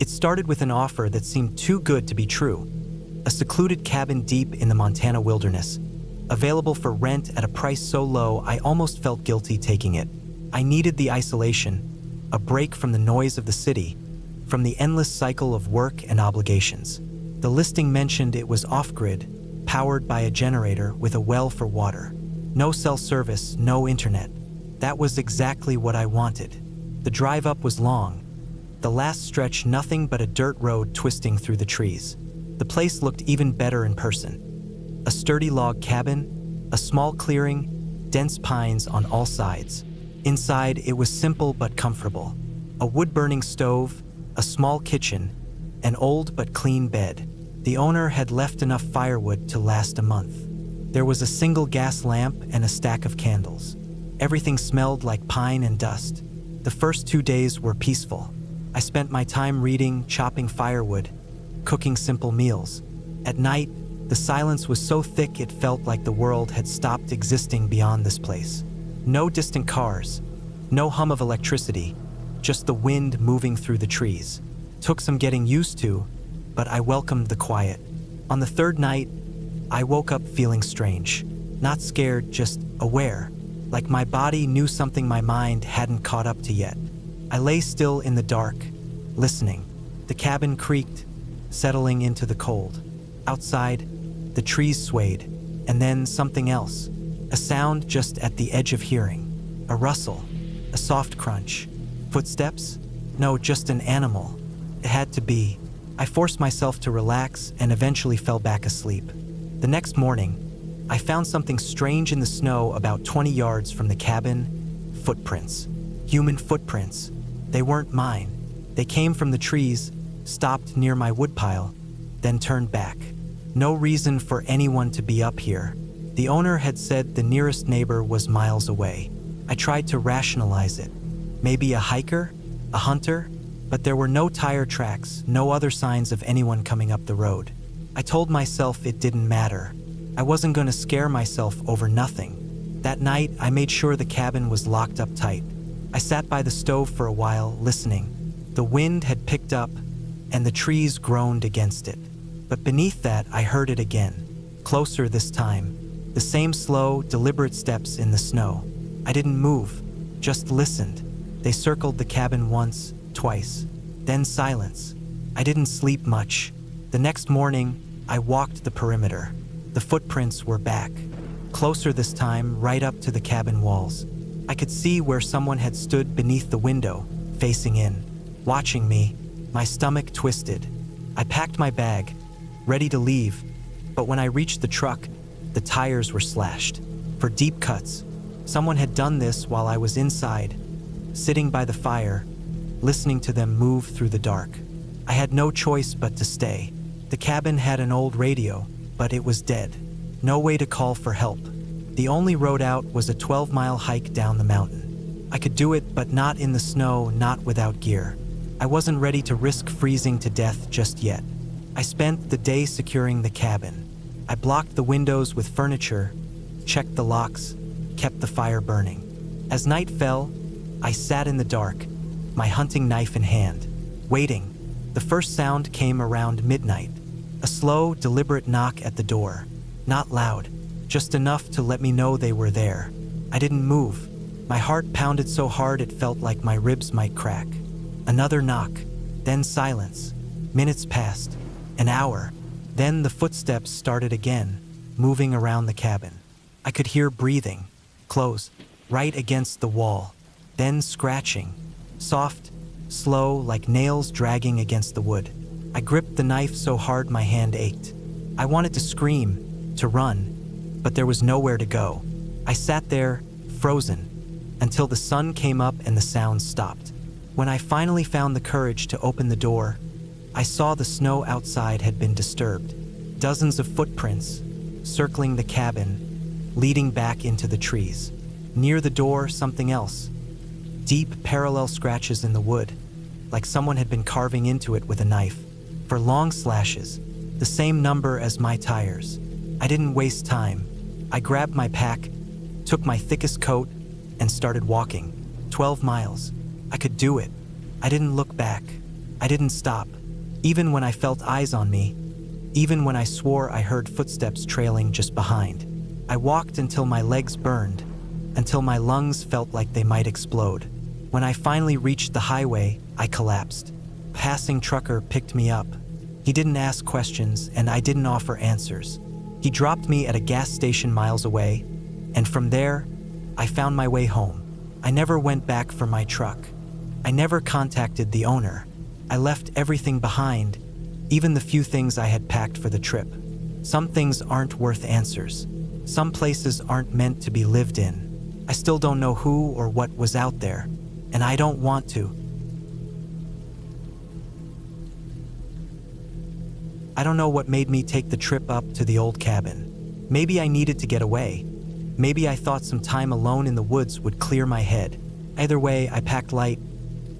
It started with an offer that seemed too good to be true. A secluded cabin deep in the Montana wilderness, available for rent at a price so low I almost felt guilty taking it. I needed the isolation, a break from the noise of the city, from the endless cycle of work and obligations. The listing mentioned it was off-grid, powered by a generator with a well for water. No cell service, no internet. That was exactly what I wanted. The drive up was long. The last stretch nothing but a dirt road twisting through the trees. The place looked even better in person. A sturdy log cabin, a small clearing, dense pines on all sides. Inside, it was simple but comfortable. A wood-burning stove, a small kitchen, an old but clean bed. The owner had left enough firewood to last a month. There was a single gas lamp and a stack of candles. Everything smelled like pine and dust. The first 2 days were peaceful. I spent my time reading, chopping firewood, cooking simple meals. At night, the silence was so thick it felt like the world had stopped existing beyond this place. No distant cars, no hum of electricity, just the wind moving through the trees. Took some getting used to, but I welcomed the quiet. On the third night, I woke up feeling strange. Not scared, just aware, like my body knew something my mind hadn't caught up to yet. I lay still in the dark, listening. The cabin creaked, settling into the cold. Outside, the trees swayed, and then something else. A sound just at the edge of hearing. A rustle, a soft crunch. Footsteps? No, just an animal. It had to be. I forced myself to relax and eventually fell back asleep. The next morning, I found something strange in the snow about 20 yards from the cabin. Footprints. Human footprints. They weren't mine. They came from the trees, stopped near my woodpile, then turned back. No reason for anyone to be up here. The owner had said the nearest neighbor was miles away. I tried to rationalize it. Maybe a hiker? A hunter? But there were no tire tracks, no other signs of anyone coming up the road. I told myself it didn't matter. I wasn't going to scare myself over nothing. That night, I made sure the cabin was locked up tight. I sat by the stove for a while, listening. The wind had picked up, and the trees groaned against it. But beneath that, I heard it again. Closer this time. The same slow, deliberate steps in the snow. I didn't move, just listened. They circled the cabin once, twice. Then silence. I didn't sleep much. The next morning, I walked the perimeter. The footprints were back. Closer this time, right up to the cabin walls. I could see where someone had stood beneath the window, facing in. Watching me, my stomach twisted. I packed my bag, ready to leave, but when I reached the truck, the tires were slashed. For deep cuts. Someone had done this while I was inside, sitting by the fire, listening to them move through the dark. I had no choice but to stay. The cabin had an old radio, but it was dead. No way to call for help. The only road out was a 12-mile hike down the mountain. I could do it, but not in the snow, not without gear. I wasn't ready to risk freezing to death just yet. I spent the day securing the cabin. I blocked the windows with furniture, checked the locks, kept the fire burning. As night fell, I sat in the dark, my hunting knife in hand, waiting. The first sound came around midnight. A slow, deliberate knock at the door. Not loud, just enough to let me know they were there. I didn't move. My heart pounded so hard it felt like my ribs might crack. Another knock, then silence. Minutes passed, an hour. Then the footsteps started again, moving around the cabin. I could hear breathing, close, right against the wall. Then scratching, soft, slow, like nails dragging against the wood. I gripped the knife so hard my hand ached. I wanted to scream, to run, but there was nowhere to go. I sat there, frozen, until the sun came up and the sounds stopped. When I finally found the courage to open the door, I saw the snow outside had been disturbed. Dozens of footprints, circling the cabin, leading back into the trees. Near the door, something else. Deep, parallel scratches in the wood, like someone had been carving into it with a knife. For long slashes, the same number as my tires. I didn't waste time. I grabbed my pack, took my thickest coat, and started walking. 12 miles. I could do it. I didn't look back. I didn't stop, even when I felt eyes on me, even when I swore I heard footsteps trailing just behind. I walked until my legs burned, until my lungs felt like they might explode. When I finally reached the highway, I collapsed. A passing trucker picked me up. He didn't ask questions, and I didn't offer answers. He dropped me at a gas station miles away, and from there, I found my way home. I never went back for my truck. I never contacted the owner. I left everything behind, even the few things I had packed for the trip. Some things aren't worth answers. Some places aren't meant to be lived in. I still don't know who or what was out there, and I don't want to. I don't know what made me take the trip up to the old cabin. Maybe I needed to get away. Maybe I thought some time alone in the woods would clear my head. Either way, I packed light,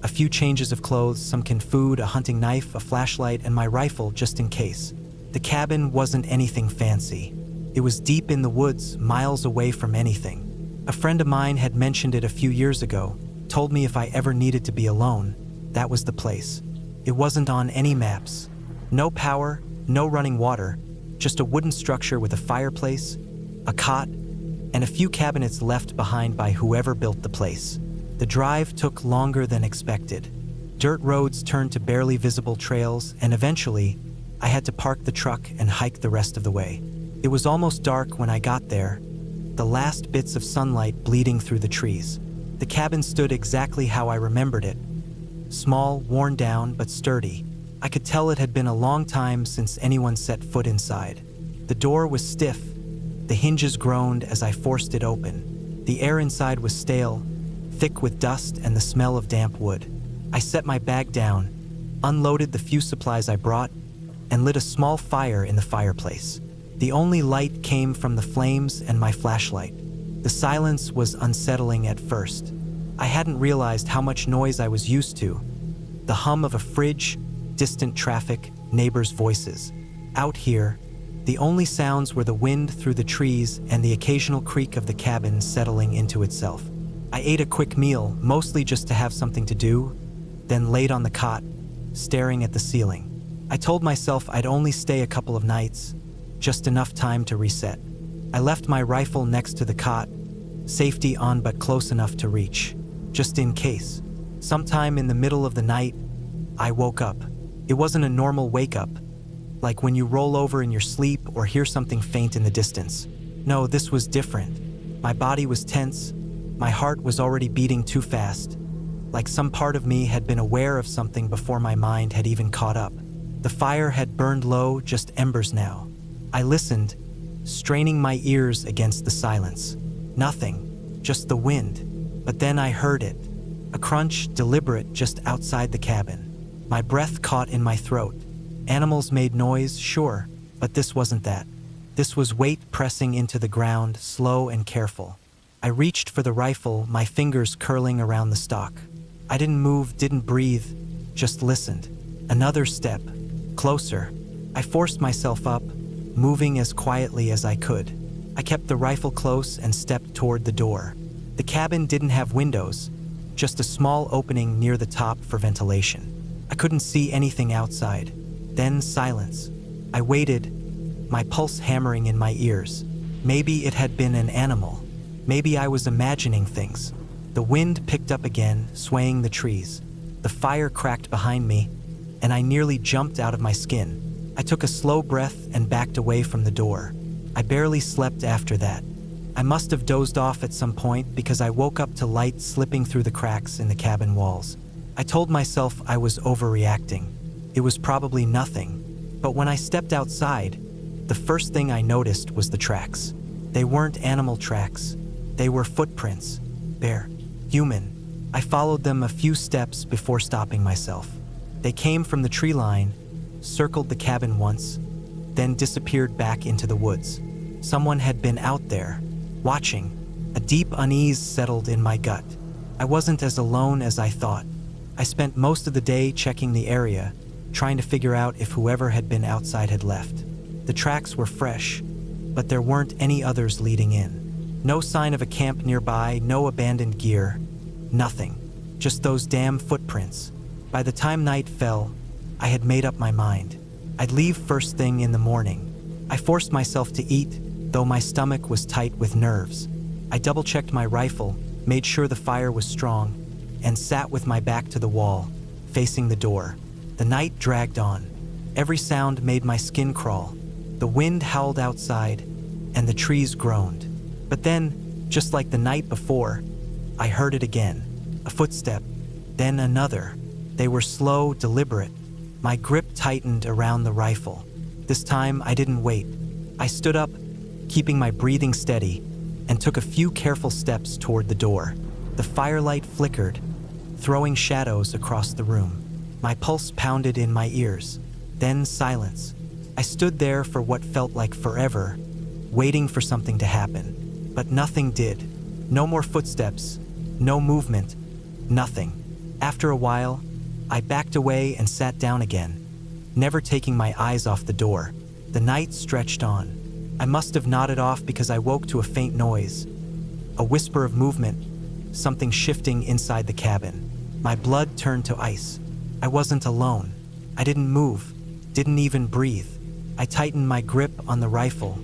a few changes of clothes, some canned food, a hunting knife, a flashlight, and my rifle just in case. The cabin wasn't anything fancy. It was deep in the woods, miles away from anything. A friend of mine had mentioned it a few years ago, told me if I ever needed to be alone, that was the place. It wasn't on any maps. No power, no running water, just a wooden structure with a fireplace, a cot, and a few cabinets left behind by whoever built the place. The drive took longer than expected. Dirt roads turned to barely visible trails, and eventually, I had to park the truck and hike the rest of the way. It was almost dark when I got there, the last bits of sunlight bleeding through the trees. The cabin stood exactly how I remembered it. Small, worn down, but sturdy. I could tell it had been a long time since anyone set foot inside. The door was stiff. The hinges groaned as I forced it open. The air inside was stale, thick with dust and the smell of damp wood. I set my bag down, unloaded the few supplies I brought, and lit a small fire in the fireplace. The only light came from the flames and my flashlight. The silence was unsettling at first. I hadn't realized how much noise I was used to. The hum of a fridge, distant traffic, neighbors' voices. Out here, the only sounds were the wind through the trees and the occasional creak of the cabin settling into itself. I ate a quick meal, mostly just to have something to do, then laid on the cot, staring at the ceiling. I told myself I'd only stay a couple of nights, just enough time to reset. I left my rifle next to the cot, safety on but close enough to reach, just in case. Sometime in the middle of the night, I woke up. It wasn't a normal wake-up, like when you roll over in your sleep or hear something faint in the distance. No, this was different. My body was tense. My heart was already beating too fast, like some part of me had been aware of something before my mind had even caught up. The fire had burned low, just embers now. I listened, straining my ears against the silence. Nothing, just the wind. But then I heard it, a crunch, deliberate, just outside the cabin. My breath caught in my throat. Animals made noise, sure, but this wasn't that. This was weight pressing into the ground, slow and careful. I reached for the rifle, my fingers curling around the stock. I didn't move, didn't breathe, just listened. Another step, closer. I forced myself up, moving as quietly as I could. I kept the rifle close and stepped toward the door. The cabin didn't have windows, just a small opening near the top for ventilation. I couldn't see anything outside. Then silence. I waited, my pulse hammering in my ears. Maybe it had been an animal. Maybe I was imagining things. The wind picked up again, swaying the trees. The fire cracked behind me, and I nearly jumped out of my skin. I took a slow breath and backed away from the door. I barely slept after that. I must have dozed off at some point because I woke up to light slipping through the cracks in the cabin walls. I told myself I was overreacting. It was probably nothing. But when I stepped outside, the first thing I noticed was the tracks. They weren't animal tracks. They were footprints. Bare. Human. I followed them a few steps before stopping myself. They came from the tree line, circled the cabin once, then disappeared back into the woods. Someone had been out there, watching. A deep unease settled in my gut. I wasn't as alone as I thought. I spent most of the day checking the area, trying to figure out if whoever had been outside had left. The tracks were fresh, but there weren't any others leading in. No sign of a camp nearby, no abandoned gear, nothing. Just those damn footprints. By the time night fell, I had made up my mind. I'd leave first thing in the morning. I forced myself to eat, though my stomach was tight with nerves. I double-checked my rifle, made sure the fire was strong, and sat with my back to the wall, facing the door. The night dragged on. Every sound made my skin crawl. The wind howled outside, and the trees groaned. But then, just like the night before, I heard it again. A footstep, then another. They were slow, deliberate. My grip tightened around the rifle. This time, I didn't wait. I stood up, keeping my breathing steady, and took a few careful steps toward the door. The firelight flickered, throwing shadows across the room. My pulse pounded in my ears. Then silence. I stood there for what felt like forever, waiting for something to happen. But nothing did. No more footsteps, no movement, nothing. After a while, I backed away and sat down again, never taking my eyes off the door. The night stretched on. I must have nodded off because I woke to a faint noise, a whisper of movement, something shifting inside the cabin. My blood turned to ice. I wasn't alone. I didn't move, didn't even breathe. I tightened my grip on the rifle,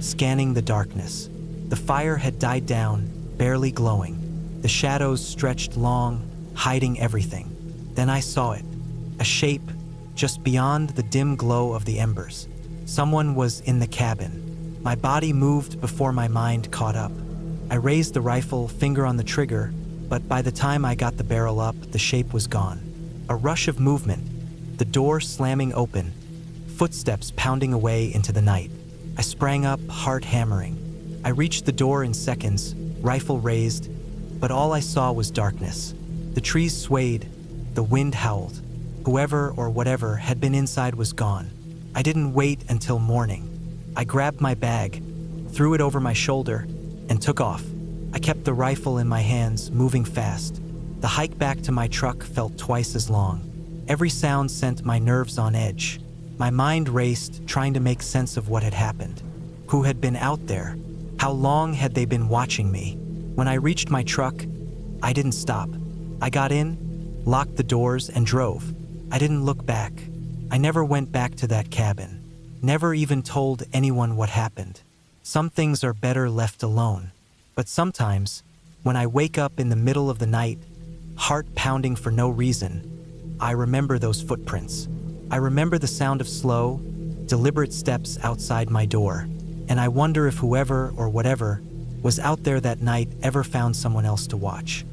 scanning the darkness. The fire had died down, barely glowing. The shadows stretched long, hiding everything. Then I saw it, a shape just beyond the dim glow of the embers. Someone was in the cabin. My body moved before my mind caught up. I raised the rifle, finger on the trigger, but by the time I got the barrel up, the shape was gone. A rush of movement, the door slamming open, footsteps pounding away into the night. I sprang up, heart hammering. I reached the door in seconds, rifle raised, but all I saw was darkness. The trees swayed, the wind howled. Whoever or whatever had been inside was gone. I didn't wait until morning. I grabbed my bag, threw it over my shoulder, and took off. I kept the rifle in my hands, moving fast. The hike back to my truck felt twice as long. Every sound sent my nerves on edge. My mind raced, trying to make sense of what had happened. Who had been out there? How long had they been watching me? When I reached my truck, I didn't stop. I got in, locked the doors, and drove. I didn't look back. I never went back to that cabin. Never even told anyone what happened. Some things are better left alone. But sometimes, when I wake up in the middle of the night, heart pounding for no reason, I remember those footprints. I remember the sound of slow, deliberate steps outside my door, and I wonder if whoever or whatever was out there that night ever found someone else to watch.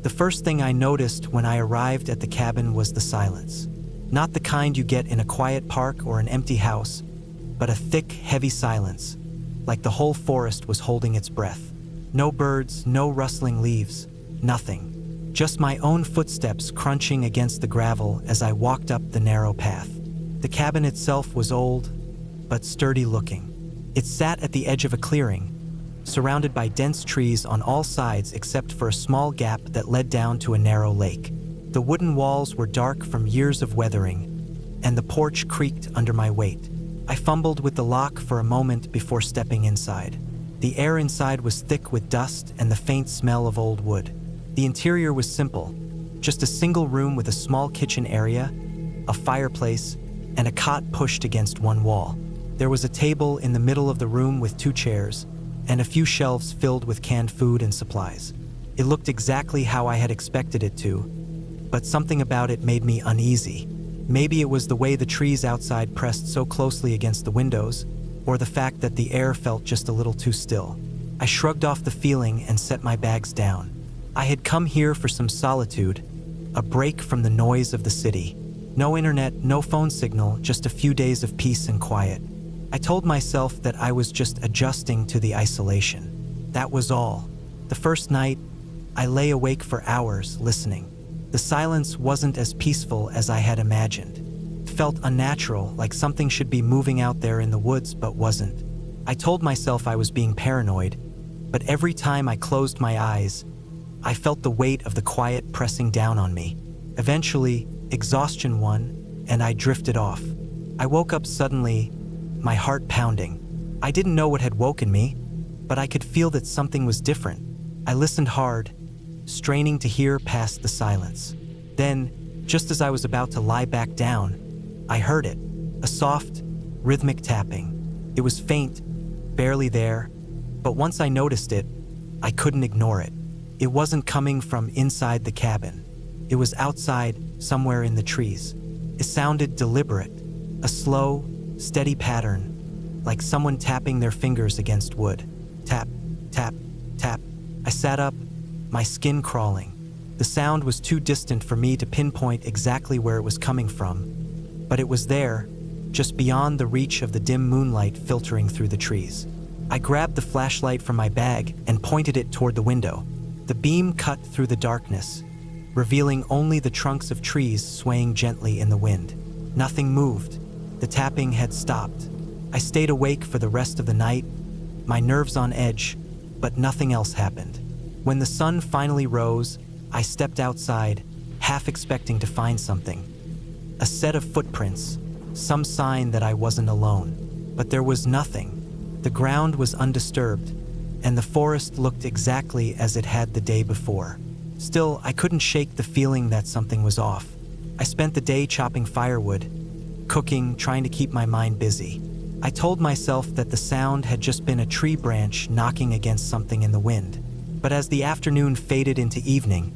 The first thing I noticed when I arrived at the cabin was the silence. Not the kind you get in a quiet park or an empty house, but a thick, heavy silence, like the whole forest was holding its breath. No birds, no rustling leaves, nothing. Just my own footsteps crunching against the gravel as I walked up the narrow path. The cabin itself was old, but sturdy looking. It sat at the edge of a clearing, surrounded by dense trees on all sides except for a small gap that led down to a narrow lake. The wooden walls were dark from years of weathering, and the porch creaked under my weight. I fumbled with the lock for a moment before stepping inside. The air inside was thick with dust and the faint smell of old wood. The interior was simple, just a single room with a small kitchen area, a fireplace, and a cot pushed against one wall. There was a table in the middle of the room with 2 chairs, and a few shelves filled with canned food and supplies. It looked exactly how I had expected it to, but something about it made me uneasy. Maybe it was the way the trees outside pressed so closely against the windows, or the fact that the air felt just a little too still. I shrugged off the feeling and set my bags down. I had come here for some solitude, a break from the noise of the city. No internet, no phone signal, just a few days of peace and quiet. I told myself that I was just adjusting to the isolation. That was all. The first night, I lay awake for hours listening. The silence wasn't as peaceful as I had imagined. It felt unnatural, like something should be moving out there in the woods but wasn't. I told myself I was being paranoid, but every time I closed my eyes, I felt the weight of the quiet pressing down on me. Eventually, exhaustion won, and I drifted off. I woke up suddenly, my heart pounding. I didn't know what had woken me, but I could feel that something was different. I listened hard, straining to hear past the silence. Then, just as I was about to lie back down, I heard it, a soft, rhythmic tapping. It was faint, barely there, but once I noticed it, I couldn't ignore it. It wasn't coming from inside the cabin. It was outside, somewhere in the trees. It sounded deliberate, a slow, steady pattern, like someone tapping their fingers against wood. Tap, tap, tap. I sat up, my skin crawling. The sound was too distant for me to pinpoint exactly where it was coming from, but it was there, just beyond the reach of the dim moonlight filtering through the trees. I grabbed the flashlight from my bag and pointed it toward the window. The beam cut through the darkness, revealing only the trunks of trees swaying gently in the wind. Nothing moved. The tapping had stopped. I stayed awake for the rest of the night, my nerves on edge, but nothing else happened. When the sun finally rose, I stepped outside, half expecting to find something. A set of footprints, some sign that I wasn't alone. But there was nothing. The ground was undisturbed, and the forest looked exactly as it had the day before. Still, I couldn't shake the feeling that something was off. I spent the day chopping firewood, cooking, trying to keep my mind busy. I told myself that the sound had just been a tree branch knocking against something in the wind. But as the afternoon faded into evening,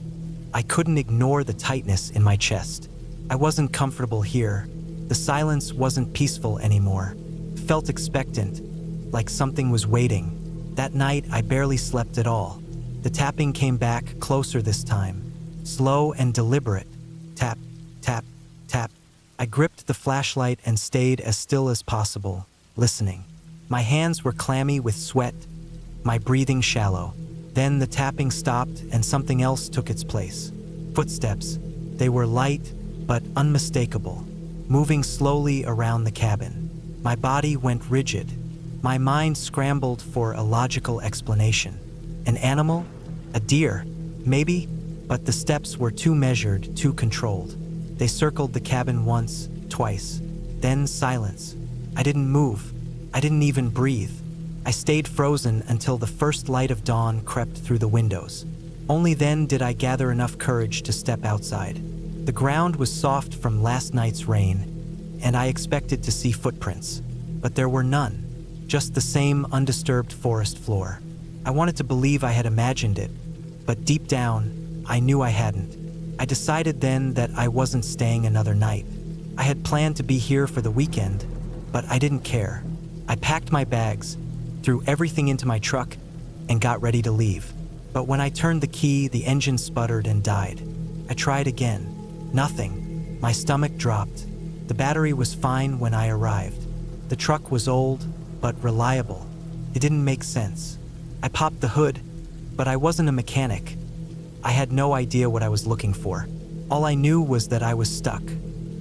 I couldn't ignore the tightness in my chest. I wasn't comfortable here. The silence wasn't peaceful anymore. It felt expectant, like something was waiting. That night, I barely slept at all. The tapping came back, closer this time, slow and deliberate. Tap, tap, tap. I gripped the flashlight and stayed as still as possible, listening. My hands were clammy with sweat, my breathing shallow. Then the tapping stopped and something else took its place. Footsteps. They were light, but unmistakable, moving slowly around the cabin. My body went rigid. My mind scrambled for a logical explanation. An animal? A deer? Maybe? But the steps were too measured, too controlled. They circled the cabin once, twice. Then silence. I didn't move. I didn't even breathe. I stayed frozen until the first light of dawn crept through the windows. Only then did I gather enough courage to step outside. The ground was soft from last night's rain, and I expected to see footprints. But there were none. Just the same undisturbed forest floor. I wanted to believe I had imagined it, but deep down, I knew I hadn't. I decided then that I wasn't staying another night. I had planned to be here for the weekend, but I didn't care. I packed my bags, threw everything into my truck, and got ready to leave. But when I turned the key, the engine sputtered and died. I tried again. Nothing. My stomach dropped. The battery was fine when I arrived. The truck was old, but reliable. It didn't make sense. I popped the hood, but I wasn't a mechanic. I had no idea what I was looking for. All I knew was that I was stuck.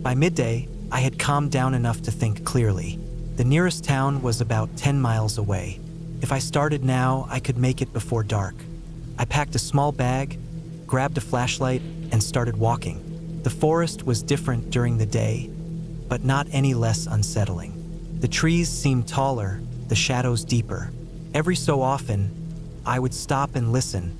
By midday, I had calmed down enough to think clearly. The nearest town was about 10 miles away. If I started now, I could make it before dark. I packed a small bag, grabbed a flashlight, and started walking. The forest was different during the day, but not any less unsettling. The trees seemed taller, the shadows deeper. Every so often, I would stop and listen,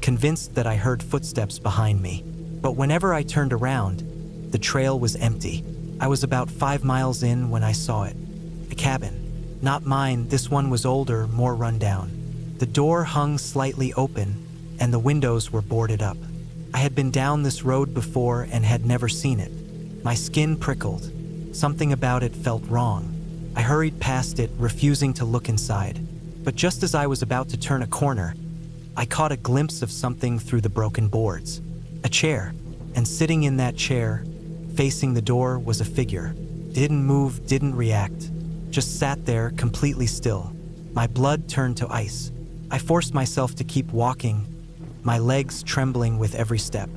convinced that I heard footsteps behind me. But whenever I turned around, the trail was empty. I was about 5 miles in when I saw it. A cabin. Not mine, this one was older, more rundown. The door hung slightly open, and the windows were boarded up. I had been down this road before and had never seen it. My skin prickled. Something about it felt wrong. I hurried past it, refusing to look inside. But just as I was about to turn a corner, I caught a glimpse of something through the broken boards. A chair. And sitting in that chair, facing the door, was a figure. Didn't move, didn't react. Just sat there, completely still. My blood turned to ice. I forced myself to keep walking, my legs trembling with every step.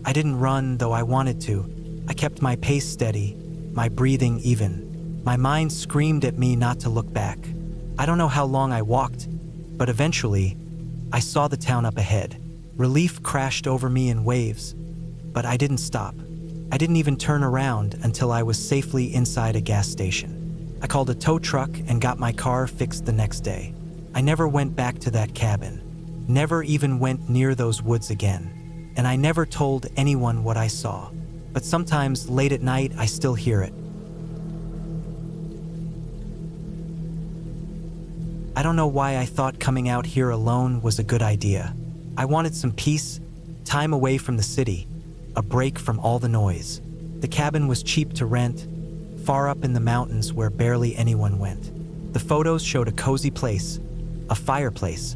I didn't run, though I wanted to. I kept my pace steady, my breathing even. My mind screamed at me not to look back. I don't know how long I walked, but eventually, I saw the town up ahead. Relief crashed over me in waves, but I didn't stop. I didn't even turn around until I was safely inside a gas station. I called a tow truck and got my car fixed the next day. I never went back to that cabin. never even went near those woods again, and I never told anyone what I saw. But sometimes, late at night, I still hear it. I don't know why I thought coming out here alone was a good idea. I wanted some peace, time away from the city, a break from all the noise. The cabin was cheap to rent, far up in the mountains where barely anyone went. The photos showed a cozy place, a fireplace,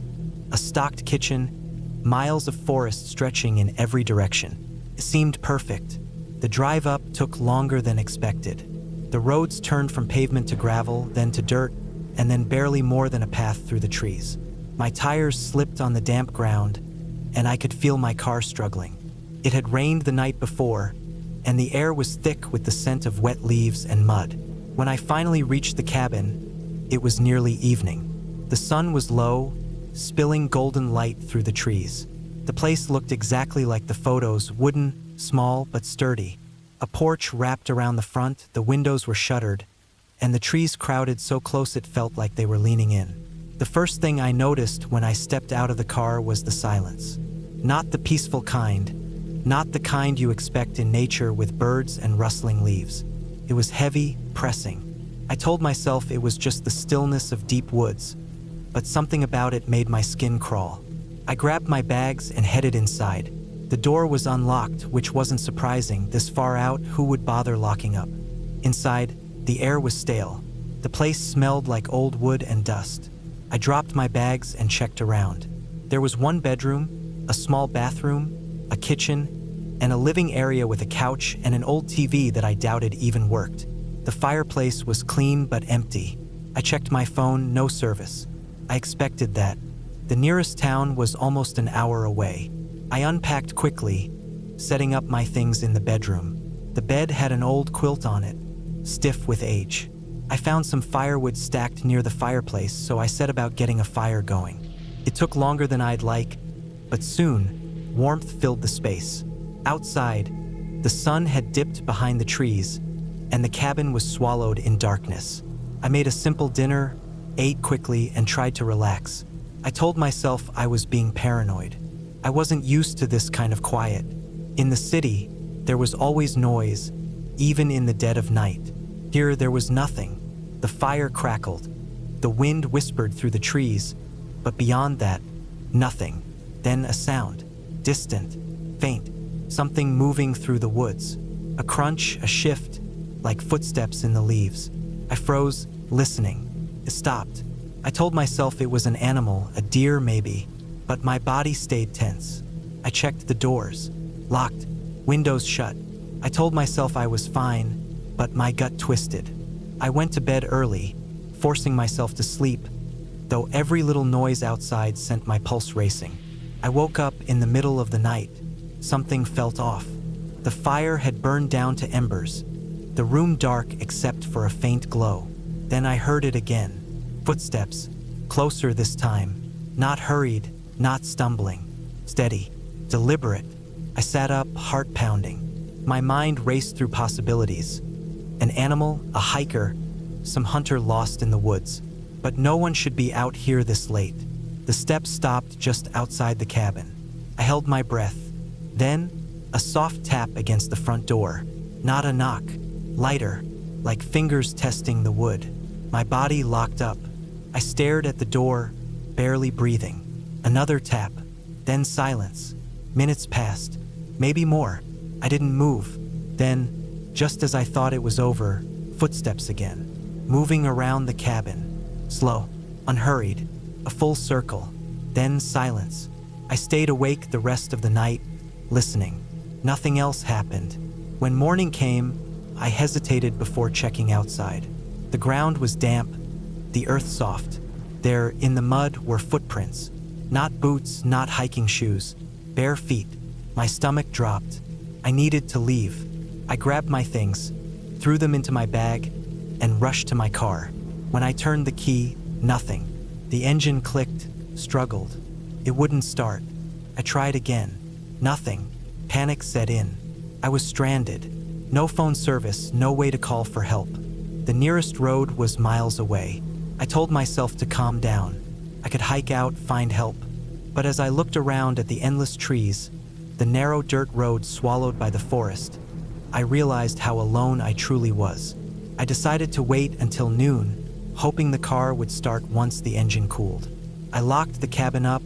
a stocked kitchen, miles of forest stretching in every direction. It seemed perfect. The drive up took longer than expected. The roads turned from pavement to gravel, then to dirt, and then barely more than a path through the trees. My tires slipped on the damp ground, and I could feel my car struggling. It had rained the night before, and the air was thick with the scent of wet leaves and mud. When I finally reached the cabin, it was nearly evening. The sun was low, spilling golden light through the trees. The place looked exactly like the photos, wooden, small but sturdy. A porch wrapped around the front, the windows were shuttered, and the trees crowded so close it felt like they were leaning in. The first thing I noticed when I stepped out of the car was the silence. Not the peaceful kind, not the kind you expect in nature with birds and rustling leaves. It was heavy, pressing. I told myself it was just the stillness of deep woods, but something about it made my skin crawl. I grabbed my bags and headed inside. The door was unlocked, which wasn't surprising. This far out, who would bother locking up? Inside, the air was stale. The place smelled like old wood and dust. I dropped my bags and checked around. There was one bedroom, a small bathroom, a kitchen, and a living area with a couch and an old TV that I doubted even worked. The fireplace was clean but empty. I checked my phone, no service. I expected that. The nearest town was almost an hour away. I unpacked quickly, setting up my things in the bedroom. The bed had an old quilt on it, stiff with age. I found some firewood stacked near the fireplace, so I set about getting a fire going. It took longer than I'd like, but soon, warmth filled the space. Outside, the sun had dipped behind the trees, and the cabin was swallowed in darkness. I made a simple dinner, ate quickly, and tried to relax. I told myself I was being paranoid. I wasn't used to this kind of quiet. In the city, there was always noise, even in the dead of night. Here, there was nothing. The fire crackled. The wind whispered through the trees, but beyond that, nothing. Then a sound, distant, faint, something moving through the woods. A crunch, a shift, like footsteps in the leaves. I froze, listening. It stopped. I told myself it was an animal, a deer maybe, but my body stayed tense. I checked the doors, locked, windows shut. I told myself I was fine, but my gut twisted. I went to bed early, forcing myself to sleep, though every little noise outside sent my pulse racing. I woke up in the middle of the night. Something felt off. The fire had burned down to embers, the room dark except for a faint glow. Then I heard it again. Footsteps, closer this time, not hurried, not stumbling, steady, deliberate. I sat up, heart pounding. My mind raced through possibilities. An animal, a hiker, some hunter lost in the woods. But no one should be out here this late. The steps stopped just outside the cabin. I held my breath. Then, a soft tap against the front door. Not a knock, lighter, like fingers testing the wood. My body locked up. I stared at the door, barely breathing. Another tap, then silence. Minutes passed, maybe more. I didn't move. Then, just as I thought it was over, footsteps again, moving around the cabin. Slow, unhurried, a full circle. Then silence. I stayed awake the rest of the night, listening. Nothing else happened. When morning came, I hesitated before checking outside. The ground was damp, the earth soft. There, in the mud, were footprints. Not boots, not hiking shoes. Bare feet. My stomach dropped. I needed to leave. I grabbed my things, threw them into my bag, and rushed to my car. When I turned the key, nothing. The engine clicked, struggled. It wouldn't start. I tried again. Nothing. Panic set in. I was stranded. No phone service, no way to call for help. The nearest road was miles away. I told myself to calm down. I could hike out, find help. But as I looked around at the endless trees, the narrow dirt road swallowed by the forest, I realized how alone I truly was. I decided to wait until noon, hoping the car would start once the engine cooled. I locked the cabin up,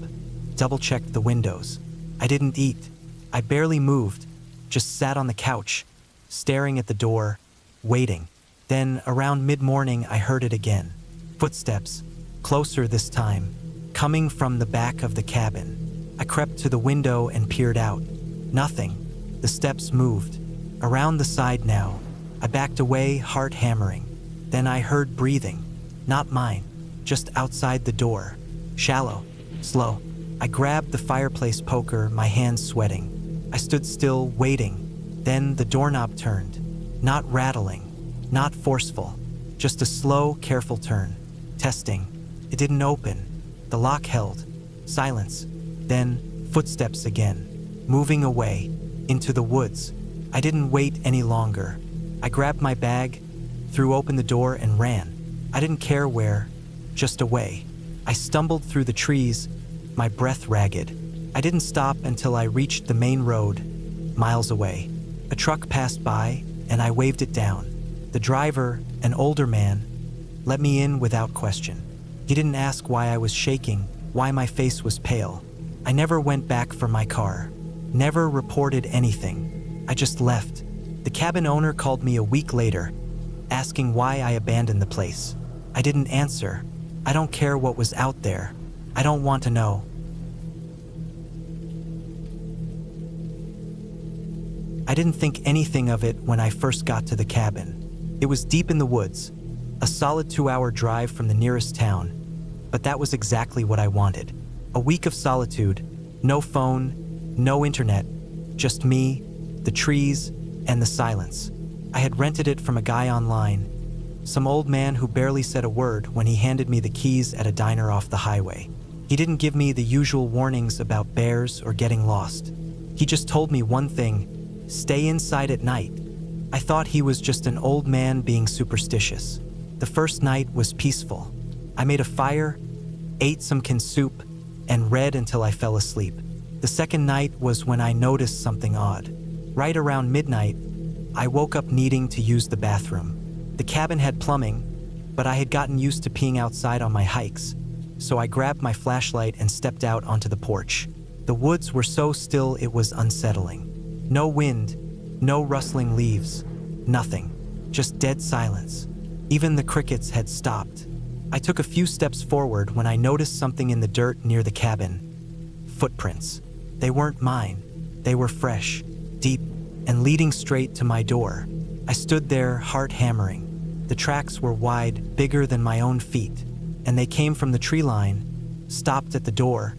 double-checked the windows. I didn't eat. I barely moved, just sat on the couch, staring at the door, waiting. Then, around mid-morning, I heard it again. Footsteps, closer this time, coming from the back of the cabin. I crept to the window and peered out. Nothing. The steps moved. Around the side now. I backed away, heart hammering. Then I heard breathing. Not mine, just outside the door. Shallow, slow. I grabbed the fireplace poker, my hands sweating. I stood still, waiting. Then the doorknob turned. Not rattling, not forceful. Just a slow, careful turn. Testing. It didn't open. The lock held. Silence. Then, footsteps again. Moving away. Into the woods. I didn't wait any longer. I grabbed my bag, threw open the door and ran. I didn't care where, just away. I stumbled through the trees, my breath ragged. I didn't stop until I reached the main road, miles away. A truck passed by, and I waved it down. The driver, an older man, let me in without question. He didn't ask why I was shaking, why my face was pale. I never went back for my car, never reported anything. I just left. The cabin owner called me a week later, asking why I abandoned the place. I didn't answer. I don't care what was out there. I don't want to know. I didn't think anything of it when I first got to the cabin. It was deep in the woods, a solid 2-hour drive from the nearest town, but that was exactly what I wanted. A week of solitude, no phone, no internet, just me, the trees, and the silence. I had rented it from a guy online, some old man who barely said a word when he handed me the keys at a diner off the highway. He didn't give me the usual warnings about bears or getting lost. He just told me one thing: stay inside at night. I thought he was just an old man being superstitious. The first night was peaceful. I made a fire, ate some canned soup, and read until I fell asleep. The second night was when I noticed something odd. Right around midnight, I woke up needing to use the bathroom. The cabin had plumbing, but I had gotten used to peeing outside on my hikes, so I grabbed my flashlight and stepped out onto the porch. The woods were so still it was unsettling. No wind, no rustling leaves, nothing, just dead silence. Even the crickets had stopped. I took a few steps forward when I noticed something in the dirt near the cabin. Footprints. They weren't mine. They were fresh, deep, and leading straight to my door. I stood there, heart hammering. The tracks were wide, bigger than my own feet, and they came from the tree line, stopped at the door,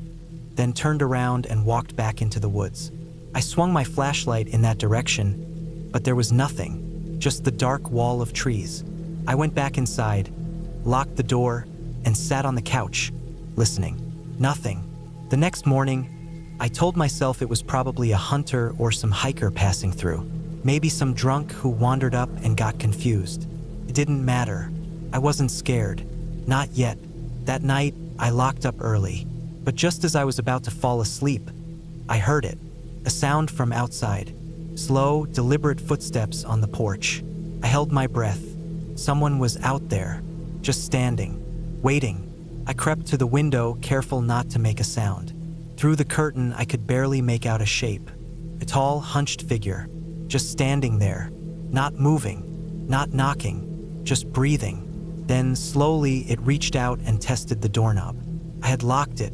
then turned around and walked back into the woods. I swung my flashlight in that direction, but there was nothing, just the dark wall of trees. I went back inside, locked the door, and sat on the couch, listening. Nothing. The next morning, I told myself it was probably a hunter or some hiker passing through. Maybe some drunk who wandered up and got confused. It didn't matter. I wasn't scared. Not yet. That night, I locked up early. But just as I was about to fall asleep, I heard it. A sound from outside. Slow, deliberate footsteps on the porch. I held my breath. Someone was out there, just standing, waiting. I crept to the window, careful not to make a sound. Through the curtain, I could barely make out a shape. A tall, hunched figure, just standing there, not moving, not knocking, just breathing. Then, slowly, it reached out and tested the doorknob. I had locked it,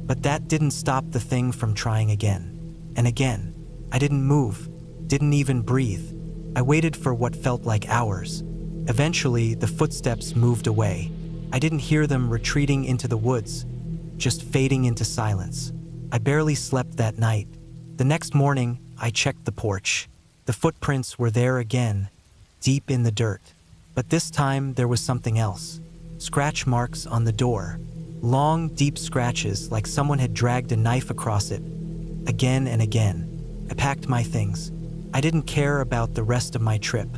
but that didn't stop the thing from trying again. And again. I didn't move, didn't even breathe. I waited for what felt like hours. Eventually, the footsteps moved away. I didn't hear them retreating into the woods, just fading into silence. I barely slept that night. The next morning, I checked the porch. The footprints were there again, deep in the dirt. But this time, there was something else. Scratch marks on the door. Long, deep scratches like someone had dragged a knife across it. Again and again. I packed my things. I didn't care about the rest of my trip.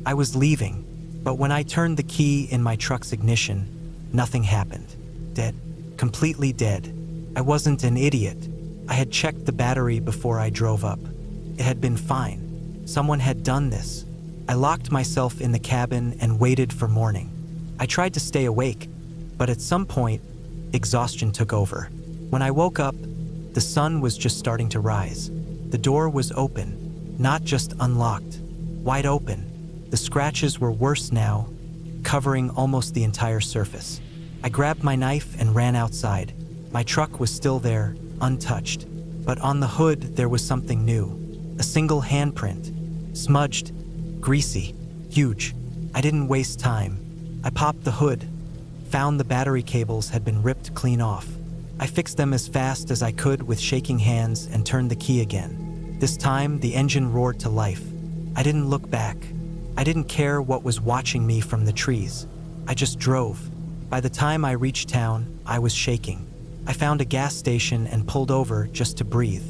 I was leaving, but when I turned the key in my truck's ignition, nothing happened. Dead. Completely dead. I wasn't an idiot. I had checked the battery before I drove up. It had been fine. Someone had done this. I locked myself in the cabin and waited for morning. I tried to stay awake, but at some point, exhaustion took over. When I woke up, the sun was just starting to rise. The door was open, not just unlocked, wide open. The scratches were worse now, covering almost the entire surface. I grabbed my knife and ran outside. My truck was still there, untouched, but on the hood there was something new. A single handprint, smudged, greasy, huge. I didn't waste time. I popped the hood, found the battery cables had been ripped clean off. I fixed them as fast as I could with shaking hands and turned the key again. This time, the engine roared to life. I didn't look back. I didn't care what was watching me from the trees. I just drove. By the time I reached town, I was shaking. I found a gas station and pulled over just to breathe.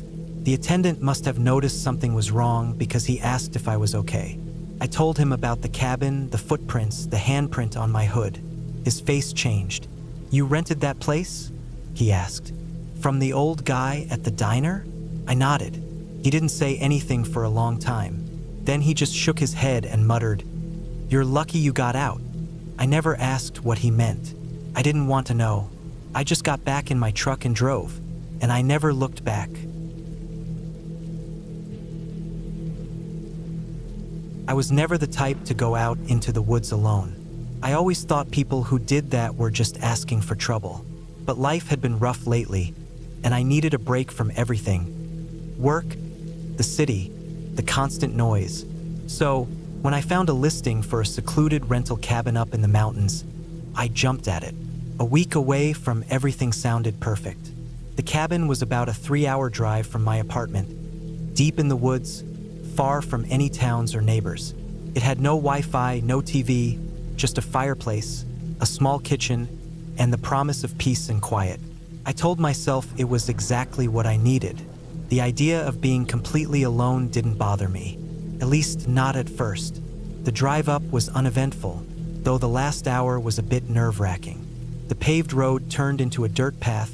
The attendant must have noticed something was wrong because he asked if I was okay. I told him about the cabin, the footprints, the handprint on my hood. His face changed. "You rented that place?" he asked. "From the old guy at the diner?" I nodded. He didn't say anything for a long time. Then he just shook his head and muttered, "You're lucky you got out." I never asked what he meant. I didn't want to know. I just got back in my truck and drove, and I never looked back. I was never the type to go out into the woods alone. I always thought people who did that were just asking for trouble. But life had been rough lately, and I needed a break from everything. Work, the city, the constant noise. So, when I found a listing for a secluded rental cabin up in the mountains, I jumped at it. A week away from everything sounded perfect. The cabin was about a 3-hour drive from my apartment, deep in the woods, far from any towns or neighbors. It had no Wi-Fi, no TV, just a fireplace, a small kitchen, and the promise of peace and quiet. I told myself it was exactly what I needed. The idea of being completely alone didn't bother me, at least not at first. The drive up was uneventful, though the last hour was a bit nerve-wracking. The paved road turned into a dirt path,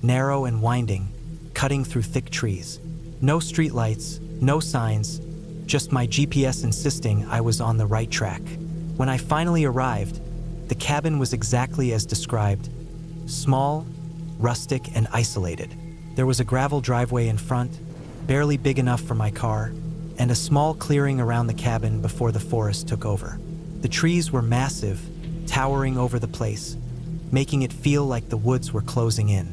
narrow and winding, cutting through thick trees. No streetlights, no signs, just my GPS insisting I was on the right track. When I finally arrived, the cabin was exactly as described: small, rustic, and isolated. There was a gravel driveway in front, barely big enough for my car, and a small clearing around the cabin before the forest took over. The trees were massive, towering over the place, making it feel like the woods were closing in.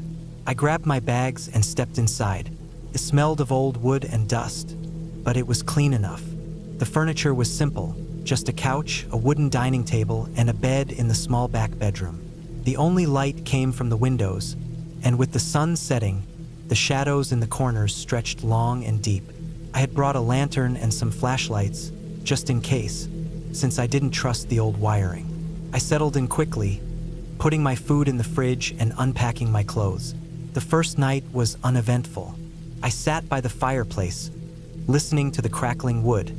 I grabbed my bags and stepped inside. It smelled of old wood and dust, but it was clean enough. The furniture was simple, just a couch, a wooden dining table, and a bed in the small back bedroom. The only light came from the windows, and with the sun setting, the shadows in the corners stretched long and deep. I had brought a lantern and some flashlights, just in case, since I didn't trust the old wiring. I settled in quickly, putting my food in the fridge and unpacking my clothes. The first night was uneventful. I sat by the fireplace, listening to the crackling wood,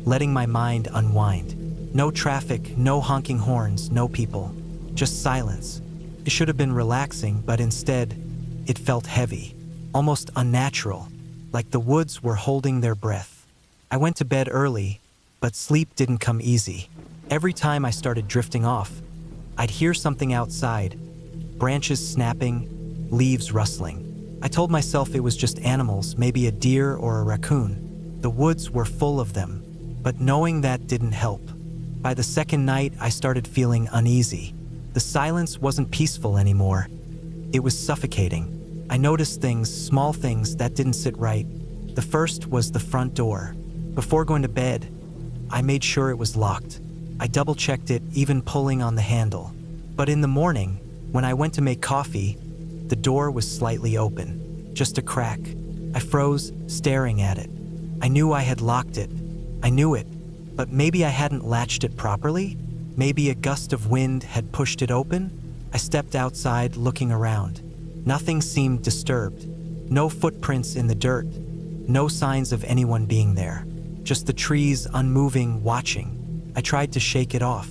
letting my mind unwind. No traffic, no honking horns, no people, just silence. It should have been relaxing, but instead, it felt heavy, almost unnatural, like the woods were holding their breath. I went to bed early, but sleep didn't come easy. Every time I started drifting off, I'd hear something outside, branches snapping, leaves rustling. I told myself it was just animals, maybe a deer or a raccoon. The woods were full of them, but knowing that didn't help. By the second night, I started feeling uneasy. The silence wasn't peaceful anymore. It was suffocating. I noticed things, small things, that didn't sit right. The first was the front door. Before going to bed, I made sure it was locked. I double-checked it, even pulling on the handle. But in the morning, when I went to make coffee, the door was slightly open, just a crack. I froze, staring at it. I knew I had locked it. I knew it, but maybe I hadn't latched it properly? Maybe a gust of wind had pushed it open? I stepped outside, looking around. Nothing seemed disturbed. No footprints in the dirt. No signs of anyone being there. Just the trees unmoving, watching. I tried to shake it off,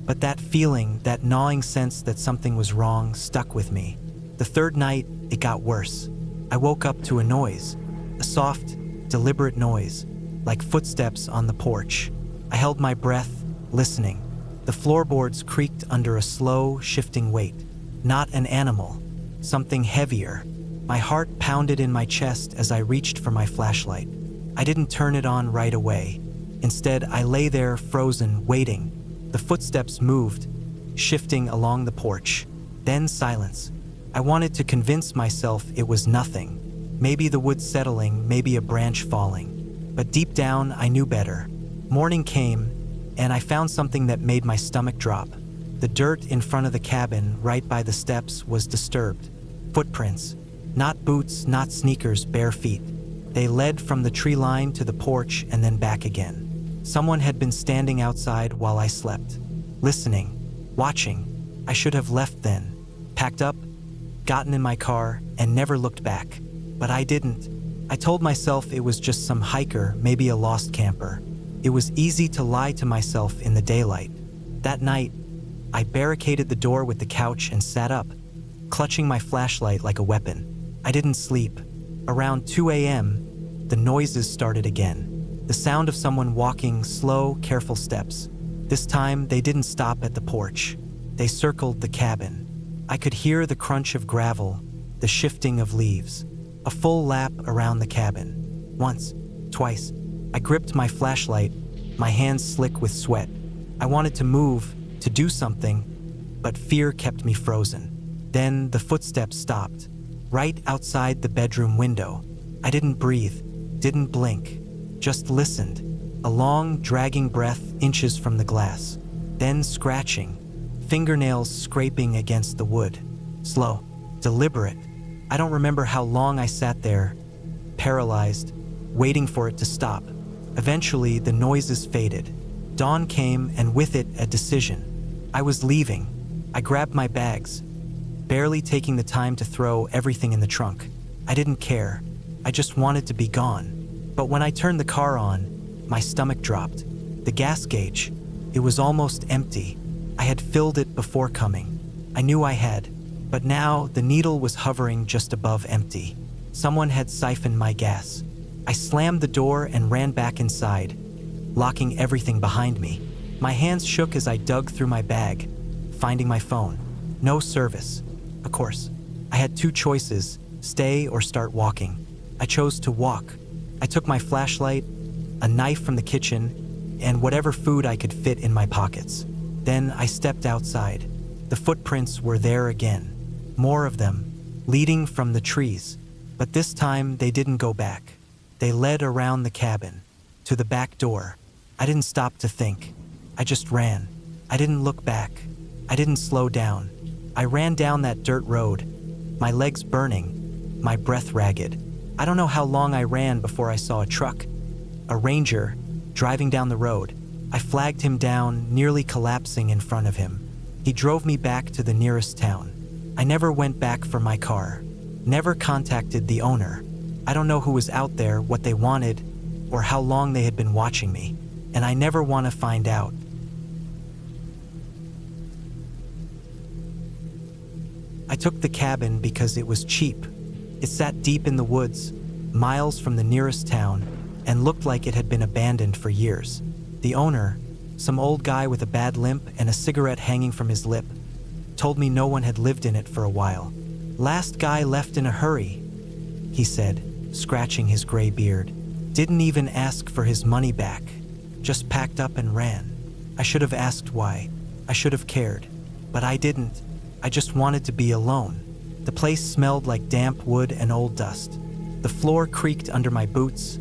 but that feeling, that gnawing sense that something was wrong, stuck with me. The third night, it got worse. I woke up to a noise, a soft, deliberate noise, like footsteps on the porch. I held my breath, listening. The floorboards creaked under a slow, shifting weight. Not an animal, something heavier. My heart pounded in my chest as I reached for my flashlight. I didn't turn it on right away. Instead, I lay there, frozen, waiting. The footsteps moved, shifting along the porch. Then silence. I wanted to convince myself it was nothing. Maybe the wood settling, maybe a branch falling. But deep down, I knew better. Morning came, and I found something that made my stomach drop. The dirt in front of the cabin, right by the steps, was disturbed. Footprints. Not boots, not sneakers, bare feet. They led from the tree line to the porch and then back again. Someone had been standing outside while I slept. Listening, watching. I should have left then. Packed up, gotten in my car, and never looked back. But I didn't. I told myself it was just some hiker, maybe a lost camper. It was easy to lie to myself in the daylight. That night, I barricaded the door with the couch and sat up, clutching my flashlight like a weapon. I didn't sleep. Around 2 a.m., the noises started again. The sound of someone walking, slow, careful steps. This time, they didn't stop at the porch. They circled the cabin. I could hear the crunch of gravel, the shifting of leaves. A full lap around the cabin. Once, twice. I gripped my flashlight, my hands slick with sweat. I wanted to move, to do something, but fear kept me frozen. Then the footsteps stopped, right outside the bedroom window. I didn't breathe, didn't blink, just listened. A long, dragging breath inches from the glass. Then scratching, fingernails scraping against the wood. Slow, deliberate. I don't remember how long I sat there, paralyzed, waiting for it to stop. Eventually, the noises faded. Dawn came, and with it, a decision. I was leaving. I grabbed my bags, barely taking the time to throw everything in the trunk. I didn't care. I just wanted to be gone. But when I turned the car on, my stomach dropped. The gas gauge, it was almost empty. I had filled it before coming. I knew I had. But now, the needle was hovering just above empty. Someone had siphoned my gas. I slammed the door and ran back inside, locking everything behind me. My hands shook as I dug through my bag, finding my phone. No service. Of course, I had two choices, stay or start walking. I chose to walk. I took my flashlight, a knife from the kitchen, and whatever food I could fit in my pockets. Then I stepped outside. The footprints were there again. More of them, leading from the trees. But this time, they didn't go back. They led around the cabin, to the back door. I didn't stop to think. I just ran. I didn't look back. I didn't slow down. I ran down that dirt road, my legs burning, my breath ragged. I don't know how long I ran before I saw a truck, a ranger, driving down the road. I flagged him down, nearly collapsing in front of him. He drove me back to the nearest town. I never went back for my car, never contacted the owner. I don't know who was out there, what they wanted, or how long they had been watching me, and I never want to find out. I took the cabin because it was cheap. It sat deep in the woods, miles from the nearest town, and looked like it had been abandoned for years. The owner, some old guy with a bad limp and a cigarette hanging from his lip, told me no one had lived in it for a while. Last guy left in a hurry, he said, scratching his gray beard. Didn't even ask for his money back, just packed up and ran. I should have asked why. I should have cared. But I didn't. I just wanted to be alone. The place smelled like damp wood and old dust. The floor creaked under my boots,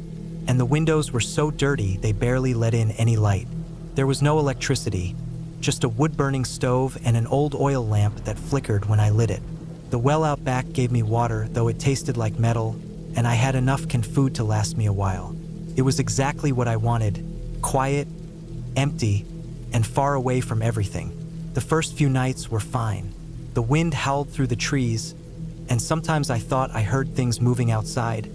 and the windows were so dirty they barely let in any light. There was no electricity, just a wood-burning stove and an old oil lamp that flickered when I lit it. The well out back gave me water, though it tasted like metal, and I had enough canned food to last me a while. It was exactly what I wanted, quiet, empty, and far away from everything. The first few nights were fine. The wind howled through the trees, and sometimes I thought I heard things moving outside,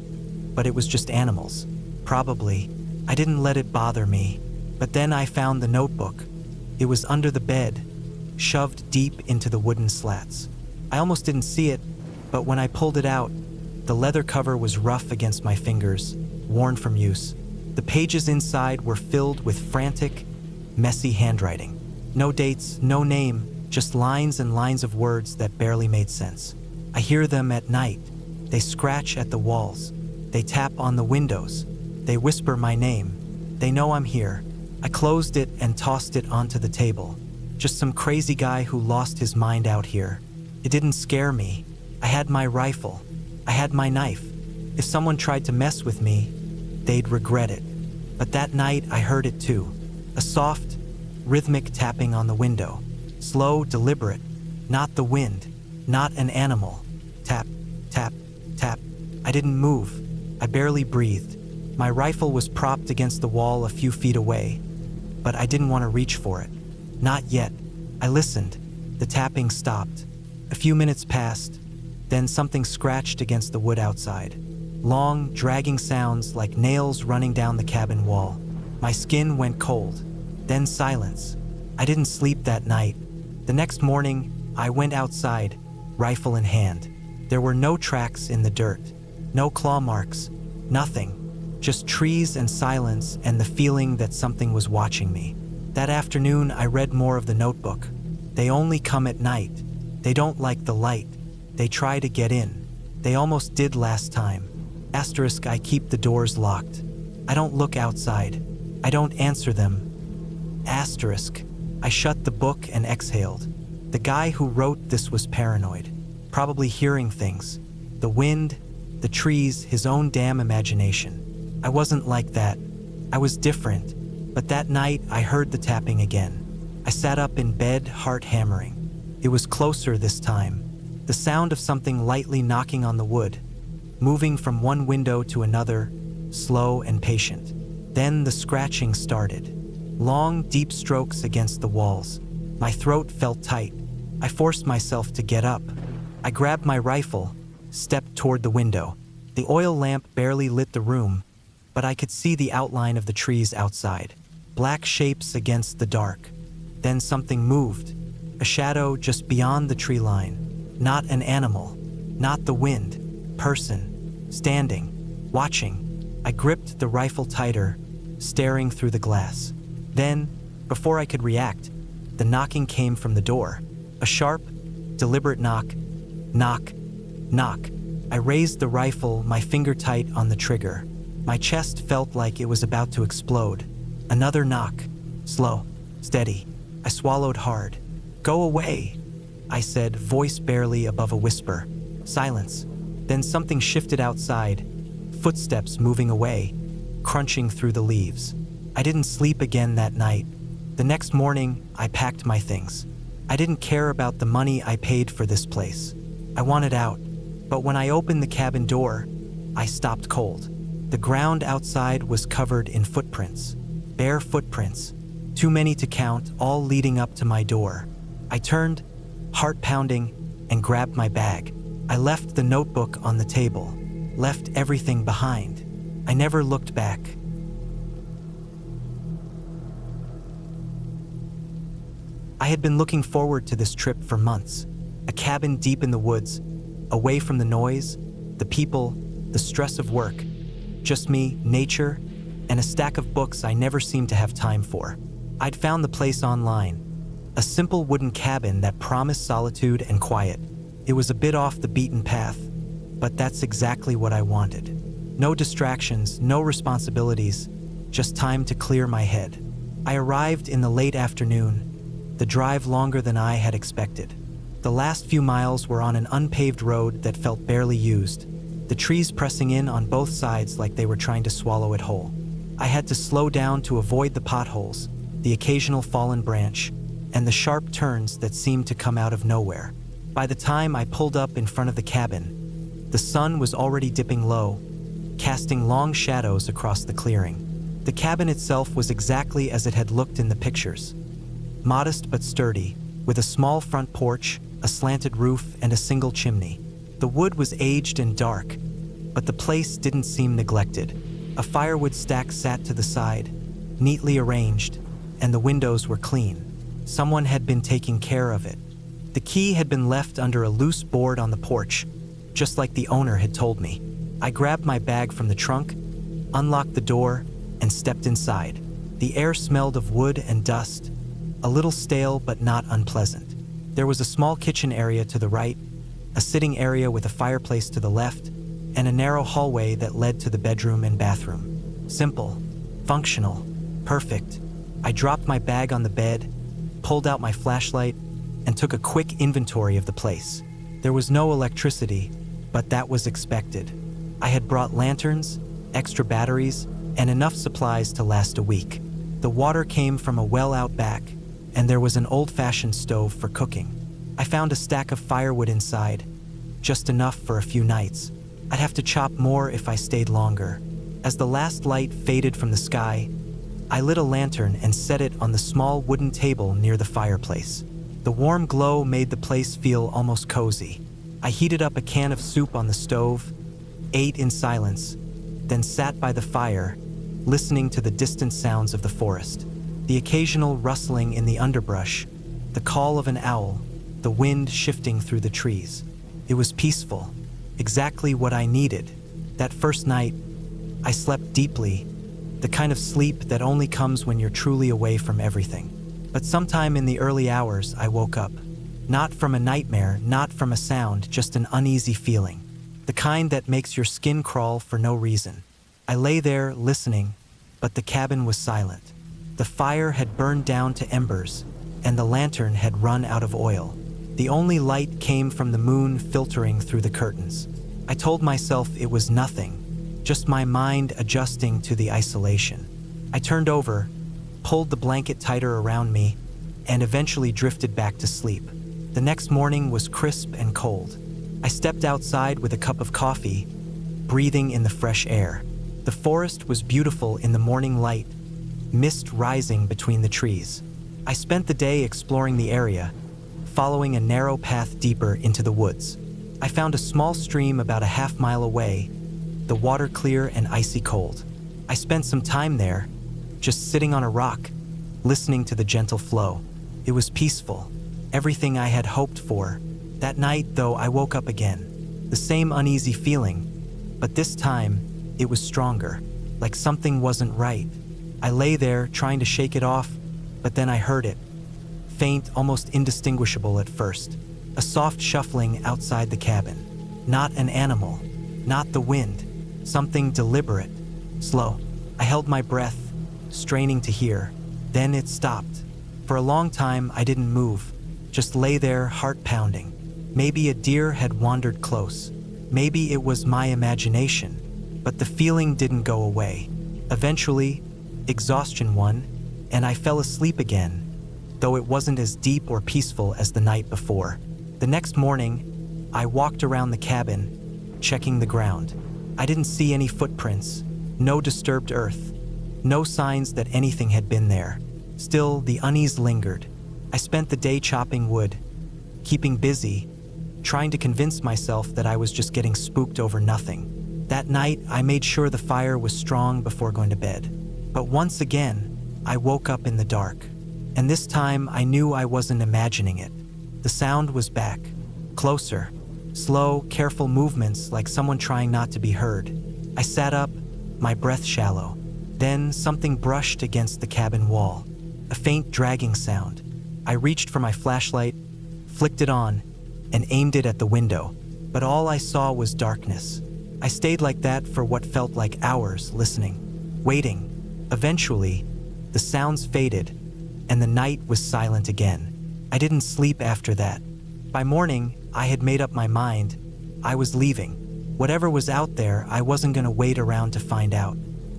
but it was just animals. Probably. I didn't let it bother me. But then I found the notebook. It was under the bed, shoved deep into the wooden slats. I almost didn't see it, But when I pulled it out, the leather cover was rough against my fingers, worn from use. The pages inside were filled with frantic, messy handwriting. No dates, no name, just lines and lines of words that barely made sense. I hear them at night. They scratch at the walls. They tap on the windows. They whisper my name. They know I'm here. I closed it and tossed it onto the table. Just some crazy guy who lost his mind out here. It didn't scare me. I had my rifle. I had my knife. If someone tried to mess with me, they'd regret it. But that night I heard it too. A soft, rhythmic tapping on the window. Slow, deliberate. Not the wind. Not an animal. Tap, tap, tap. I didn't move. I barely breathed. My rifle was propped against the wall a few feet away, but I didn't want to reach for it. Not yet. I listened. The tapping stopped. A few minutes passed. Then something scratched against the wood outside. Long, dragging sounds like nails running down the cabin wall. My skin went cold. Then silence. I didn't sleep that night. The next morning, I went outside, rifle in hand. There were no tracks in the dirt. No claw marks. Nothing. Just trees and silence and the feeling that something was watching me. That afternoon, I read more of the notebook. They only come at night. They don't like the light. They try to get in. They almost did last time. Asterisk, I keep the doors locked. I don't look outside. I don't answer them. Asterisk, I shut the book and exhaled. The guy who wrote this was paranoid. Probably hearing things. The wind, the trees, his own damn imagination. I wasn't like that. I was different. But that night, I heard the tapping again. I sat up in bed, heart hammering. It was closer this time. The sound of something lightly knocking on the wood, moving from one window to another, slow and patient. Then the scratching started. Long, deep strokes against the walls. My throat felt tight. I forced myself to get up. I grabbed my rifle, stepped toward the window. The oil lamp barely lit the room, but I could see the outline of the trees outside. Black shapes against the dark. Then something moved. A shadow just beyond the tree line. Not an animal. Not the wind. Person. Standing. Watching. I gripped the rifle tighter, staring through the glass. Then, before I could react, the knocking came from the door. A sharp, deliberate knock. Knock. Knock. I raised the rifle, my finger tight on the trigger. My chest felt like it was about to explode. Another knock. Slow. Steady. I swallowed hard. Go away, I said, voice barely above a whisper. Silence. Then something shifted outside. Footsteps moving away, crunching through the leaves. I didn't sleep again that night. The next morning, I packed my things. I didn't care about the money I paid for this place. I wanted out. But when I opened the cabin door, I stopped cold. The ground outside was covered in footprints. Bare footprints. Too many to count, all leading up to my door. I turned, heart pounding, and grabbed my bag. I left the notebook on the table, left everything behind. I never looked back. I had been looking forward to this trip for months. A cabin deep in the woods, away from the noise, the people, the stress of work. Just me, nature, and a stack of books I never seemed to have time for. I'd found the place online. A simple wooden cabin that promised solitude and quiet. It was a bit off the beaten path, but that's exactly what I wanted. No distractions, no responsibilities, just time to clear my head. I arrived in the late afternoon, the drive longer than I had expected. The last few miles were on an unpaved road that felt barely used, the trees pressing in on both sides like they were trying to swallow it whole. I had to slow down to avoid the potholes, the occasional fallen branch, and the sharp turns that seemed to come out of nowhere. By the time I pulled up in front of the cabin, the sun was already dipping low, casting long shadows across the clearing. The cabin itself was exactly as it had looked in the pictures. Modest but sturdy, with a small front porch, a slanted roof, and a single chimney. The wood was aged and dark, but the place didn't seem neglected. A firewood stack sat to the side, neatly arranged, and the windows were clean. Someone had been taking care of it. The key had been left under a loose board on the porch, just like the owner had told me. I grabbed my bag from the trunk, unlocked the door, and stepped inside. The air smelled of wood and dust, a little stale but not unpleasant. There was a small kitchen area to the right, a sitting area with a fireplace to the left, and a narrow hallway that led to the bedroom and bathroom. Simple, functional, perfect. I dropped my bag on the bed, pulled out my flashlight, and took a quick inventory of the place. There was no electricity, but that was expected. I had brought lanterns, extra batteries, and enough supplies to last a week. The water came from a well out back, and there was an old-fashioned stove for cooking. I found a stack of firewood inside, just enough for a few nights. I'd have to chop more if I stayed longer. As the last light faded from the sky, I lit a lantern and set it on the small wooden table near the fireplace. The warm glow made the place feel almost cozy. I heated up a can of soup on the stove, ate in silence, then sat by the fire, listening to the distant sounds of the forest. The occasional rustling in the underbrush, the call of an owl, the wind shifting through the trees. It was peaceful, exactly what I needed. That first night, I slept deeply, the kind of sleep that only comes when you're truly away from everything. But sometime in the early hours, I woke up. Not from a nightmare, not from a sound, just an uneasy feeling. The kind that makes your skin crawl for no reason. I lay there, listening, but the cabin was silent. The fire had burned down to embers, and the lantern had run out of oil. The only light came from the moon filtering through the curtains. I told myself it was nothing, just my mind adjusting to the isolation. I turned over, pulled the blanket tighter around me, and eventually drifted back to sleep. The next morning was crisp and cold. I stepped outside with a cup of coffee, breathing in the fresh air. The forest was beautiful in the morning light, mist rising between the trees. I spent the day exploring the area, following a narrow path deeper into the woods. I found a small stream about a half-mile away, the water clear and icy cold. I spent some time there, just sitting on a rock, listening to the gentle flow. It was peaceful, everything I had hoped for. That night, though, I woke up again. The same uneasy feeling, but this time, it was stronger, like something wasn't right. I lay there, trying to shake it off, but then I heard it. Faint, almost indistinguishable at first. A soft shuffling outside the cabin. Not an animal, not the wind. Something deliberate, slow. I held my breath, straining to hear. Then it stopped. For a long time, I didn't move, just lay there, heart pounding. Maybe a deer had wandered close. Maybe it was my imagination, but the feeling didn't go away. Eventually, exhaustion won, and I fell asleep again, though it wasn't as deep or peaceful as the night before. The next morning, I walked around the cabin, checking the ground. I didn't see any footprints, no disturbed earth, no signs that anything had been there. Still, the unease lingered. I spent the day chopping wood, keeping busy, trying to convince myself that I was just getting spooked over nothing. That night, I made sure the fire was strong before going to bed. But once again, I woke up in the dark. And this time, I knew I wasn't imagining it. The sound was back, closer, slow, careful movements like someone trying not to be heard. I sat up, my breath shallow. Then something brushed against the cabin wall, a faint dragging sound. I reached for my flashlight, flicked it on, and aimed it at the window, but all I saw was darkness. I stayed like that for what felt like hours, listening, waiting. Eventually, the sounds faded, and the night was silent again. I didn't sleep after that. By morning, I had made up my mind. I was leaving. Whatever was out there, I wasn't going to wait around to find out.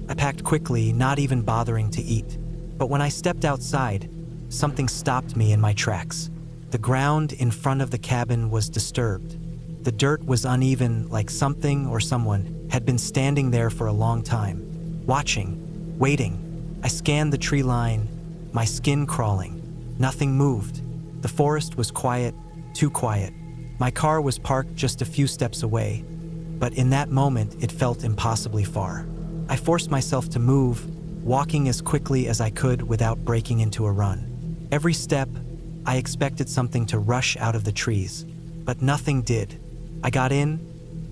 I packed quickly, not even bothering to eat. But when I stepped outside, something stopped me in my tracks. The ground in front of the cabin was disturbed. The dirt was uneven, like something or someone had been standing there for a long time, watching, waiting. I scanned the tree line, my skin crawling. Nothing moved. The forest was quiet, too quiet. My car was parked just a few steps away, but in that moment, it felt impossibly far. I forced myself to move, walking as quickly as I could without breaking into a run. Every step, I expected something to rush out of the trees, but nothing did. I got in,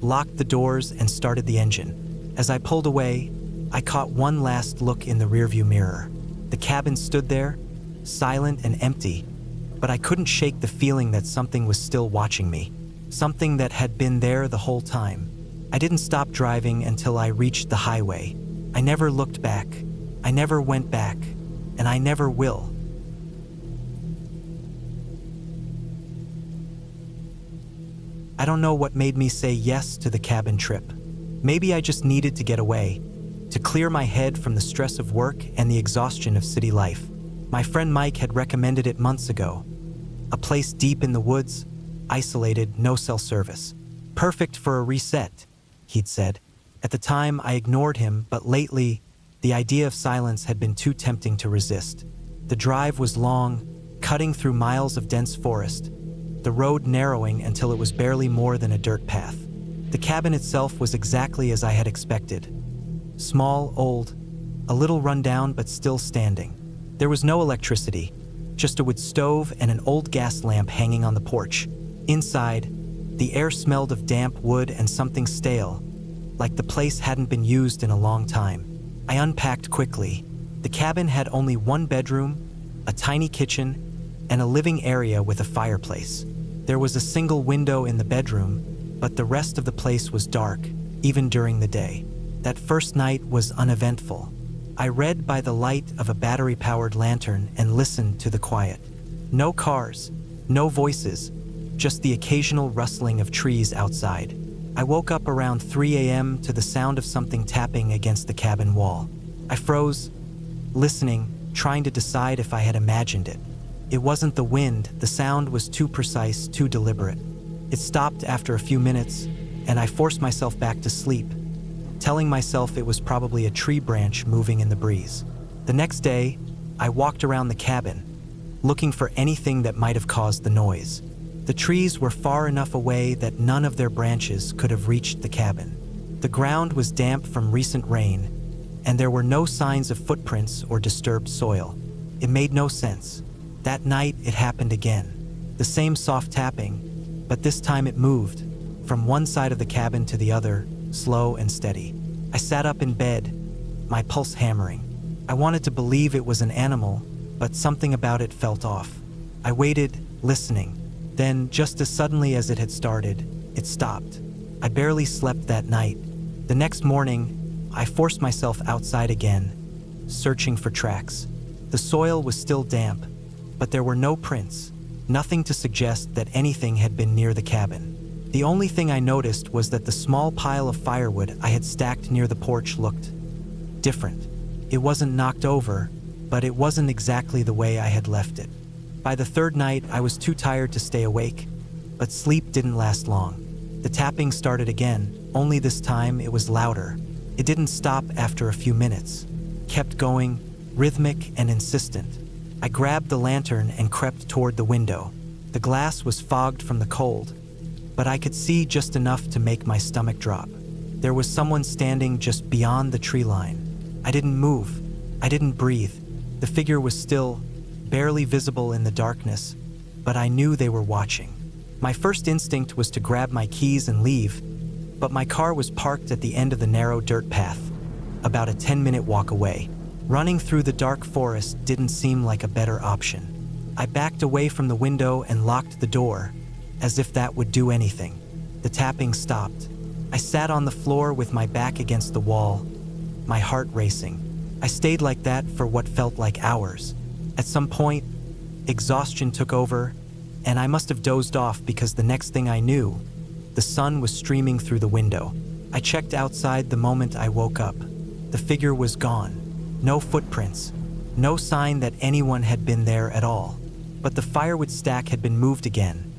locked the doors, and started the engine. As I pulled away, I caught one last look in the rearview mirror. The cabin stood there, silent and empty, but I couldn't shake the feeling that something was still watching me, something that had been there the whole time. I didn't stop driving until I reached the highway. I never looked back. I never went back, and I never will. I don't know what made me say yes to the cabin trip. Maybe I just needed to get away, to clear my head from the stress of work and the exhaustion of city life. My friend Mike had recommended it months ago. A place deep in the woods, isolated, no cell service. Perfect for a reset, he'd said. At the time, I ignored him, but lately, the idea of silence had been too tempting to resist. The drive was long, cutting through miles of dense forest, the road narrowing until it was barely more than a dirt path. The cabin itself was exactly as I had expected. Small, old, a little run down but still standing. There was no electricity, just a wood stove and an old gas lamp hanging on the porch. Inside, the air smelled of damp wood and something stale, like the place hadn't been used in a long time. I unpacked quickly. The cabin had only one bedroom, a tiny kitchen, and a living area with a fireplace. There was a single window in the bedroom, but the rest of the place was dark, even during the day. That first night was uneventful. I read by the light of a battery-powered lantern and listened to the quiet. No cars, no voices, just the occasional rustling of trees outside. I woke up around 3 a.m. to the sound of something tapping against the cabin wall. I froze, listening, trying to decide if I had imagined it. It wasn't the wind, the sound was too precise, too deliberate. It stopped after a few minutes, and I forced myself back to sleep, telling myself it was probably a tree branch moving in the breeze. The next day, I walked around the cabin, looking for anything that might have caused the noise. The trees were far enough away that none of their branches could have reached the cabin. The ground was damp from recent rain, and there were no signs of footprints or disturbed soil. It made no sense. That night, it happened again. The same soft tapping, but this time it moved, from one side of the cabin to the other, slow and steady. I sat up in bed, my pulse hammering. I wanted to believe it was an animal, but something about it felt off. I waited, listening. Then, just as suddenly as it had started, it stopped. I barely slept that night. The next morning, I forced myself outside again, searching for tracks. The soil was still damp, but there were no prints, nothing to suggest that anything had been near the cabin. The only thing I noticed was that the small pile of firewood I had stacked near the porch looked different. It wasn't knocked over, but it wasn't exactly the way I had left it. By the third night, I was too tired to stay awake, but sleep didn't last long. The tapping started again, only this time it was louder. It didn't stop after a few minutes, kept going, rhythmic and insistent. I grabbed the lantern and crept toward the window. The glass was fogged from the cold, but I could see just enough to make my stomach drop. There was someone standing just beyond the tree line. I didn't move. I didn't breathe. The figure was still, barely visible in the darkness, but I knew they were watching. My first instinct was to grab my keys and leave, but my car was parked at the end of the narrow dirt path, about a 10-minute walk away. Running through the dark forest didn't seem like a better option. I backed away from the window and locked the door, as if that would do anything. The tapping stopped. I sat on the floor with my back against the wall, my heart racing. I stayed like that for what felt like hours. At some point, exhaustion took over, and I must have dozed off because the next thing I knew, the sun was streaming through the window. I checked outside the moment I woke up. The figure was gone. No footprints, no sign that anyone had been there at all. But the firewood stack had been moved again.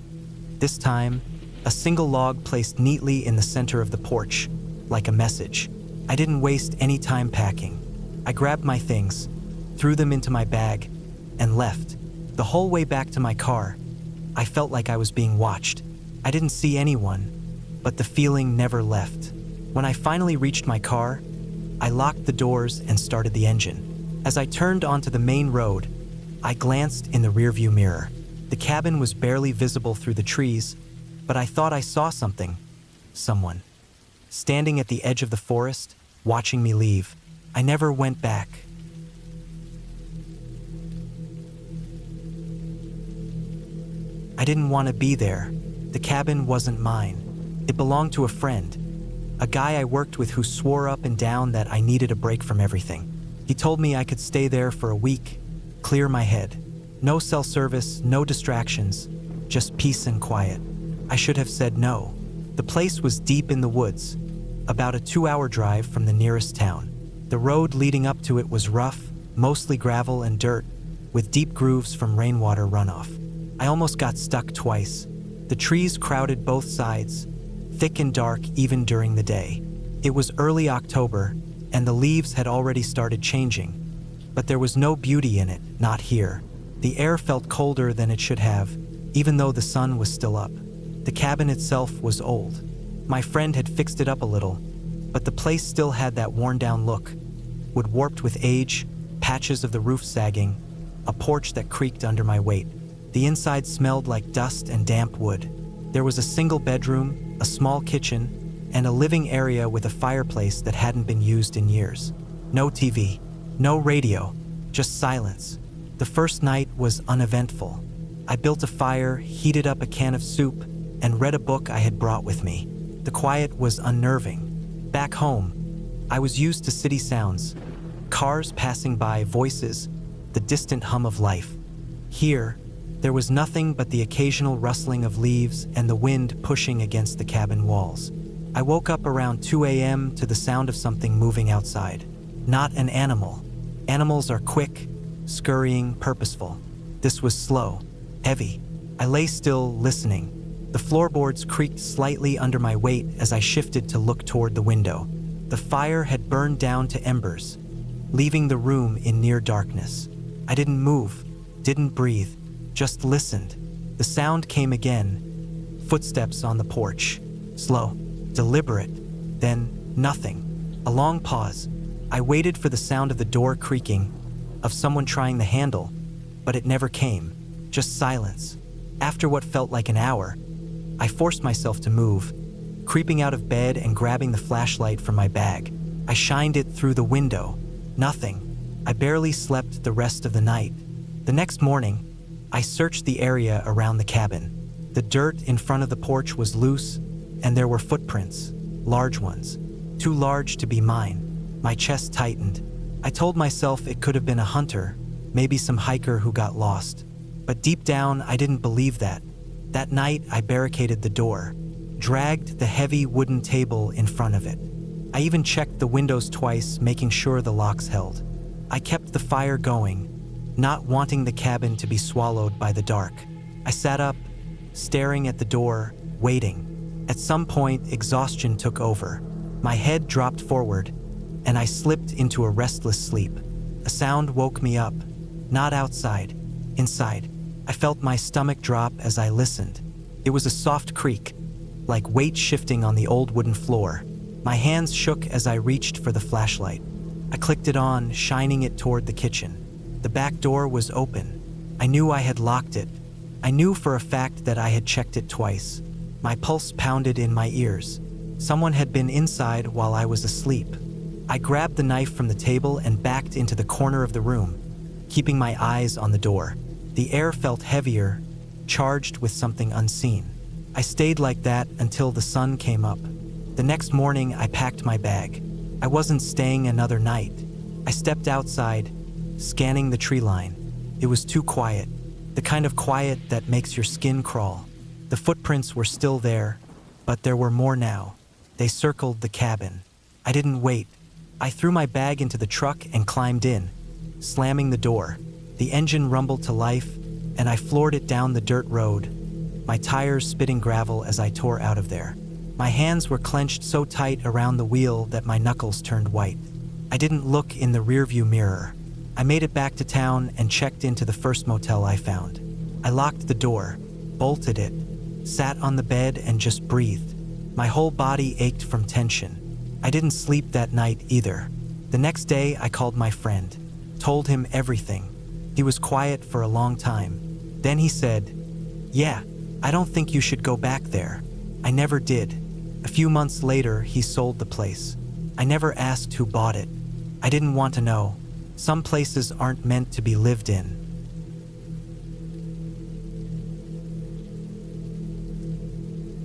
This time, a single log placed neatly in the center of the porch, like a message. I didn't waste any time packing. I grabbed my things, threw them into my bag, and left. The whole way back to my car, I felt like I was being watched. I didn't see anyone, but the feeling never left. When I finally reached my car, I locked the doors and started the engine. As I turned onto the main road, I glanced in the rearview mirror. The cabin was barely visible through the trees, but I thought I saw something. Someone. standing at the edge of the forest, watching me leave. I never went back. I didn't want to be there. The cabin wasn't mine. It belonged to a friend, a guy I worked with who swore up and down that I needed a break from everything. He told me I could stay there for a week, clear my head. No cell service, no distractions, just peace and quiet. I should have said no. The place was deep in the woods, about a 2-hour drive from the nearest town. The road leading up to it was rough, mostly gravel and dirt, with deep grooves from rainwater runoff. I almost got stuck twice. The trees crowded both sides, thick and dark even during the day. It was early October, and the leaves had already started changing. But there was no beauty in it, not here. The air felt colder than it should have, even though the sun was still up. The cabin itself was old. My friend had fixed it up a little, but the place still had that worn-down look, wood warped with age, patches of the roof sagging, a porch that creaked under my weight. The inside smelled like dust and damp wood. There was a single bedroom, a small kitchen, and a living area with a fireplace that hadn't been used in years. No TV, no radio, just silence. The first night was uneventful. I built a fire, heated up a can of soup, and read a book I had brought with me. The quiet was unnerving. Back home, I was used to city sounds, cars passing by, voices, the distant hum of life. Here, there was nothing but the occasional rustling of leaves and the wind pushing against the cabin walls. I woke up around 2 a.m. to the sound of something moving outside. Not an animal. Animals are quick, scurrying, purposeful. This was slow, heavy. I lay still, listening. The floorboards creaked slightly under my weight as I shifted to look toward the window. The fire had burned down to embers, leaving the room in near darkness. I didn't move, didn't breathe, just listened. The sound came again, footsteps on the porch, slow, deliberate, then nothing. A long pause. I waited for the sound of the door creaking, of someone trying the handle, but it never came, just silence. After what felt like an hour, I forced myself to move, creeping out of bed and grabbing the flashlight from my bag. I shined it through the window. Nothing. I barely slept the rest of the night. The next morning, I searched the area around the cabin. The dirt in front of the porch was loose, and there were footprints, large ones, too large to be mine. My chest tightened. I told myself it could have been a hunter, maybe some hiker who got lost. But deep down, I didn't believe that. That night, I barricaded the door, dragged the heavy wooden table in front of it. I even checked the windows twice, making sure the locks held. I kept the fire going, not wanting the cabin to be swallowed by the dark. I sat up, staring at the door, waiting. At some point, exhaustion took over. My head dropped forward, and I slipped into a restless sleep. A sound woke me up, not outside, inside. I felt my stomach drop as I listened. It was a soft creak, like weight shifting on the old wooden floor. My hands shook as I reached for the flashlight. I clicked it on, shining it toward the kitchen. The back door was open. I knew I had locked it. I knew for a fact that I had checked it twice. My pulse pounded in my ears. Someone had been inside while I was asleep. I grabbed the knife from the table and backed into the corner of the room, keeping my eyes on the door. The air felt heavier, charged with something unseen. I stayed like that until the sun came up. The next morning, I packed my bag. I wasn't staying another night. I stepped outside, scanning the tree line. It was too quiet, the kind of quiet that makes your skin crawl. The footprints were still there, but there were more now. They circled the cabin. I didn't wait. I threw my bag into the truck and climbed in, slamming the door. The engine rumbled to life, and I floored it down the dirt road, my tires spitting gravel as I tore out of there. My hands were clenched so tight around the wheel that my knuckles turned white. I didn't look in the rearview mirror. I made it back to town and checked into the first motel I found. I locked the door, bolted it, sat on the bed and just breathed. My whole body ached from tension. I didn't sleep that night either. The next day, I called my friend, told him everything. He was quiet for a long time. Then he said, "Yeah, I don't think you should go back there. I never did. A few months later, he sold the place. I never asked who bought it. I didn't want to know. Some places aren't meant to be lived in.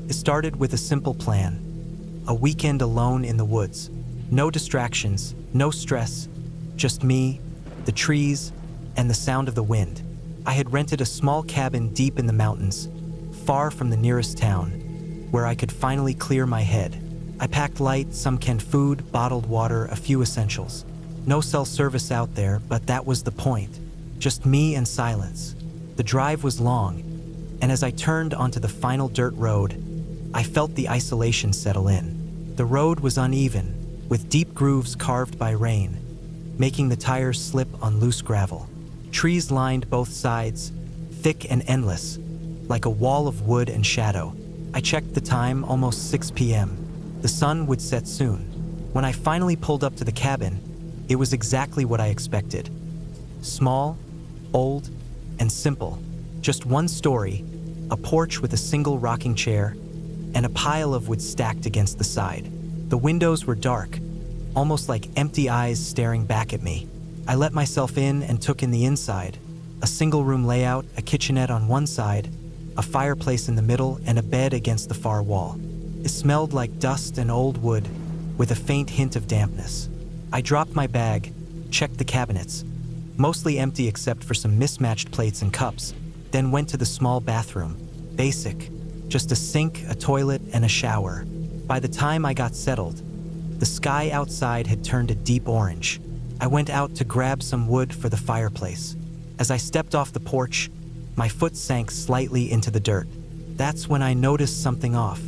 It started with a simple plan. A weekend alone in the woods. No distractions, no stress, just me, the trees, and the sound of the wind. I had rented a small cabin deep in the mountains, far from the nearest town, where I could finally clear my head. I packed light, some canned food, bottled water, a few essentials. No cell service out there, but that was the point. Just me and silence. The drive was long, and as I turned onto the final dirt road, I felt the isolation settle in. The road was uneven, with deep grooves carved by rain, making the tires slip on loose gravel. Trees lined both sides, thick and endless, like a wall of wood and shadow. I checked the time, almost 6 p.m. The sun would set soon. When I finally pulled up to the cabin, it was exactly what I expected. Small, old, and simple. Just one story, a porch with a single rocking chair, and a pile of wood stacked against the side. The windows were dark, almost like empty eyes staring back at me. I let myself in and took in the inside. A single-room layout, a kitchenette on one side, a fireplace in the middle, and a bed against the far wall. It smelled like dust and old wood, with a faint hint of dampness. I dropped my bag, checked the cabinets, mostly empty except for some mismatched plates and cups, then went to the small bathroom. Basic, just a sink, a toilet, and a shower. By the time I got settled, the sky outside had turned a deep orange. I went out to grab some wood for the fireplace. As I stepped off the porch, my foot sank slightly into the dirt. That's when I noticed something off.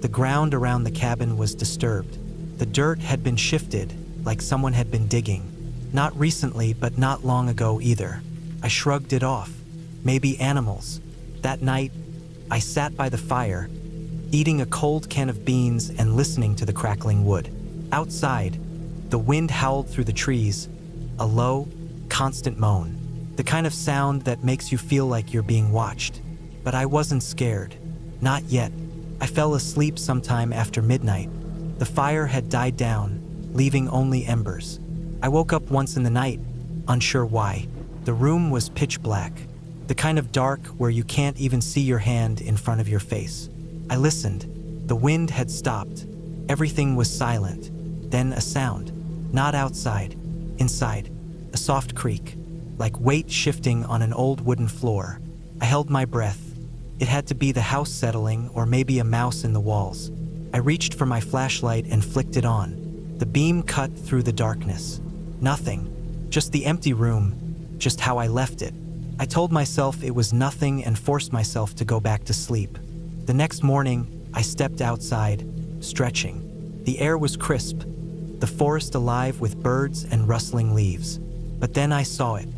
The ground around the cabin was disturbed. The dirt had been shifted, like someone had been digging. Not recently, but not long ago either. I shrugged it off. Maybe animals. That night, I sat by the fire, eating a cold can of beans and listening to the crackling wood. Outside, the wind howled through the trees, a low, constant moan. The kind of sound that makes you feel like you're being watched. But I wasn't scared. Not yet. I fell asleep sometime after midnight. The fire had died down, leaving only embers. I woke up once in the night, unsure why. The room was pitch black, the kind of dark where you can't even see your hand in front of your face. I listened. The wind had stopped. Everything was silent. Then a sound. Not outside. Inside. A soft creak, like weight shifting on an old wooden floor. I held my breath. It had to be the house settling or maybe a mouse in the walls. I reached for my flashlight and flicked it on. The beam cut through the darkness. Nothing. Just the empty room. Just how I left it. I told myself it was nothing and forced myself to go back to sleep. The next morning, I stepped outside, stretching. The air was crisp, the forest alive with birds and rustling leaves. But then I saw it.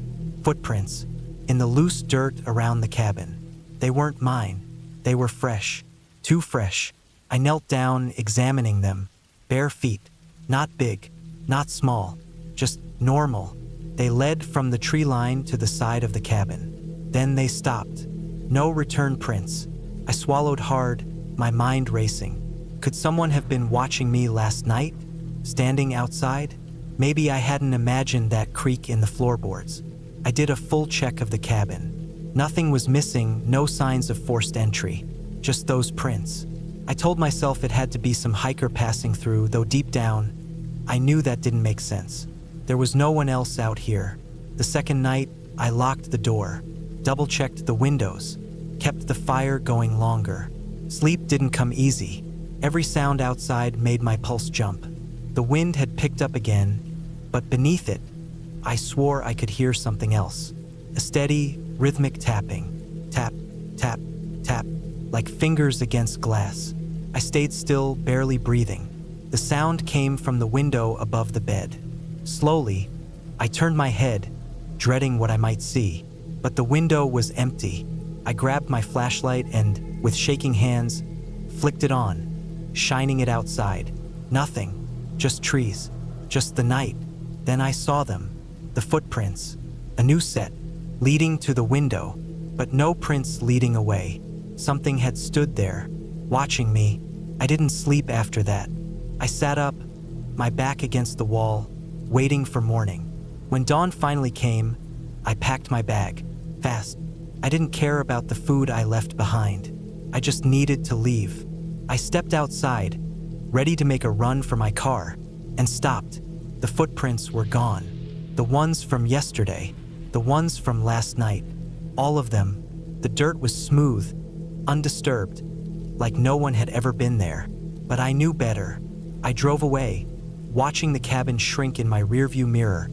Footprints. In the loose dirt around the cabin. They weren't mine. They were fresh. Too fresh. I knelt down, examining them. Bare feet. Not big. Not small. Just normal. They led from the tree line to the side of the cabin. Then they stopped. No return prints. I swallowed hard, my mind racing. Could someone have been watching me last night? Standing outside? Maybe I hadn't imagined that creak in the floorboards. I did a full check of the cabin. Nothing was missing, no signs of forced entry. Just those prints. I told myself it had to be some hiker passing through, though deep down, I knew that didn't make sense. There was no one else out here. The second night, I locked the door, double-checked the windows, kept the fire going longer. Sleep didn't come easy. Every sound outside made my pulse jump. The wind had picked up again, but beneath it, I swore I could hear something else. A steady, rhythmic tapping. Tap, tap, tap, like fingers against glass. I stayed still, barely breathing. The sound came from the window above the bed. Slowly, I turned my head, dreading what I might see, but the window was empty. I grabbed my flashlight and, with shaking hands, flicked it on, shining it outside. Nothing, just trees, just the night. Then I saw them, the footprints, a new set, leading to the window, but no prints leading away. Something had stood there, watching me. I didn't sleep after that. I sat up, my back against the wall, waiting for morning. When dawn finally came, I packed my bag, fast. I didn't care about the food I left behind. I just needed to leave. I stepped outside, ready to make a run for my car, and stopped. The footprints were gone. The ones from yesterday, the ones from last night, all of them. The dirt was smooth, undisturbed, like no one had ever been there. But I knew better. I drove away, watching the cabin shrink in my rearview mirror,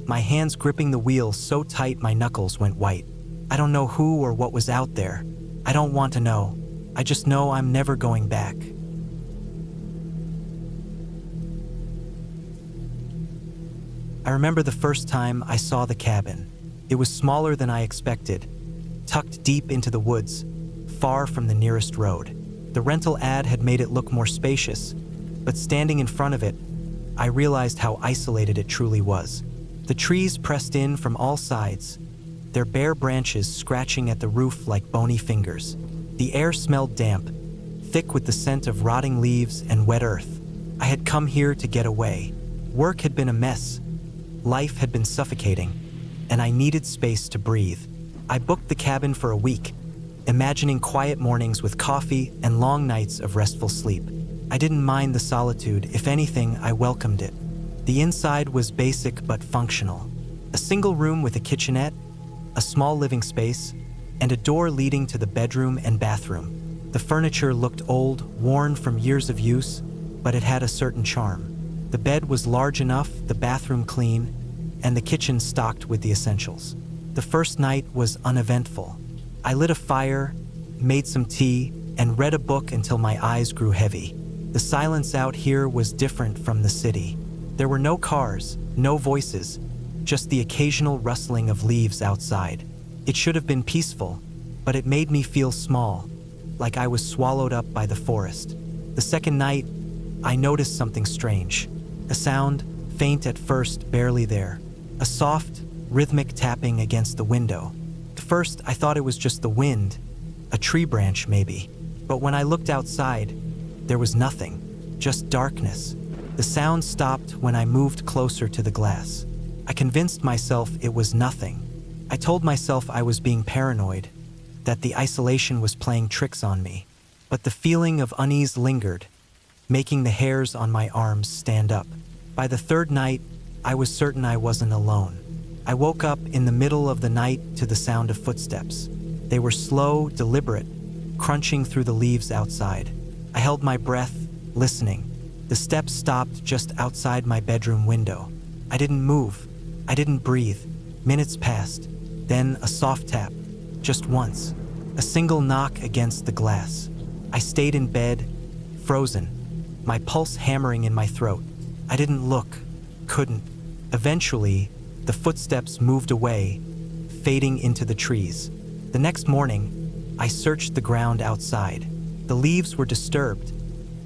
my hands gripping the wheel so tight my knuckles went white. I don't know who or what was out there. I don't want to know. I just know I'm never going back. I remember the first time I saw the cabin. It was smaller than I expected, tucked deep into the woods, far from the nearest road. The rental ad had made it look more spacious, but standing in front of it, I realized how isolated it truly was. The trees pressed in from all sides, their bare branches scratching at the roof like bony fingers. The air smelled damp, thick with the scent of rotting leaves and wet earth. I had come here to get away. Work had been a mess. Life had been suffocating, and I needed space to breathe. I booked the cabin for a week, imagining quiet mornings with coffee and long nights of restful sleep. I didn't mind the solitude. If anything, I welcomed it. The inside was basic but functional. A single room with a kitchenette, a small living space, and a door leading to the bedroom and bathroom. The furniture looked old, worn from years of use, but it had a certain charm. The bed was large enough, the bathroom clean, and the kitchen stocked with the essentials. The first night was uneventful. I lit a fire, made some tea, and read a book until my eyes grew heavy. The silence out here was different from the city. There were no cars, no voices, just the occasional rustling of leaves outside. It should have been peaceful, but it made me feel small, like I was swallowed up by the forest. The second night, I noticed something strange. A sound, faint at first, barely there. A soft, rhythmic tapping against the window. At first, I thought it was just the wind, a tree branch maybe. But when I looked outside, there was nothing, just darkness. The sound stopped when I moved closer to the glass. I convinced myself it was nothing. I told myself I was being paranoid, that the isolation was playing tricks on me. But the feeling of unease lingered, making the hairs on my arms stand up. By the third night, I was certain I wasn't alone. I woke up in the middle of the night to the sound of footsteps. They were slow, deliberate, crunching through the leaves outside. I held my breath, listening. The steps stopped just outside my bedroom window. I didn't move. I didn't breathe. Minutes passed. Then a soft tap. Just once. A single knock against the glass. I stayed in bed, frozen, my pulse hammering in my throat. I didn't look. Couldn't. Eventually, the footsteps moved away, fading into the trees. The next morning, I searched the ground outside. The leaves were disturbed,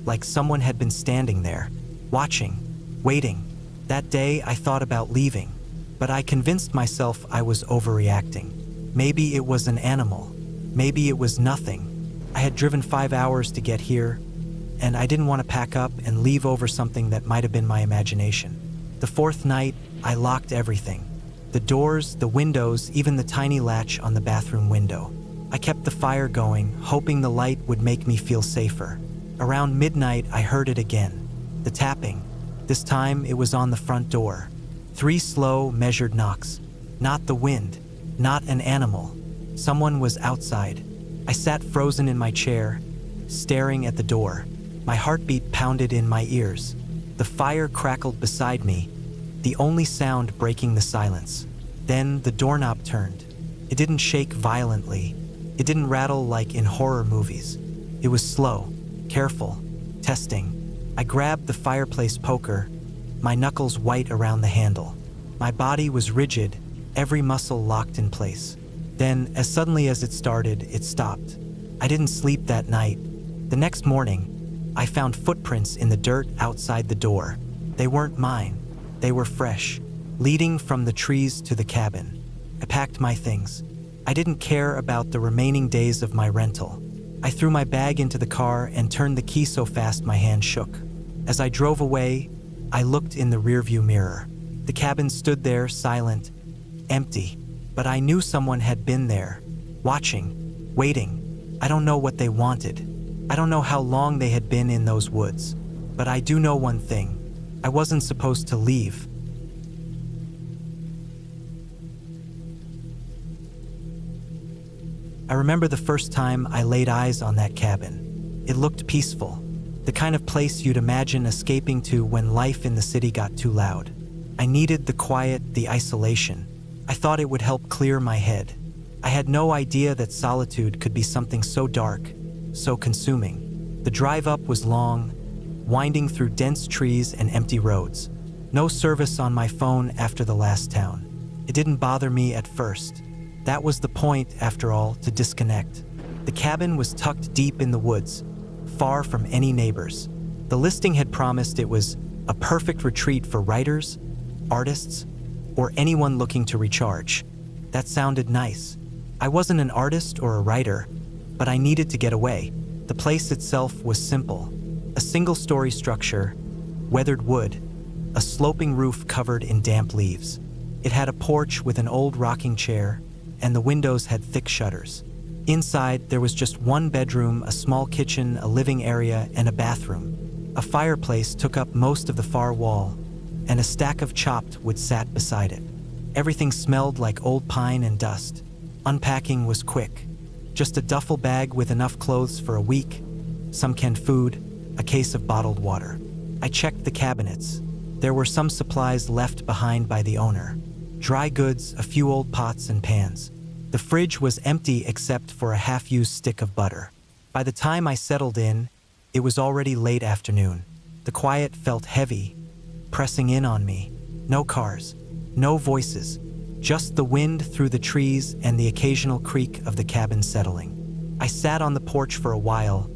like someone had been standing there, watching, waiting. That day, I thought about leaving, but I convinced myself I was overreacting. Maybe it was an animal. Maybe it was nothing. I had driven 5 hours to get here, and I didn't want to pack up and leave over something that might have been my imagination. The fourth night, I locked everything. The doors, the windows, even the tiny latch on the bathroom window. I kept the fire going, hoping the light would make me feel safer. Around midnight, I heard it again. The tapping. This time, it was on the front door. 3 slow, measured knocks. Not the wind. Not an animal. Someone was outside. I sat frozen in my chair, staring at the door. My heartbeat pounded in my ears. The fire crackled beside me, the only sound breaking the silence. Then the doorknob turned. It didn't shake violently. It didn't rattle like in horror movies. It was slow, careful, testing. I grabbed the fireplace poker, my knuckles white around the handle. My body was rigid, every muscle locked in place. Then, as suddenly as it started, it stopped. I didn't sleep that night. The next morning, I found footprints in the dirt outside the door. They weren't mine. They were fresh, leading from the trees to the cabin. I packed my things. I didn't care about the remaining days of my rental. I threw my bag into the car and turned the key so fast my hand shook. As I drove away, I looked in the rearview mirror. The cabin stood there, silent, empty. But I knew someone had been there, watching, waiting. I don't know what they wanted. I don't know how long they had been in those woods. But I do know one thing. I wasn't supposed to leave. I remember the first time I laid eyes on that cabin. It looked peaceful, the kind of place you'd imagine escaping to when life in the city got too loud. I needed the quiet, the isolation. I thought it would help clear my head. I had no idea that solitude could be something so dark, so consuming. The drive up was long, winding through dense trees and empty roads. No service on my phone after the last town. It didn't bother me at first. That was the point, after all, to disconnect. The cabin was tucked deep in the woods, far from any neighbors. The listing had promised it was a perfect retreat for writers, artists, or anyone looking to recharge. That sounded nice. I wasn't an artist or a writer, but I needed to get away. The place itself was simple. A single-story structure, weathered wood, a sloping roof covered in damp leaves. It had a porch with an old rocking chair, and the windows had thick shutters. Inside, there was just one bedroom, a small kitchen, a living area, and a bathroom. A fireplace took up most of the far wall, and a stack of chopped wood sat beside it. Everything smelled like old pine and dust. Unpacking was quick. Just a duffel bag with enough clothes for a week, some canned food, a case of bottled water. I checked the cabinets. There were some supplies left behind by the owner. Dry goods, a few old pots and pans. The fridge was empty except for a half-used stick of butter. By the time I settled in, it was already late afternoon. The quiet felt heavy, pressing in on me. No cars, no voices, just the wind through the trees and the occasional creak of the cabin settling. I sat on the porch for a while,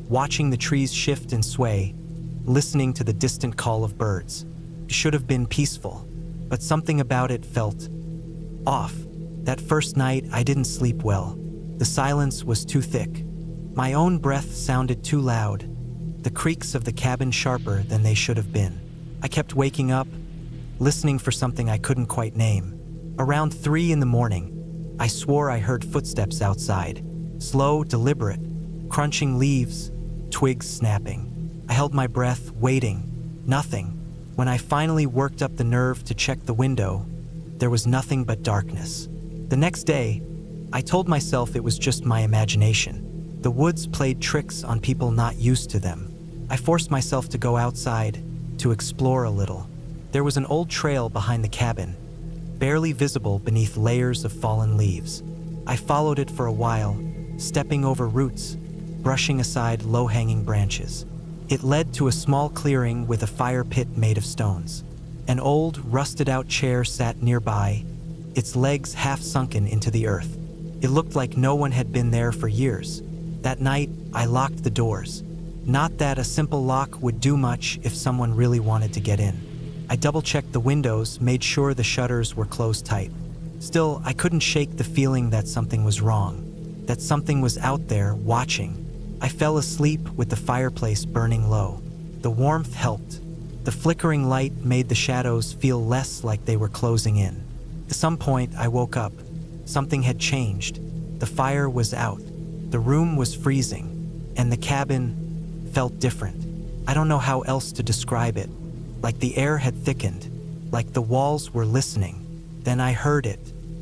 watching the trees shift and sway, listening to the distant call of birds. It should have been peaceful, but something about it felt off. That first night, I didn't sleep well. The silence was too thick. My own breath sounded too loud, the creaks of the cabin sharper than they should have been. I kept waking up, listening for something I couldn't quite name. Around 3 in the morning, I swore I heard footsteps outside. Slow, deliberate, crunching leaves, twigs snapping. I held my breath, waiting. Nothing. When I finally worked up the nerve to check the window, there was nothing but darkness. The next day, I told myself it was just my imagination. The woods played tricks on people not used to them. I forced myself to go outside, to explore a little. There was an old trail behind the cabin, barely visible beneath layers of fallen leaves. I followed it for a while, stepping over roots, brushing aside low-hanging branches. It led to a small clearing with a fire pit made of stones. An old, rusted-out chair sat nearby, its legs half sunken into the earth. It looked like no one had been there for years. That night, I locked the doors. Not that a simple lock would do much if someone really wanted to get in. I double-checked the windows, made sure the shutters were closed tight. Still, I couldn't shake the feeling that something was wrong, that something was out there, watching. I fell asleep with the fireplace burning low. The warmth helped. The flickering light made the shadows feel less like they were closing in. At some point, I woke up. Something had changed. The fire was out. The room was freezing, and the cabin felt different. I don't know how else to describe it. Like the air had thickened, like the walls were listening. Then I heard it.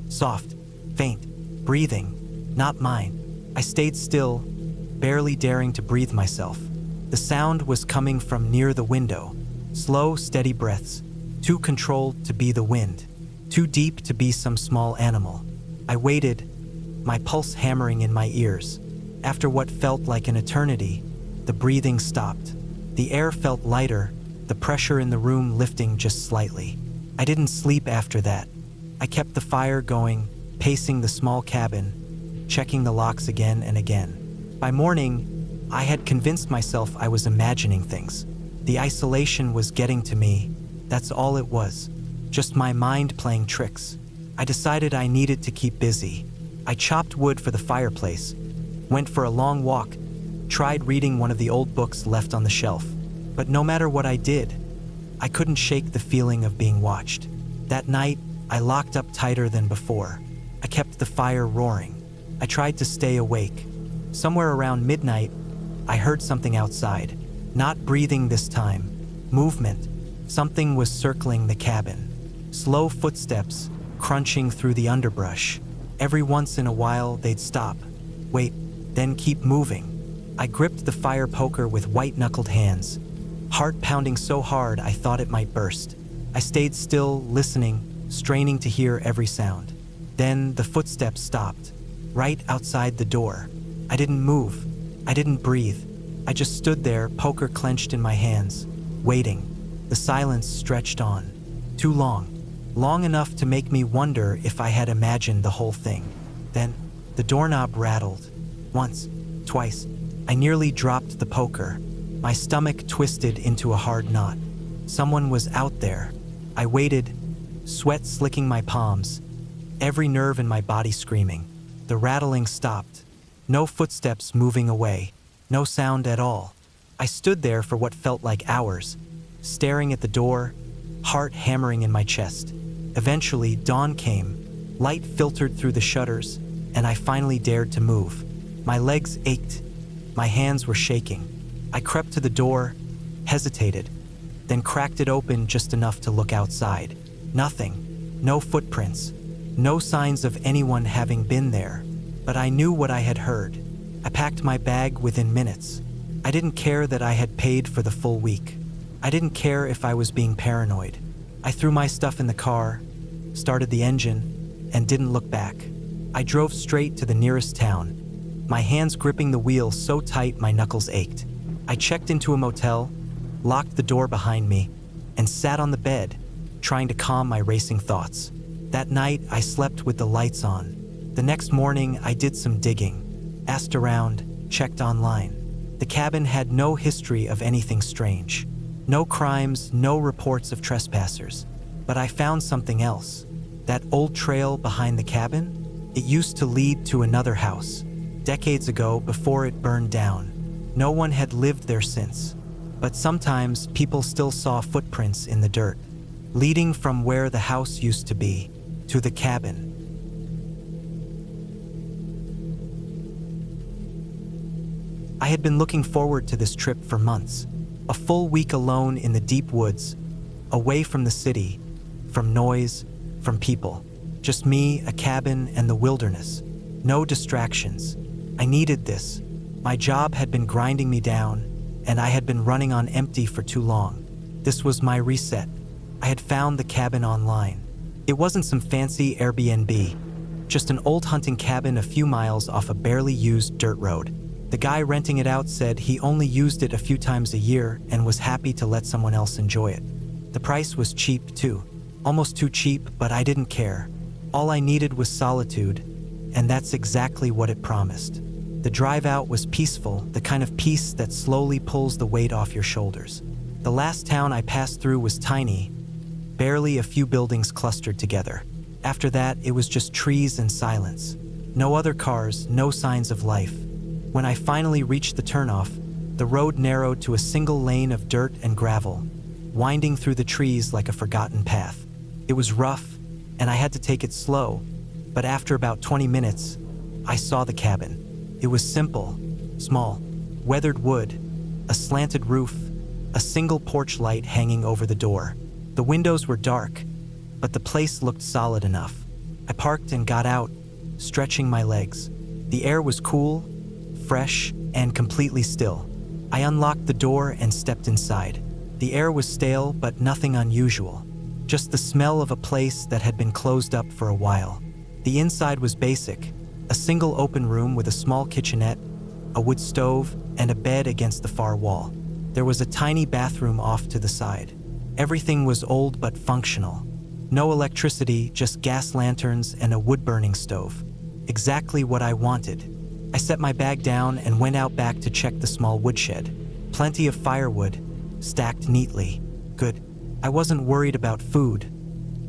Soft, faint, breathing, not mine. I stayed still, barely daring to breathe myself. The sound was coming from near the window. Slow, steady breaths, too controlled to be the wind, too deep to be some small animal. I waited, my pulse hammering in my ears. After what felt like an eternity, the breathing stopped. The air felt lighter, the pressure in the room lifting just slightly. I didn't sleep after that. I kept the fire going, pacing the small cabin, checking the locks again and again. By morning, I had convinced myself I was imagining things. The isolation was getting to me. That's all it was. Just my mind playing tricks. I decided I needed to keep busy. I chopped wood for the fireplace, went for a long walk, tried reading one of the old books left on the shelf. But no matter what I did, I couldn't shake the feeling of being watched. That night, I locked up tighter than before. I kept the fire roaring. I tried to stay awake. Somewhere around midnight, I heard something outside. Not breathing this time. Movement. Something was circling the cabin. Slow footsteps, crunching through the underbrush. Every once in a while, they'd stop. Wait, then keep moving. I gripped the fire poker with white-knuckled hands, heart pounding so hard I thought it might burst. I stayed still, listening, straining to hear every sound. Then the footsteps stopped, right outside the door. I didn't move. I didn't breathe. I just stood there, poker clenched in my hands, waiting. The silence stretched on. Too long. Long enough to make me wonder if I had imagined the whole thing. Then, the doorknob rattled. Once, twice. I nearly dropped the poker. My stomach twisted into a hard knot. Someone was out there. I waited, sweat slicking my palms, every nerve in my body screaming. The rattling stopped. No footsteps moving away. No sound at all. I stood there for what felt like hours, staring at the door, heart hammering in my chest. Eventually, dawn came. Light filtered through the shutters, and I finally dared to move. My legs ached. My hands were shaking. I crept to the door, hesitated, then cracked it open just enough to look outside. Nothing. No footprints. No signs of anyone having been there. But I knew what I had heard. I packed my bag within minutes. I didn't care that I had paid for the full week. I didn't care if I was being paranoid. I threw my stuff in the car, started the engine, and didn't look back. I drove straight to the nearest town, my hands gripping the wheel so tight my knuckles ached. I checked into a motel, locked the door behind me, and sat on the bed, trying to calm my racing thoughts. That night, I slept with the lights on. The next morning, I did some digging, asked around, checked online. The cabin had no history of anything strange. No crimes, no reports of trespassers. But I found something else. That old trail behind the cabin? It used to lead to another house. Decades ago, before it burned down. No one had lived there since. But sometimes, people still saw footprints in the dirt, leading from where the house used to be, to the cabin. I had been looking forward to this trip for months. A full week alone in the deep woods, away from the city, from noise, from people. Just me, a cabin, and the wilderness. No distractions. I needed this. My job had been grinding me down, and I had been running on empty for too long. This was my reset. I had found the cabin online. It wasn't some fancy Airbnb, just an old hunting cabin a few miles off a barely used dirt road. The guy renting it out said he only used it a few times a year and was happy to let someone else enjoy it. The price was cheap too. Almost too cheap, but I didn't care. All I needed was solitude, and that's exactly what it promised. The drive out was peaceful, the kind of peace that slowly pulls the weight off your shoulders. The last town I passed through was tiny, barely a few buildings clustered together. After that, it was just trees and silence. No other cars, no signs of life. When I finally reached the turnoff, the road narrowed to a single lane of dirt and gravel, winding through the trees like a forgotten path. It was rough, and I had to take it slow, but after about 20 minutes, I saw the cabin. It was simple, small, weathered wood, a slanted roof, a single porch light hanging over the door. The windows were dark, but the place looked solid enough. I parked and got out, stretching my legs. The air was cool, fresh, and completely still. I unlocked the door and stepped inside. The air was stale, but nothing unusual. Just the smell of a place that had been closed up for a while. The inside was basic. A single open room with a small kitchenette, a wood stove, and a bed against the far wall. There was a tiny bathroom off to the side. Everything was old but functional. No electricity, just gas lanterns and a wood-burning stove. Exactly what I wanted. I set my bag down and went out back to check the small woodshed. Plenty of firewood, stacked neatly. Good. I wasn't worried about food.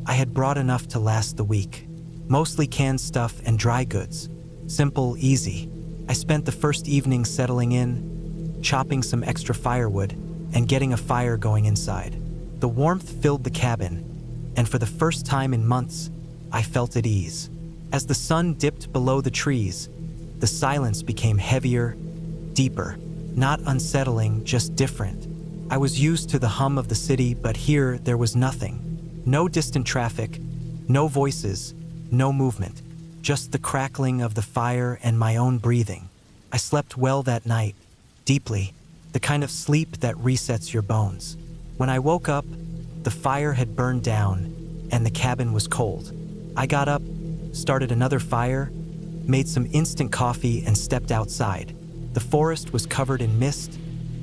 I had brought enough to last the week. Mostly canned stuff and dry goods. Simple, easy. I spent the first evening settling in, chopping some extra firewood, and getting a fire going inside. The warmth filled the cabin, and for the first time in months, I felt at ease. As the sun dipped below the trees, the silence became heavier, deeper, not unsettling, just different. I was used to the hum of the city, but here there was nothing. No distant traffic, no voices, no movement, just the crackling of the fire and my own breathing. I slept well that night, deeply, the kind of sleep that resets your bones. When I woke up, the fire had burned down and the cabin was cold. I got up, started another fire, made some instant coffee and stepped outside. The forest was covered in mist,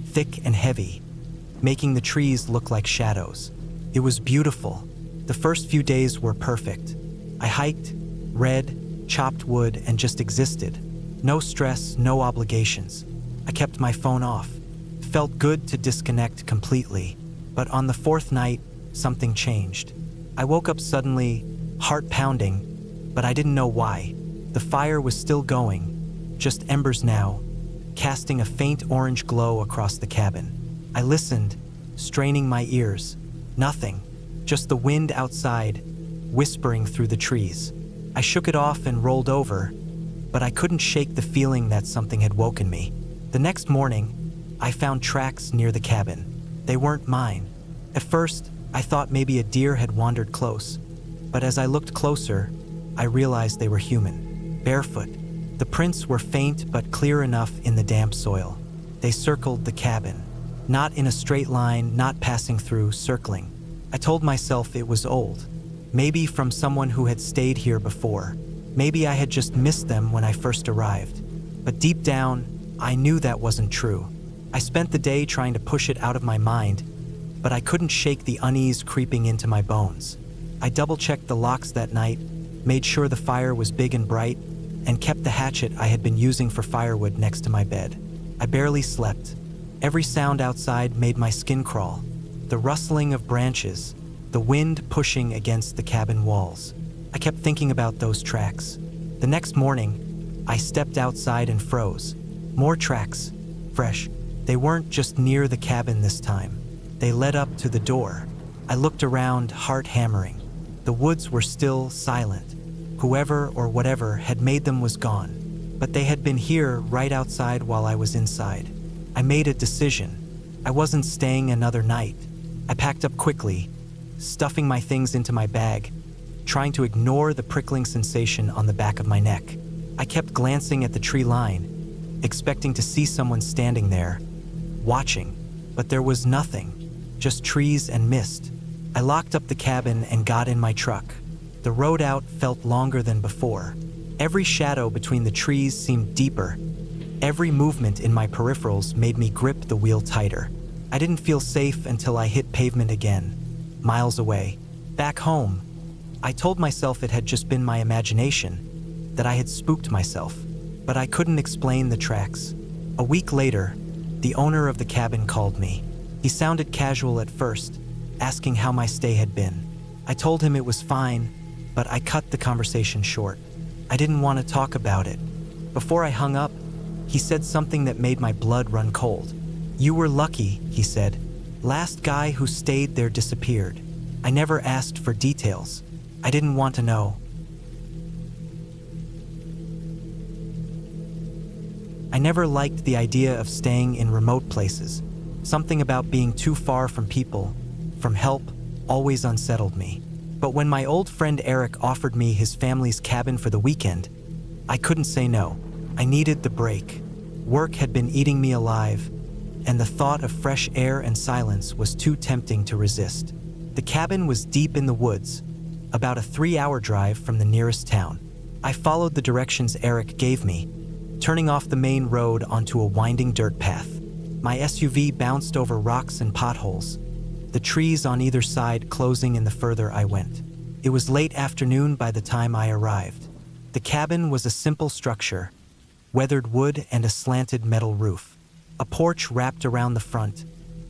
thick and heavy, making the trees look like shadows. It was beautiful. The first few days were perfect. I hiked, read, chopped wood, and just existed. No stress, no obligations. I kept my phone off. It felt good to disconnect completely. But on the fourth night, something changed. I woke up suddenly, heart pounding, but I didn't know why. The fire was still going, just embers now, casting a faint orange glow across the cabin. I listened, straining my ears. Nothing, just the wind outside, whispering through the trees. I shook it off and rolled over, but I couldn't shake the feeling that something had woken me. The next morning, I found tracks near the cabin. They weren't mine. At first, I thought maybe a deer had wandered close, but as I looked closer, I realized they were human, barefoot. The prints were faint but clear enough in the damp soil. They circled the cabin. Not in a straight line, not passing through, circling. I told myself it was old. Maybe from someone who had stayed here before. Maybe I had just missed them when I first arrived. But deep down, I knew that wasn't true. I spent the day trying to push it out of my mind, but I couldn't shake the unease creeping into my bones. I double-checked the locks that night, made sure the fire was big and bright, and kept the hatchet I had been using for firewood next to my bed. I barely slept. Every sound outside made my skin crawl. The rustling of branches, the wind pushing against the cabin walls. I kept thinking about those tracks. The next morning, I stepped outside and froze. More tracks, fresh. They weren't just near the cabin this time. They led up to the door. I looked around, heart hammering. The woods were still silent. Whoever or whatever had made them was gone. But they had been here right outside while I was inside. I made a decision. I wasn't staying another night. I packed up quickly, stuffing my things into my bag, trying to ignore the prickling sensation on the back of my neck. I kept glancing at the tree line, expecting to see someone standing there, watching, but there was nothing, just trees and mist. I locked up the cabin and got in my truck. The road out felt longer than before. Every shadow between the trees seemed deeper. Every movement in my peripherals made me grip the wheel tighter. I didn't feel safe until I hit pavement again, miles away. Back home, I told myself it had just been my imagination, that I had spooked myself, but I couldn't explain the tracks. A week later, the owner of the cabin called me. He sounded casual at first, asking how my stay had been. I told him it was fine, but I cut the conversation short. I didn't want to talk about it. Before I hung up, he said something that made my blood run cold. "You were lucky," he said. "Last guy who stayed there disappeared." I never asked for details. I didn't want to know. I never liked the idea of staying in remote places. Something about being too far from people, from help, always unsettled me. But when my old friend Eric offered me his family's cabin for the weekend, I couldn't say no. I needed the break. Work had been eating me alive, and the thought of fresh air and silence was too tempting to resist. The cabin was deep in the woods, about a 3-hour drive from the nearest town. I followed the directions Eric gave me, turning off the main road onto a winding dirt path. My SUV bounced over rocks and potholes, the trees on either side closing in the further I went. It was late afternoon by the time I arrived. The cabin was a simple structure, weathered wood and a slanted metal roof. A porch wrapped around the front,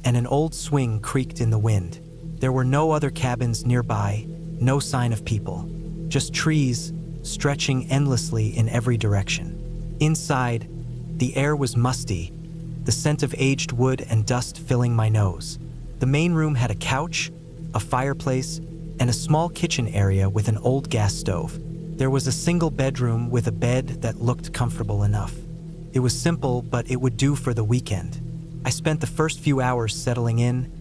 and an old swing creaked in the wind. There were no other cabins nearby, no sign of people, just trees stretching endlessly in every direction. Inside, The air was musty, the scent of aged wood and dust filling my nose. The main room had a couch, a fireplace, and a small kitchen area with an old gas stove. There was a single bedroom with a bed that looked comfortable enough. It was simple, but it would do for the weekend. I spent the first few hours settling in,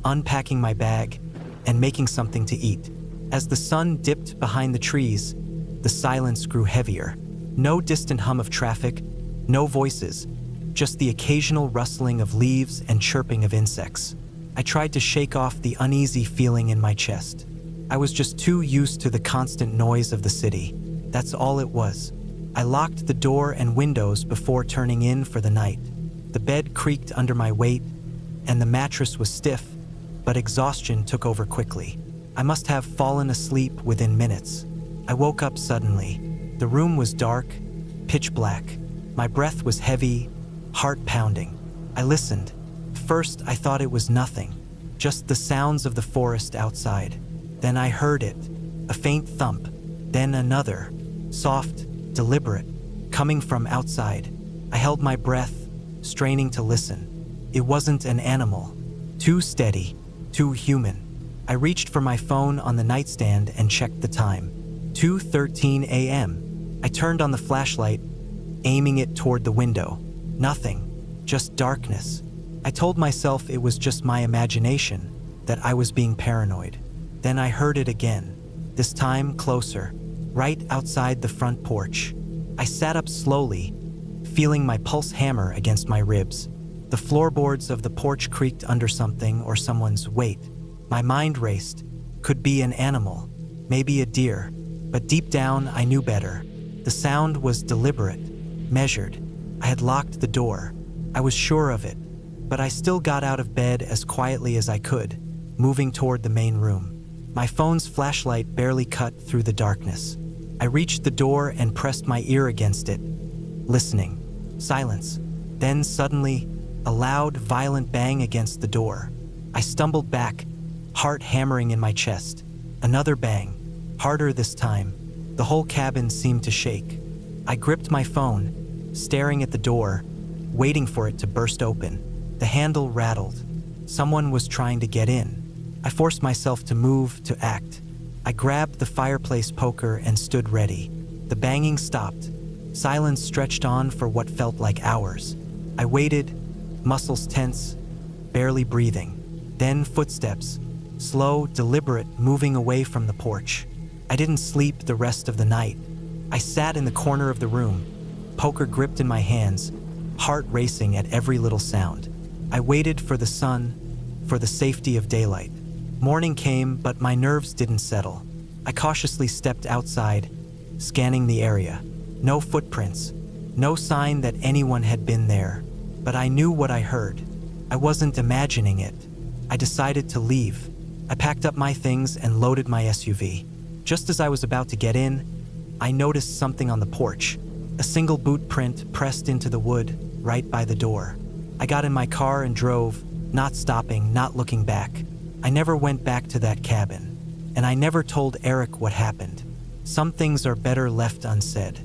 unpacking my bag, and making something to eat. As the sun dipped behind the trees, the silence grew heavier. No distant hum of traffic, no voices, just the occasional rustling of leaves and chirping of insects. I tried to shake off the uneasy feeling in my chest. I was just too used to the constant noise of the city. That's all it was. I locked the door and windows before turning in for the night. The bed creaked under my weight, and the mattress was stiff, but exhaustion took over quickly. I must have fallen asleep within minutes. I woke up suddenly. The room was dark, pitch black. My breath was heavy, heart pounding. I listened. First, I thought it was nothing, just the sounds of the forest outside. Then I heard it, a faint thump, then another, soft, deliberate, coming from outside. I held my breath, straining to listen. It wasn't an animal. Too steady, too human. I reached for my phone on the nightstand and checked the time. 2:13 a.m. I turned on the flashlight, aiming it toward the window. Nothing, just darkness. I told myself it was just my imagination, that I was being paranoid. Then I heard it again, this time closer, right outside the front porch. I sat up slowly, feeling my pulse hammer against my ribs. The floorboards of the porch creaked under something or someone's weight. My mind raced. Could be an animal, maybe a deer, but deep down I knew better. The sound was deliberate, measured. I had locked the door. I was sure of it, but I still got out of bed as quietly as I could, moving toward the main room. My phone's flashlight barely cut through the darkness. I reached the door and pressed my ear against it, listening. Silence. Then suddenly, a loud, violent bang against the door. I stumbled back, heart hammering in my chest. Another bang, harder this time. The whole cabin seemed to shake. I gripped my phone, staring at the door, waiting for it to burst open. The handle rattled. Someone was trying to get in. I forced myself to move, to act. I grabbed the fireplace poker and stood ready. The banging stopped. Silence stretched on for what felt like hours. I waited, muscles tense, barely breathing. Then footsteps, slow, deliberate, moving away from the porch. I didn't sleep the rest of the night. I sat in the corner of the room, poker gripped in my hands, heart racing at every little sound. I waited for the sun, for the safety of daylight. Morning came, but my nerves didn't settle. I cautiously stepped outside, scanning the area. No footprints, no sign that anyone had been there, but I knew what I heard. I wasn't imagining it. I decided to leave. I packed up my things and loaded my SUV. Just as I was about to get in, I noticed something on the porch. A single boot print pressed into the wood, right by the door. I got in my car and drove, not stopping, not looking back. I never went back to that cabin, and I never told Eric what happened. Some things are better left unsaid.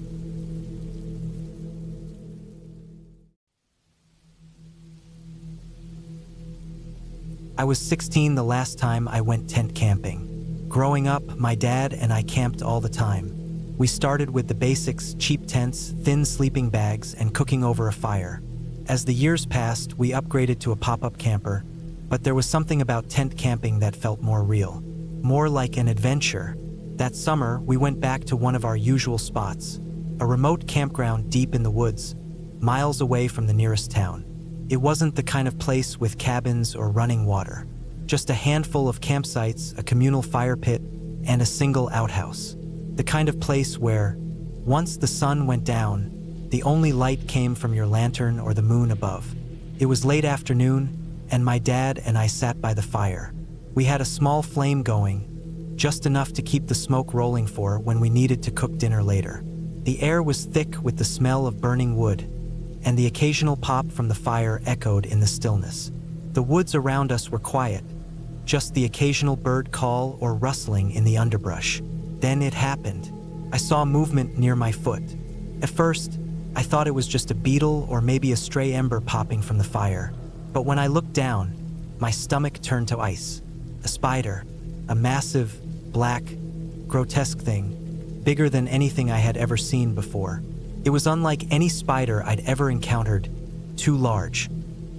I was 16 the last time I went tent camping. Growing up, my dad and I camped all the time. We started with the basics: cheap tents, thin sleeping bags, and cooking over a fire. As the years passed, we upgraded to a pop-up camper, but there was something about tent camping that felt more real, more like an adventure. That summer, we went back to one of our usual spots, a remote campground deep in the woods, miles away from the nearest town. It wasn't the kind of place with cabins or running water, just a handful of campsites, a communal fire pit, and a single outhouse. The kind of place where, once the sun went down, the only light came from your lantern or the moon above. It was late afternoon, and my dad and I sat by the fire. We had a small flame going, just enough to keep the smoke rolling for when we needed to cook dinner later. The air was thick with the smell of burning wood, and the occasional pop from the fire echoed in the stillness. The woods around us were quiet, just the occasional bird call or rustling in the underbrush. Then it happened. I saw movement near my foot. At first, I thought it was just a beetle or maybe a stray ember popping from the fire. But when I looked down, my stomach turned to ice. A spider, a massive, black, grotesque thing, bigger than anything I had ever seen before. It was unlike any spider I'd ever encountered, too large.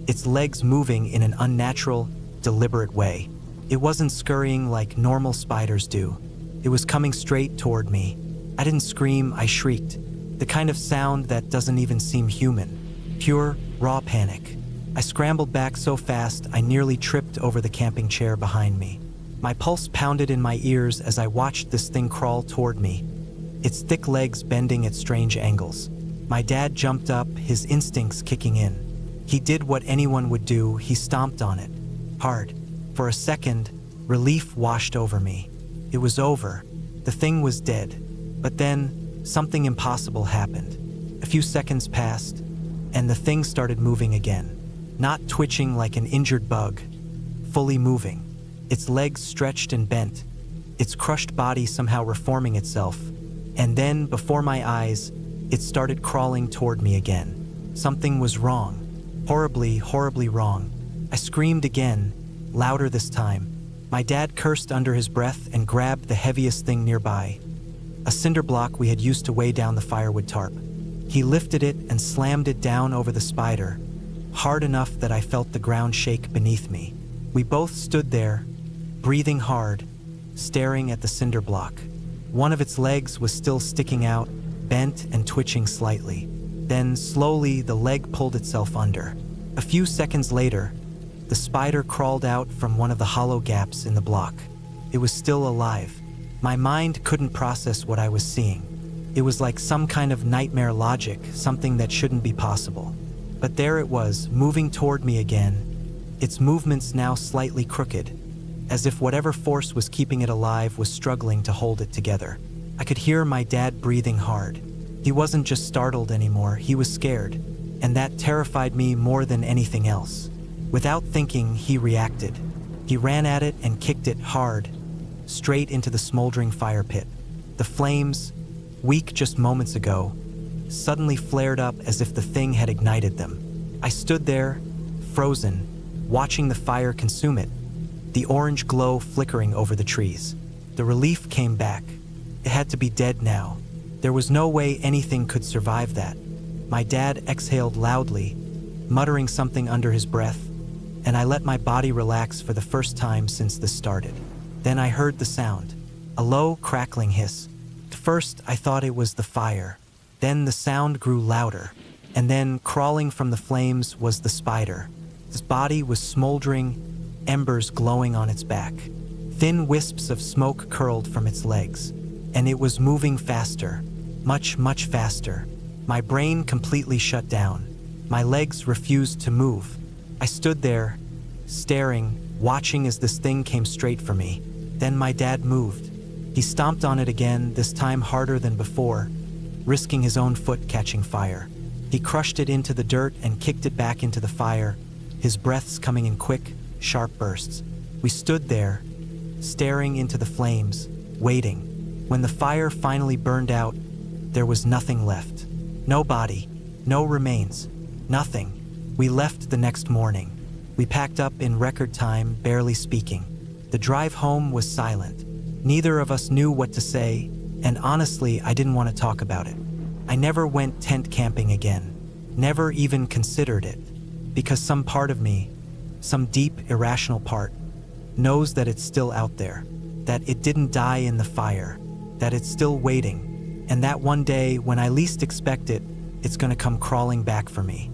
Its legs moving in an unnatural, deliberate way. It wasn't scurrying like normal spiders do. It was coming straight toward me. I didn't scream, I shrieked. The kind of sound that doesn't even seem human. Pure, raw panic. I scrambled back so fast I nearly tripped over the camping chair behind me. My pulse pounded in my ears as I watched this thing crawl toward me, its thick legs bending at strange angles. My dad jumped up, his instincts kicking in. He did what anyone would do, he stomped on it. Hard. For a second, relief washed over me. It was over. The thing was dead. But then, something impossible happened. A few seconds passed, and the thing started moving again. Not twitching like an injured bug, fully moving. Its legs stretched and bent, its crushed body somehow reforming itself. And then, before my eyes, it started crawling toward me again. Something was wrong. Horribly, horribly wrong. I screamed again, louder this time. My dad cursed under his breath and grabbed the heaviest thing nearby, a cinder block we had used to weigh down the firewood tarp. He lifted it and slammed it down over the spider, hard enough that I felt the ground shake beneath me. We both stood there, breathing hard, staring at the cinder block. One of its legs was still sticking out, bent and twitching slightly. Then, slowly, the leg pulled itself under. A few seconds later, the spider crawled out from one of the hollow gaps in the block. It was still alive. My mind couldn't process what I was seeing. It was like some kind of nightmare logic, something that shouldn't be possible. But there it was, moving toward me again, its movements now slightly crooked, as if whatever force was keeping it alive was struggling to hold it together. I could hear my dad breathing hard. He wasn't just startled anymore, he was scared, and that terrified me more than anything else. Without thinking, he reacted. He ran at it and kicked it hard, straight into the smoldering fire pit. The flames, weak just moments ago, suddenly flared up as if the thing had ignited them. I stood there, frozen, watching the fire consume it, the orange glow flickering over the trees. The relief came back. It had to be dead now. There was no way anything could survive that. My dad exhaled loudly, muttering something under his breath, and I let my body relax for the first time since this started. Then I heard the sound, a low, crackling hiss. At first, I thought it was the fire. Then the sound grew louder, and then, crawling from the flames, was the spider. Its body was smoldering, embers glowing on its back. Thin wisps of smoke curled from its legs, and it was moving faster, much, much faster. My brain completely shut down. My legs refused to move. I stood there, staring, watching as this thing came straight for me. Then my dad moved. He stomped on it again, this time harder than before, risking his own foot catching fire. He crushed it into the dirt and kicked it back into the fire, his breaths coming in quick, sharp bursts. We stood there, staring into the flames, waiting. When the fire finally burned out, there was nothing left. No body, no remains, nothing. We left the next morning. We packed up in record time, barely speaking. The drive home was silent. Neither of us knew what to say, and honestly, I didn't want to talk about it. I never went tent camping again, never even considered it, because some part of me, some deep, irrational part, knows that it's still out there, that it didn't die in the fire, that it's still waiting, and that one day, when I least expect it, it's gonna come crawling back for me.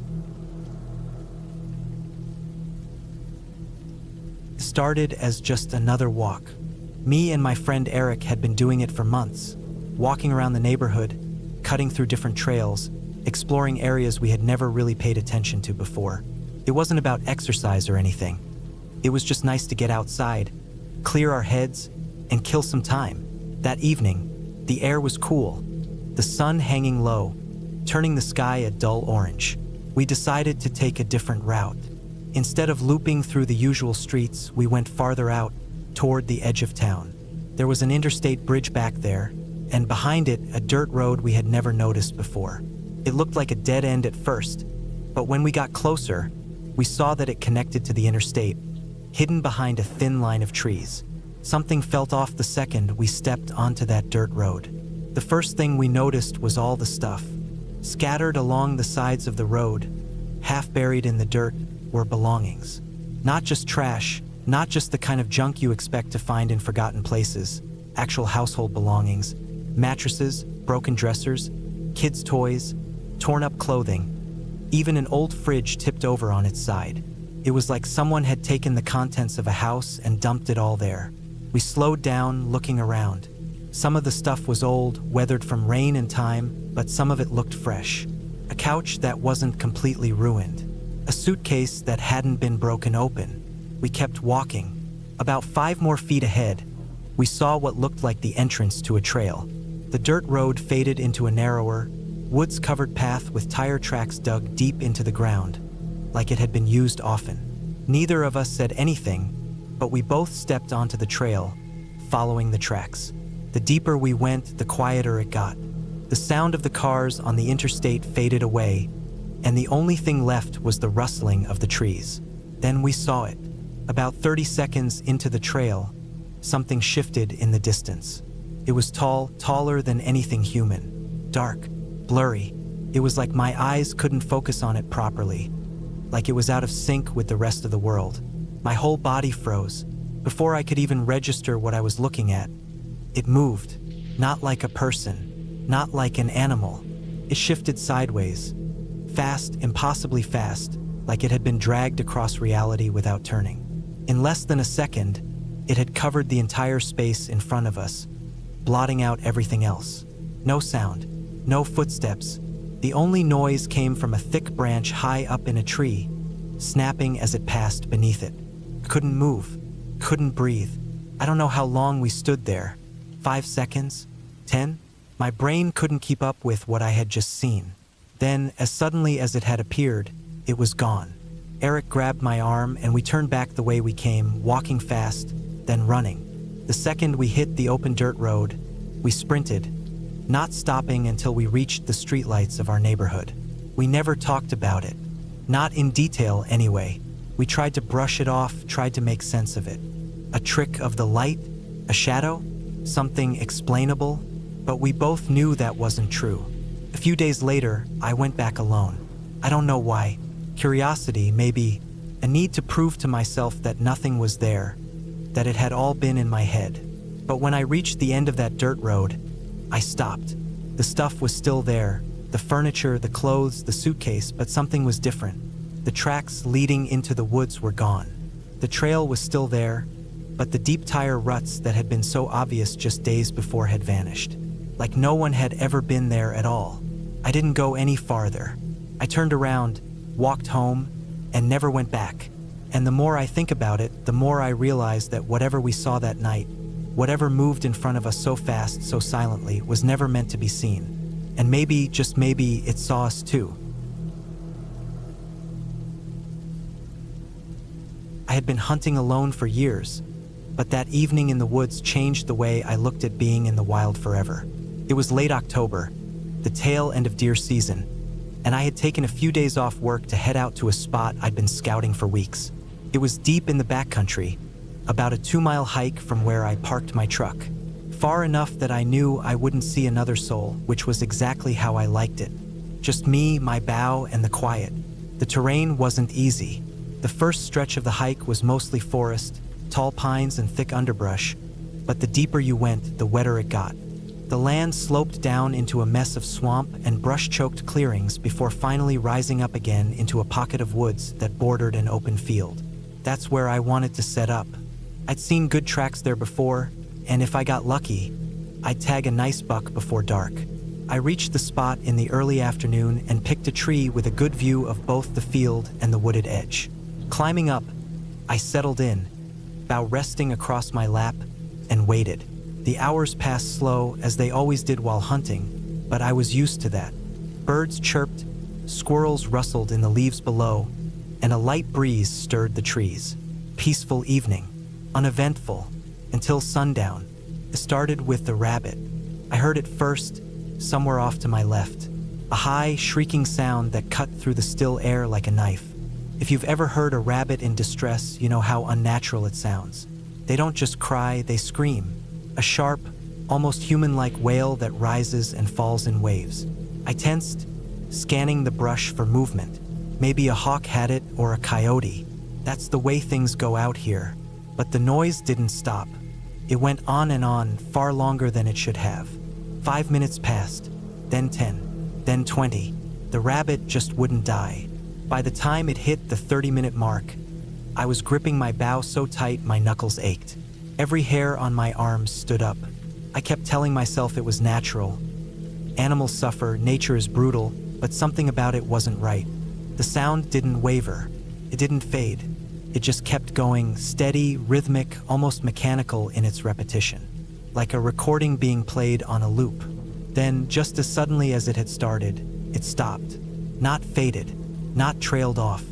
It started as just another walk. Me and my friend Eric had been doing it for months, walking around the neighborhood, cutting through different trails, exploring areas we had never really paid attention to before. It wasn't about exercise or anything. It was just nice to get outside, clear our heads, and kill some time. That evening, the air was cool, the sun hanging low, turning the sky a dull orange. We decided to take a different route. Instead of looping through the usual streets, we went farther out, toward the edge of town. There was an interstate bridge back there, and behind it, a dirt road we had never noticed before. It looked like a dead end at first, but when we got closer, we saw that it connected to the interstate, hidden behind a thin line of trees. Something felt off the second we stepped onto that dirt road. The first thing we noticed was all the stuff. Scattered along the sides of the road, half buried in the dirt, were belongings. Not just trash, not just the kind of junk you expect to find in forgotten places, actual household belongings, mattresses, broken dressers, kids' toys, torn up clothing, even an old fridge tipped over on its side. It was like someone had taken the contents of a house and dumped it all there. We slowed down, looking around. Some of the stuff was old, weathered from rain and time, but some of it looked fresh. A couch that wasn't completely ruined. A suitcase that hadn't been broken open. We kept walking. About 5 more feet ahead, we saw what looked like the entrance to a trail. The dirt road faded into a narrower, woods-covered path with tire tracks dug deep into the ground, like it had been used often. Neither of us said anything, but we both stepped onto the trail, following the tracks. The deeper we went, the quieter it got. The sound of the cars on the interstate faded away, and the only thing left was the rustling of the trees. Then we saw it. About 30 seconds into the trail, something shifted in the distance. It was tall, taller than anything human. Dark, blurry. It was like my eyes couldn't focus on it properly, like it was out of sync with the rest of the world. My whole body froze. Before I could even register what I was looking at, it moved. Not like a person, not like an animal. It shifted sideways. Fast, impossibly fast, like it had been dragged across reality without turning. In less than a second, it had covered the entire space in front of us, blotting out everything else. No sound, no footsteps. The only noise came from a thick branch high up in a tree, snapping as it passed beneath it. Couldn't move, couldn't breathe. I don't know how long we stood there. 5 seconds? 10? My brain couldn't keep up with what I had just seen. Then, as suddenly as it had appeared, it was gone. Eric grabbed my arm and we turned back the way we came, walking fast, then running. The second we hit the open dirt road, we sprinted, not stopping until we reached the streetlights of our neighborhood. We never talked about it. Not in detail, anyway. We tried to brush it off, tried to make sense of it. A trick of the light? A shadow? Something explainable? But we both knew that wasn't true. A few days later, I went back alone. I don't know why. Curiosity, maybe. A need to prove to myself that nothing was there, that it had all been in my head. But when I reached the end of that dirt road, I stopped. The stuff was still there, the furniture, the clothes, the suitcase, but something was different. The tracks leading into the woods were gone. The trail was still there, but the deep tire ruts that had been so obvious just days before had vanished. Like no one had ever been there at all. I didn't go any farther. I turned around, walked home, and never went back. And the more I think about it, the more I realize that whatever we saw that night, whatever moved in front of us so fast, so silently, was never meant to be seen. And maybe, just maybe, it saw us too. I had been hunting alone for years, but that evening in the woods changed the way I looked at being in the wild forever. It was late October, the tail end of deer season, and I had taken a few days off work to head out to a spot I'd been scouting for weeks. It was deep in the backcountry, about a 2-mile hike from where I parked my truck. Far enough that I knew I wouldn't see another soul, which was exactly how I liked it. Just me, my bow, and the quiet. The terrain wasn't easy. The first stretch of the hike was mostly forest, tall pines and thick underbrush, but the deeper you went, the wetter it got. The land sloped down into a mess of swamp and brush-choked clearings before finally rising up again into a pocket of woods that bordered an open field. That's where I wanted to set up. I'd seen good tracks there before, and if I got lucky, I'd tag a nice buck before dark. I reached the spot in the early afternoon and picked a tree with a good view of both the field and the wooded edge. Climbing up, I settled in, bow resting across my lap, and waited. The hours passed slow, as they always did while hunting, but I was used to that. Birds chirped, squirrels rustled in the leaves below, and a light breeze stirred the trees. Peaceful evening, uneventful, until sundown. It started with the rabbit. I heard it first, somewhere off to my left. a high, shrieking sound that cut through the still air like a knife. If you've ever heard a rabbit in distress, you know how unnatural it sounds. They don't just cry, they scream. A sharp, almost human-like wail that rises and falls in waves. I tensed, scanning the brush for movement. Maybe a hawk had it or a coyote. That's the way things go out here. But the noise didn't stop. It went on and on, far longer than it should have. 5 minutes passed, then 10, then 20. The rabbit just wouldn't die. By the time it hit the 30-minute mark, I was gripping my bow so tight my knuckles ached. Every hair on my arms stood up. I kept telling myself it was natural. Animals suffer, nature is brutal, but something about it wasn't right. The sound didn't waver. It didn't fade. It just kept going, steady, rhythmic, almost mechanical in its repetition, like a recording being played on a loop. Then, just as suddenly as it had started, it stopped. Not faded, not trailed off,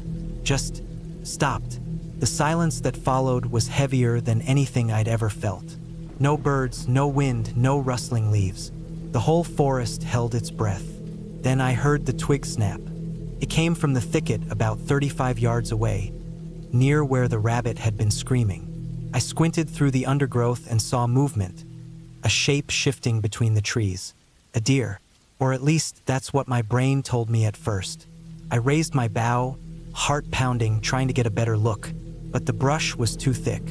just stopped. The silence that followed was heavier than anything I'd ever felt. No birds, no wind, no rustling leaves. The whole forest held its breath. Then I heard the twig snap. It came from the thicket about 35 yards away, near where the rabbit had been screaming. I squinted through the undergrowth and saw movement, a shape shifting between the trees. A deer, or at least that's what my brain told me at first. I raised my bow, heart pounding, trying to get a better look, but the brush was too thick.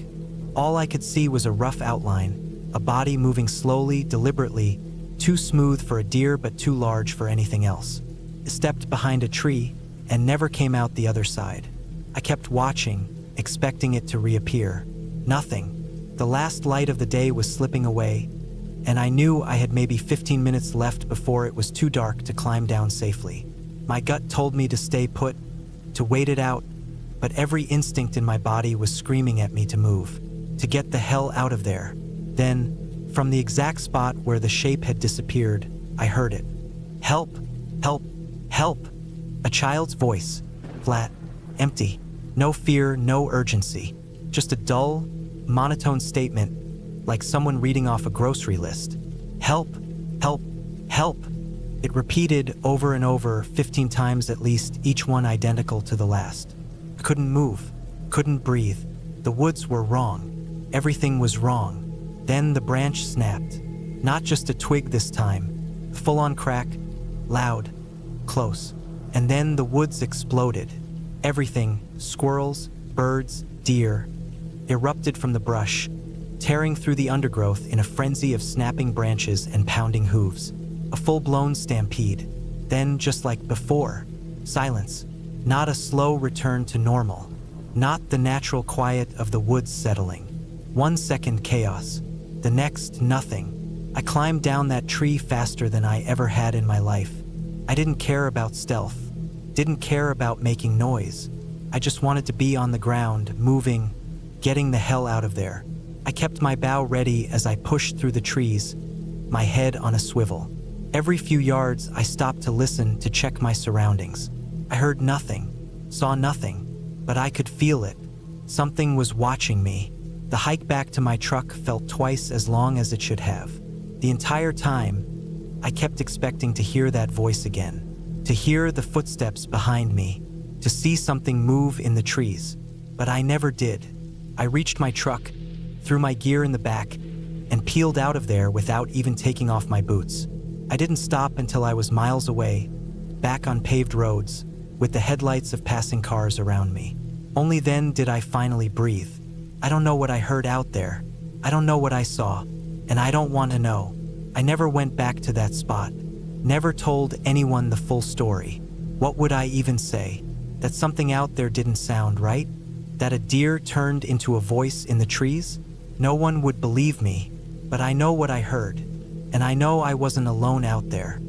All I could see was a rough outline, a body moving slowly, deliberately, too smooth for a deer but too large for anything else. It stepped behind a tree and never came out the other side. I kept watching, expecting it to reappear. Nothing. The last light of the day was slipping away, and I knew I had maybe 15 minutes left before it was too dark to climb down safely. My gut told me to stay put, to wait it out, but every instinct in my body was screaming at me to move, to get the hell out of there. Then, from the exact spot where the shape had disappeared, I heard it. Help! Help! Help! A child's voice, flat, empty, no fear, no urgency, just a dull, monotone statement, like someone reading off a grocery list. Help! Help! Help! It repeated over and over, 15 times at least, each one identical to the last. I couldn't move, couldn't breathe. The woods were wrong. Everything was wrong. Then the branch snapped. Not just a twig this time. Full-on crack, loud, close. And then the woods exploded. Everything, squirrels, birds, deer, erupted from the brush, tearing through the undergrowth in a frenzy of snapping branches and pounding hooves. A full-blown stampede. Then, just like before, silence. Not a slow return to normal. Not the natural quiet of the woods settling. 1 second chaos. The next, nothing. I climbed down that tree faster than I ever had in my life. I didn't care about stealth. Didn't care about making noise. I just wanted to be on the ground, moving, getting the hell out of there. I kept my bow ready as I pushed through the trees, my head on a swivel. Every few yards, I stopped to listen, to check my surroundings. I heard nothing, saw nothing, but I could feel it. Something was watching me. The hike back to my truck felt twice as long as it should have. The entire time, I kept expecting to hear that voice again, to hear the footsteps behind me, to see something move in the trees. But I never did. I reached my truck, threw my gear in the back, and peeled out of there without even taking off my boots. I didn't stop until I was miles away, back on paved roads, with the headlights of passing cars around me. Only then did I finally breathe. I don't know what I heard out there. I don't know what I saw, and I don't want to know. I never went back to that spot, never told anyone the full story. What would I even say? That something out there didn't sound right? That a deer turned into a voice in the trees? No one would believe me, but I know what I heard, and I know I wasn't alone out there.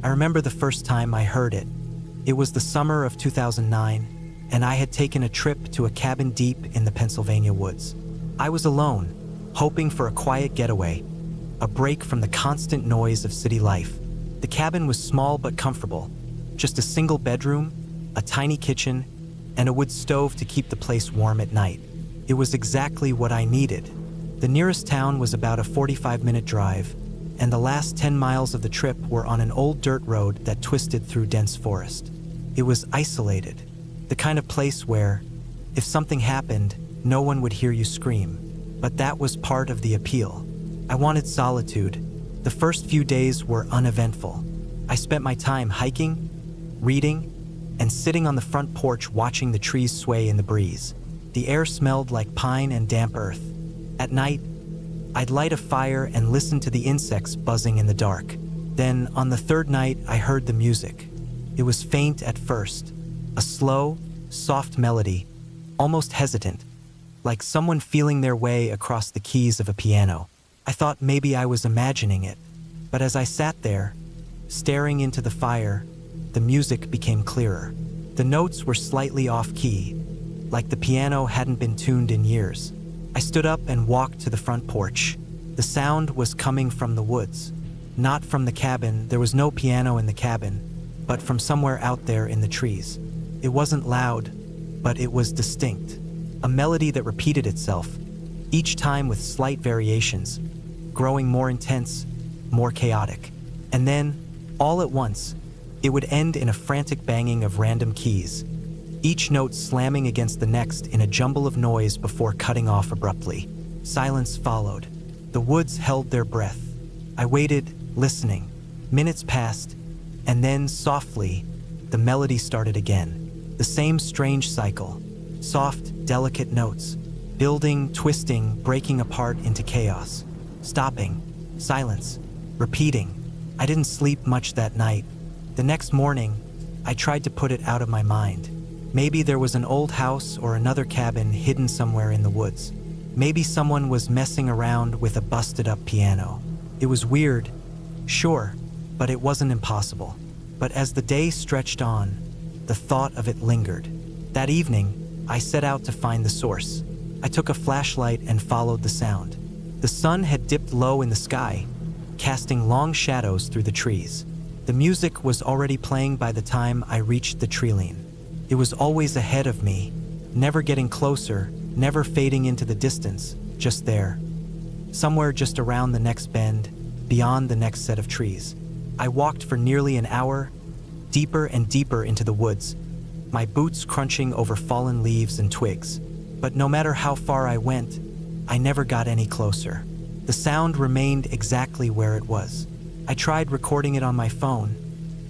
I remember the first time I heard it. It was the summer of 2009, and I had taken a trip to a cabin deep in the Pennsylvania woods. I was alone, hoping for a quiet getaway, a break from the constant noise of city life. The cabin was small but comfortable, just a single bedroom, a tiny kitchen, and a wood stove to keep the place warm at night. It was exactly what I needed. The nearest town was about a 45-minute drive, and the last 10 miles of the trip were on an old dirt road that twisted through dense forest. It was isolated, the kind of place where, if something happened, no one would hear you scream. But that was part of the appeal. I wanted solitude. The first few days were uneventful. I spent my time hiking, reading, and sitting on the front porch watching the trees sway in the breeze. The air smelled like pine and damp earth. At night, I'd light a fire and listen to the insects buzzing in the dark. Then, on the third night, I heard the music. It was faint at first, a slow, soft melody, almost hesitant, like someone feeling their way across the keys of a piano. I thought maybe I was imagining it, but as I sat there, staring into the fire, the music became clearer. The notes were slightly off-key, like the piano hadn't been tuned in years. I stood up and walked to the front porch. The sound was coming from the woods, not from the cabin. There was no piano in the cabin, but from somewhere out there in the trees. It wasn't loud, but it was distinct, a melody that repeated itself, each time with slight variations, growing more intense, more chaotic. And then, all at once, it would end in a frantic banging of random keys, each note slamming against the next in a jumble of noise before cutting off abruptly. Silence followed. The woods held their breath. I waited, listening. Minutes passed, and then, softly, the melody started again. The same strange cycle. Soft, delicate notes, building, twisting, breaking apart into chaos. Stopping. Silence. Repeating. I didn't sleep much that night. The next morning, I tried to put it out of my mind. Maybe there was an old house or another cabin hidden somewhere in the woods. Maybe someone was messing around with a busted-up piano. It was weird, sure, but it wasn't impossible. But as the day stretched on, the thought of it lingered. That evening, I set out to find the source. I took a flashlight and followed the sound. The sun had dipped low in the sky, casting long shadows through the trees. The music was already playing by the time I reached the treeline. It was always ahead of me, never getting closer, never fading into the distance, just there. Somewhere just around the next bend, beyond the next set of trees. I walked for nearly an hour, deeper and deeper into the woods, my boots crunching over fallen leaves and twigs. But no matter how far I went, I never got any closer. The sound remained exactly where it was. I tried recording it on my phone,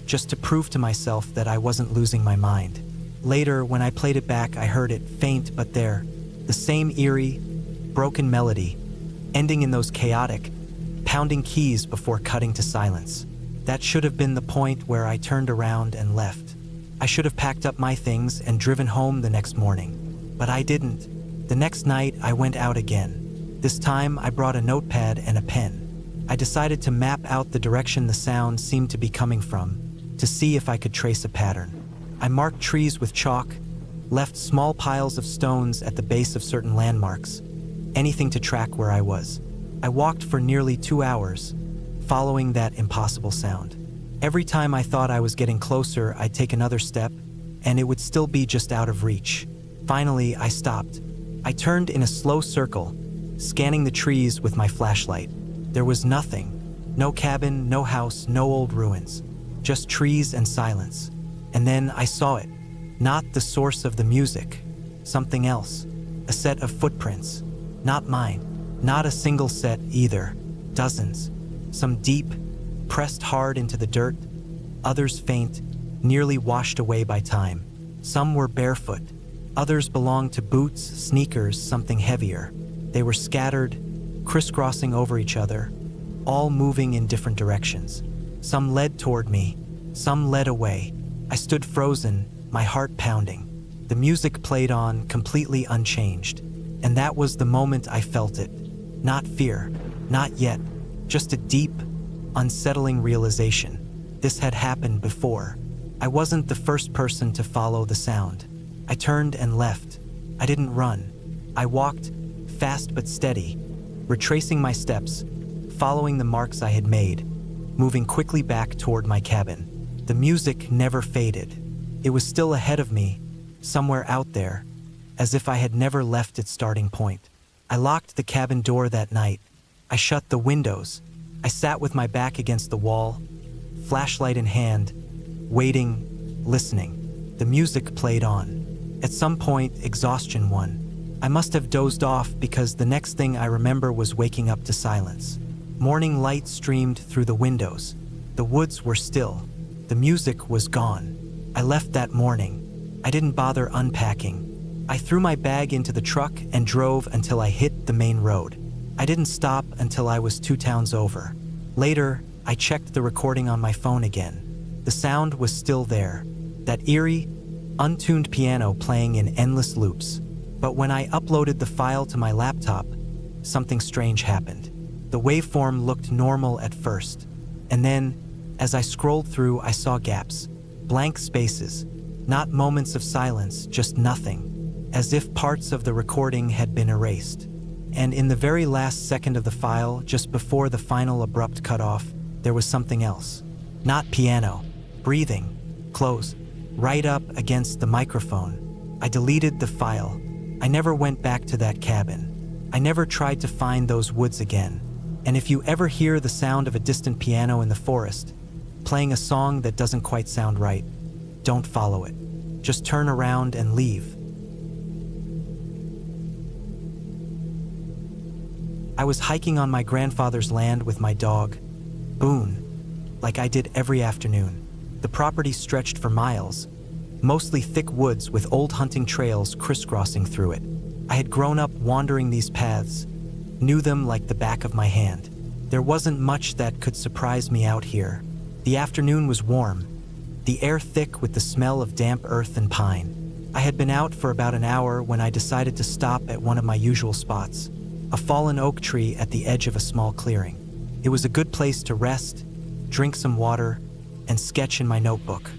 just to prove to myself that I wasn't losing my mind. Later, when I played it back, I heard it, faint but there, the same eerie, broken melody, ending in those chaotic, pounding keys before cutting to silence. That should have been the point where I turned around and left. I should have packed up my things and driven home the next morning. But I didn't. The next night, I went out again. This time, I brought a notepad and a pen. I decided to map out the direction the sound seemed to be coming from, to see if I could trace a pattern. I marked trees with chalk, left small piles of stones at the base of certain landmarks, anything to track where I was. I walked for nearly 2 hours, following that impossible sound. Every time I thought I was getting closer, I'd take another step, and it would still be just out of reach. Finally, I stopped. I turned in a slow circle, scanning the trees with my flashlight. There was nothing. No cabin, no house, no old ruins. Just trees and silence. And then I saw it. Not the source of the music. Something else. A set of footprints. Not mine. Not a single set either. Dozens. Some deep, pressed hard into the dirt. Others faint, nearly washed away by time. Some were barefoot. Others belonged to boots, sneakers, something heavier. They were scattered, crisscrossing over each other, all moving in different directions. Some led toward me, some led away. I stood frozen, my heart pounding. The music played on, completely unchanged. And that was the moment I felt it. Not fear, not yet, just a deep, unsettling realization. This had happened before. I wasn't the first person to follow the sound. I turned and left. I didn't run. I walked, fast but steady, retracing my steps, following the marks I had made, moving quickly back toward my cabin. The music never faded. It was still ahead of me, somewhere out there, as if I had never left its starting point. I locked the cabin door that night. I shut the windows. I sat with my back against the wall, flashlight in hand, waiting, listening. The music played on. At some point, exhaustion won. I must have dozed off because the next thing I remember was waking up to silence. Morning light streamed through the windows. The woods were still. The music was gone. I left that morning. I didn't bother unpacking. I threw my bag into the truck and drove until I hit the main road. I didn't stop until I was 2 towns over. Later, I checked the recording on my phone again. The sound was still there. That eerie, untuned piano playing in endless loops. But when I uploaded the file to my laptop, something strange happened. The waveform looked normal at first. And then, as I scrolled through, I saw gaps. Blank spaces. Not moments of silence, just nothing. As if parts of the recording had been erased. And in the very last second of the file, just before the final abrupt cutoff, there was something else. Not piano. Breathing. Close. Right up against the microphone. I deleted the file. I never went back to that cabin. I never tried to find those woods again. And if you ever hear the sound of a distant piano in the forest, playing a song that doesn't quite sound right, don't follow it. Just turn around and leave. I was hiking on my grandfather's land with my dog, Boone, like I did every afternoon. The property stretched for miles, mostly thick woods with old hunting trails crisscrossing through it. I had grown up wandering these paths, knew them like the back of my hand. There wasn't much that could surprise me out here. The afternoon was warm, the air thick with the smell of damp earth and pine. I had been out for about an hour when I decided to stop at one of my usual spots, a fallen oak tree at the edge of a small clearing. It was a good place to rest, drink some water, and sketch in my notebook.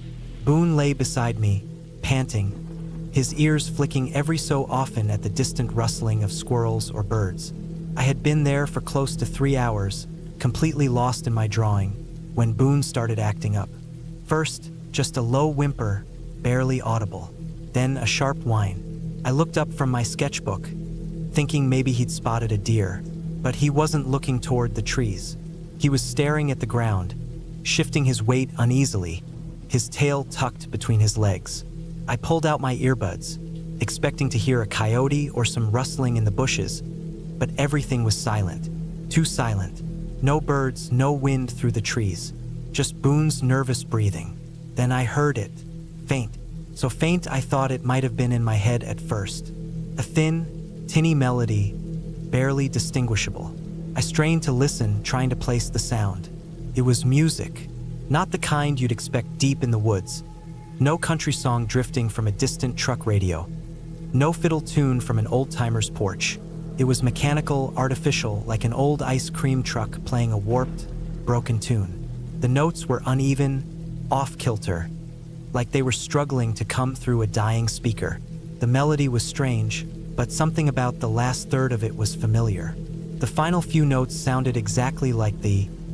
Boone lay beside me, panting, his ears flicking every so often at the distant rustling of squirrels or birds. I had been there for close to 3 hours, completely lost in my drawing, when Boone started acting up. First, just a low whimper, barely audible. Then a sharp whine. I looked up from my sketchbook, thinking maybe he'd spotted a deer, but he wasn't looking toward the trees. He was staring at the ground, shifting his weight uneasily, his tail tucked between his legs. I pulled out my earbuds, expecting to hear a coyote or some rustling in the bushes, but everything was silent. Too silent. No birds, no wind through the trees. Just Boone's nervous breathing. Then I heard it. Faint. So faint I thought it might have been in my head at first. A thin, tinny melody, barely distinguishable. I strained to listen, trying to place the sound. It was music. Not the kind you'd expect deep in the woods. No country song drifting from a distant truck radio. No fiddle tune from an old-timer's porch. It was mechanical, artificial, like an old ice cream truck playing a warped, broken tune. The notes were uneven, off-kilter, like they were struggling to come through a dying speaker. The melody was strange, but something about the last third of it was familiar. The final few notes sounded exactly like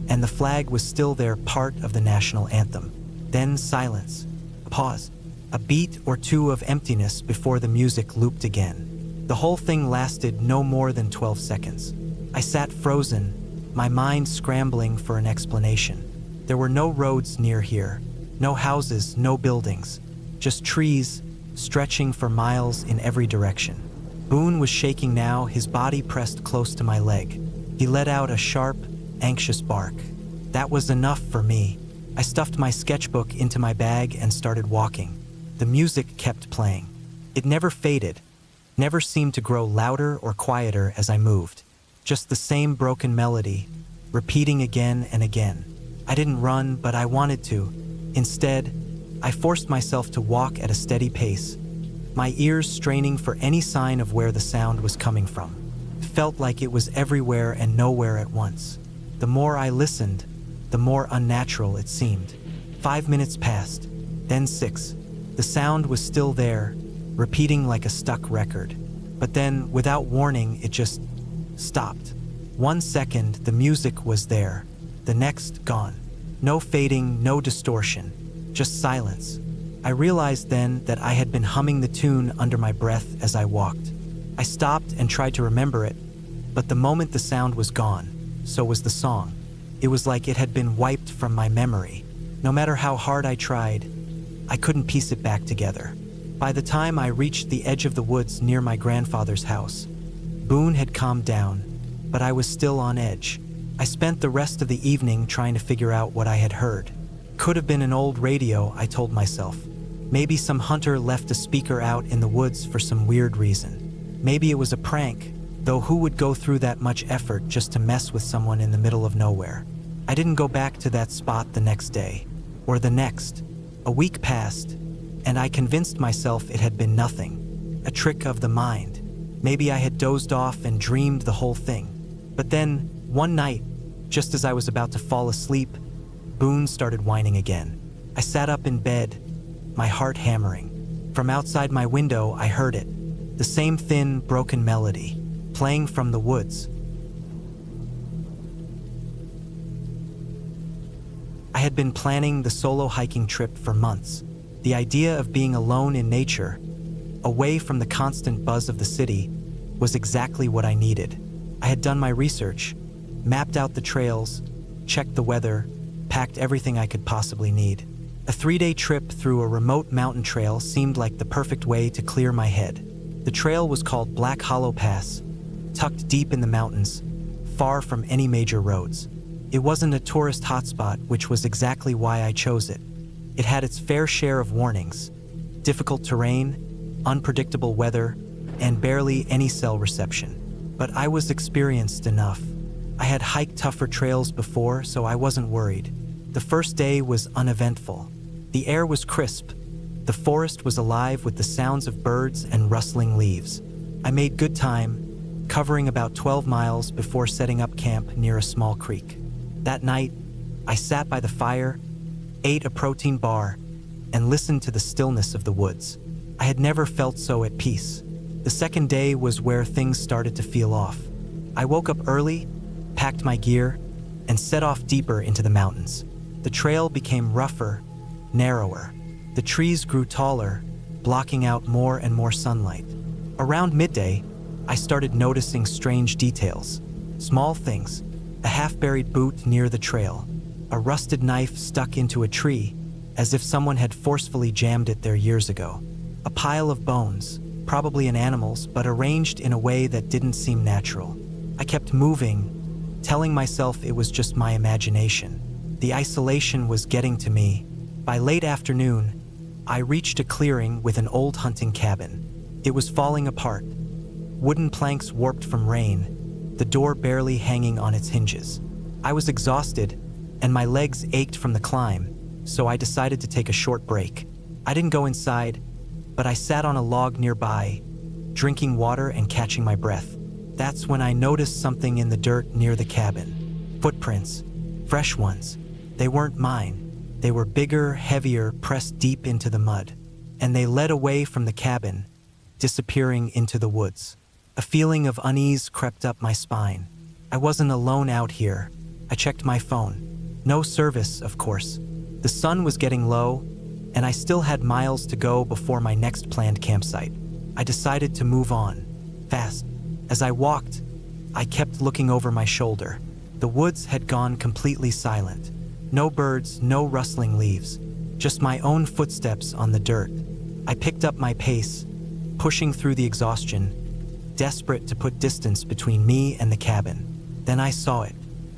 and the flag was still there, part of the national anthem. Then silence, a pause, a beat or two of emptiness before the music looped again. The whole thing lasted no more than 12 seconds. I sat frozen, my mind scrambling for an explanation. There were no roads near here, no houses, no buildings, just trees stretching for miles in every direction. Boone was shaking now, his body pressed close to my leg. He let out a sharp, anxious bark. That was enough for me. I stuffed my sketchbook into my bag and started walking. The music kept playing. It never faded, never seemed to grow louder or quieter as I moved. Just the same broken melody, repeating again and again. I didn't run, but I wanted to. Instead, I forced myself to walk at a steady pace, my ears straining for any sign of where the sound was coming from. It felt like it was everywhere and nowhere at once. The more I listened, the more unnatural it seemed. 5 minutes passed, then 6. The sound was still there, repeating like a stuck record. But then, without warning, it just stopped. 1 second, the music was there. The next, gone. No fading, no distortion, just silence. I realized then that I had been humming the tune under my breath as I walked. I stopped and tried to remember it, but the moment the sound was gone, so was the song. It was like it had been wiped from my memory. No matter how hard I tried, I couldn't piece it back together. By the time I reached the edge of the woods near my grandfather's house, Boone had calmed down, but I was still on edge. I spent the rest of the evening trying to figure out what I had heard. Could have been an old radio, I told myself. Maybe some hunter left a speaker out in the woods for some weird reason. Maybe it was a prank, though who would go through that much effort just to mess with someone in the middle of nowhere? I didn't go back to that spot the next day, or the next. A week passed, and I convinced myself it had been nothing, a trick of the mind. Maybe I had dozed off and dreamed the whole thing. But then, one night, just as I was about to fall asleep, Boone started whining again. I sat up in bed, my heart hammering. From outside my window, I heard it, the same thin, broken melody, playing from the woods. I had been planning the solo hiking trip for months. The idea of being alone in nature, away from the constant buzz of the city, was exactly what I needed. I had done my research, mapped out the trails, checked the weather, packed everything I could possibly need. A 3-day trip through a remote mountain trail seemed like the perfect way to clear my head. The trail was called Black Hollow Pass, tucked deep in the mountains, far from any major roads. It wasn't a tourist hotspot, which was exactly why I chose it. It had its fair share of warnings: difficult terrain, unpredictable weather, and barely any cell reception. But I was experienced enough. I had hiked tougher trails before, so I wasn't worried. The first day was uneventful. The air was crisp. The forest was alive with the sounds of birds and rustling leaves. I made good time, covering about 12 miles before setting up camp near a small creek. That night, I sat by the fire, ate a protein bar, and listened to the stillness of the woods. I had never felt so at peace. The second day was where things started to feel off. I woke up early, packed my gear, and set off deeper into the mountains. The trail became rougher, narrower. The trees grew taller, blocking out more and more sunlight. Around midday, I started noticing strange details. Small things: a half-buried boot near the trail, a rusted knife stuck into a tree, as if someone had forcefully jammed it there years ago. A pile of bones, probably an animal's, but arranged in a way that didn't seem natural. I kept moving, telling myself it was just my imagination. The isolation was getting to me. By late afternoon, I reached a clearing with an old hunting cabin. It was falling apart, wooden planks warped from rain, the door barely hanging on its hinges. I was exhausted, and my legs ached from the climb, so I decided to take a short break. I didn't go inside, but I sat on a log nearby, drinking water and catching my breath. That's when I noticed something in the dirt near the cabin. Footprints, fresh ones. They weren't mine. They were bigger, heavier, pressed deep into the mud. And they led away from the cabin, disappearing into the woods. A feeling of unease crept up my spine. I wasn't alone out here. I checked my phone. No service, of course. The sun was getting low, and I still had miles to go before my next planned campsite. I decided to move on, fast. As I walked, I kept looking over my shoulder. The woods had gone completely silent. No birds, no rustling leaves, just my own footsteps on the dirt. I picked up my pace, pushing through the exhaustion, desperate to put distance between me and the cabin. Then I saw it,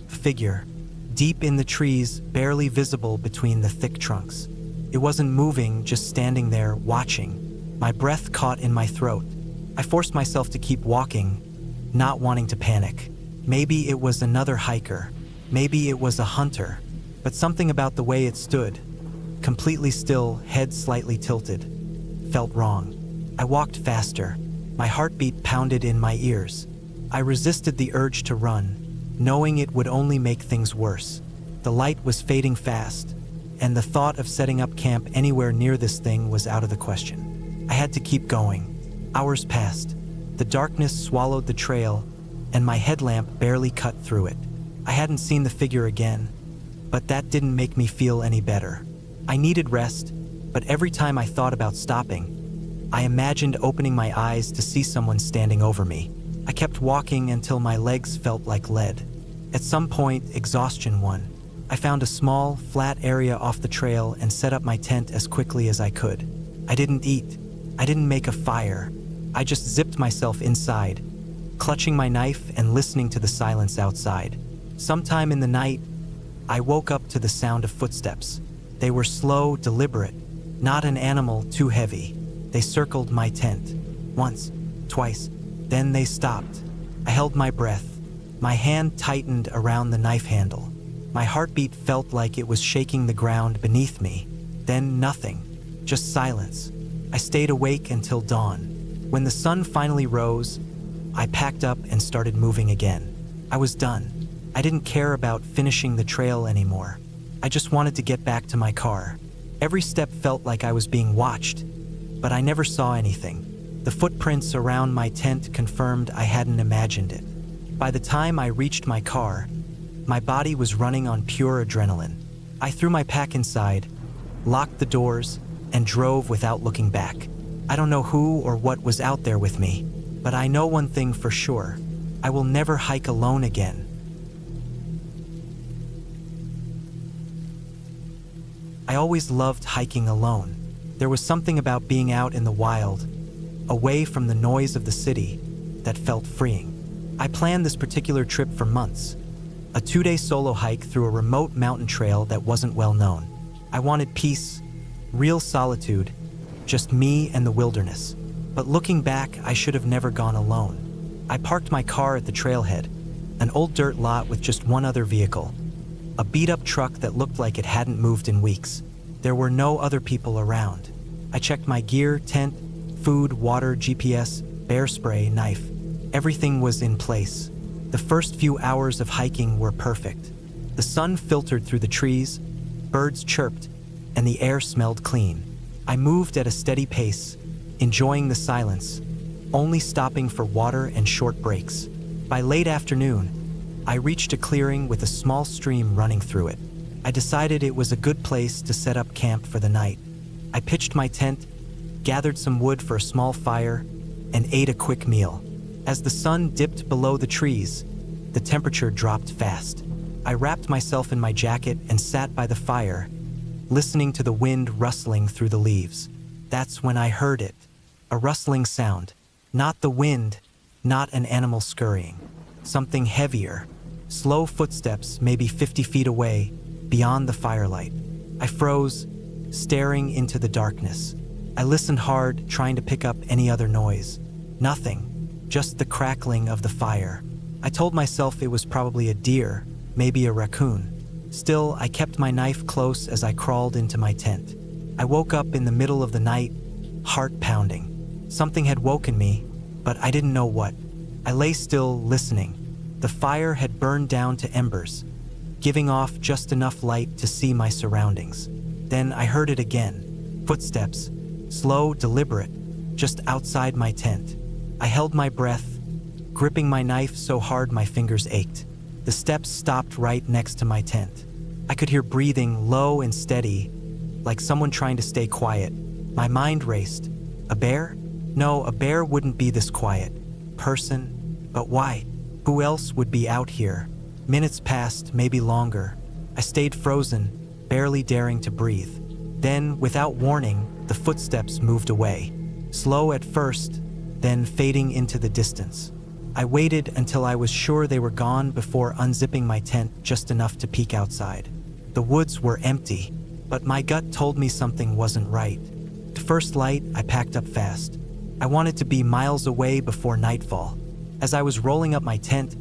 a figure, deep in the trees, barely visible between the thick trunks. It wasn't moving, just standing there, watching. My breath caught in my throat. I forced myself to keep walking, not wanting to panic. Maybe it was another hiker. Maybe it was a hunter. But something about the way it stood, completely still, head slightly tilted, felt wrong. I walked faster. My heartbeat pounded in my ears. I resisted the urge to run, knowing it would only make things worse. The light was fading fast, and the thought of setting up camp anywhere near this thing was out of the question. I had to keep going. Hours passed. The darkness swallowed the trail, and my headlamp barely cut through it. I hadn't seen the figure again, but that didn't make me feel any better. I needed rest, but every time I thought about stopping, I imagined opening my eyes to see someone standing over me. I kept walking until my legs felt like lead. At some point, exhaustion won. I found a small, flat area off the trail and set up my tent as quickly as I could. I didn't eat. I didn't make a fire. I just zipped myself inside, clutching my knife and listening to the silence outside. Sometime in the night, I woke up to the sound of footsteps. They were slow, deliberate, not an animal too heavy. They circled my tent. Once, twice, then they stopped. I held my breath. My hand tightened around the knife handle. My heartbeat felt like it was shaking the ground beneath me. Then nothing, just silence. I stayed awake until dawn. When the sun finally rose, I packed up and started moving again. I was done. I didn't care about finishing the trail anymore. I just wanted to get back to my car. Every step felt like I was being watched, but I never saw anything. The footprints around my tent confirmed I hadn't imagined it. By the time I reached my car, my body was running on pure adrenaline. I threw my pack inside, locked the doors, and drove without looking back. I don't know who or what was out there with me, but I know one thing for sure. I will never hike alone again. I always loved hiking alone. There was something about being out in the wild, away from the noise of the city, that felt freeing. I planned this particular trip for months. A 2-day solo hike through a remote mountain trail that wasn't well known. I wanted peace, real solitude, just me and the wilderness. But looking back, I should have never gone alone. I parked my car at the trailhead, an old dirt lot with just one other vehicle, a beat-up truck that looked like it hadn't moved in weeks. There were no other people around. I checked my gear, tent, food, water, GPS, bear spray, knife. Everything was in place. The first few hours of hiking were perfect. The sun filtered through the trees, birds chirped, and the air smelled clean. I moved at a steady pace, enjoying the silence, only stopping for water and short breaks. By late afternoon, I reached a clearing with a small stream running through it. I decided it was a good place to set up camp for the night. I pitched my tent, gathered some wood for a small fire, and ate a quick meal. As the sun dipped below the trees, the temperature dropped fast. I wrapped myself in my jacket and sat by the fire, listening to the wind rustling through the leaves. That's when I heard it. A rustling sound. Not the wind, not an animal scurrying. Something heavier. Slow footsteps, maybe 50 feet away, beyond the firelight. I froze, staring into the darkness. I listened hard, trying to pick up any other noise. Nothing, just the crackling of the fire. I told myself it was probably a deer, maybe a raccoon. Still, I kept my knife close as I crawled into my tent. I woke up in the middle of the night, heart pounding. Something had woken me, but I didn't know what. I lay still, listening. The fire had burned down to embers, giving off just enough light to see my surroundings. Then I heard it again. Footsteps, slow, deliberate, just outside my tent. I held my breath, gripping my knife so hard my fingers ached. The steps stopped right next to my tent. I could hear breathing, low and steady, like someone trying to stay quiet. My mind raced. A bear? No, a bear wouldn't be this quiet. Person? But why? Who else would be out here? Minutes passed, maybe longer. I stayed frozen, barely daring to breathe. Then, without warning, the footsteps moved away. Slow at first, then fading into the distance. I waited until I was sure they were gone before unzipping my tent just enough to peek outside. The woods were empty, but my gut told me something wasn't right. At first light, I packed up fast. I wanted to be miles away before nightfall. As I was rolling up my tent,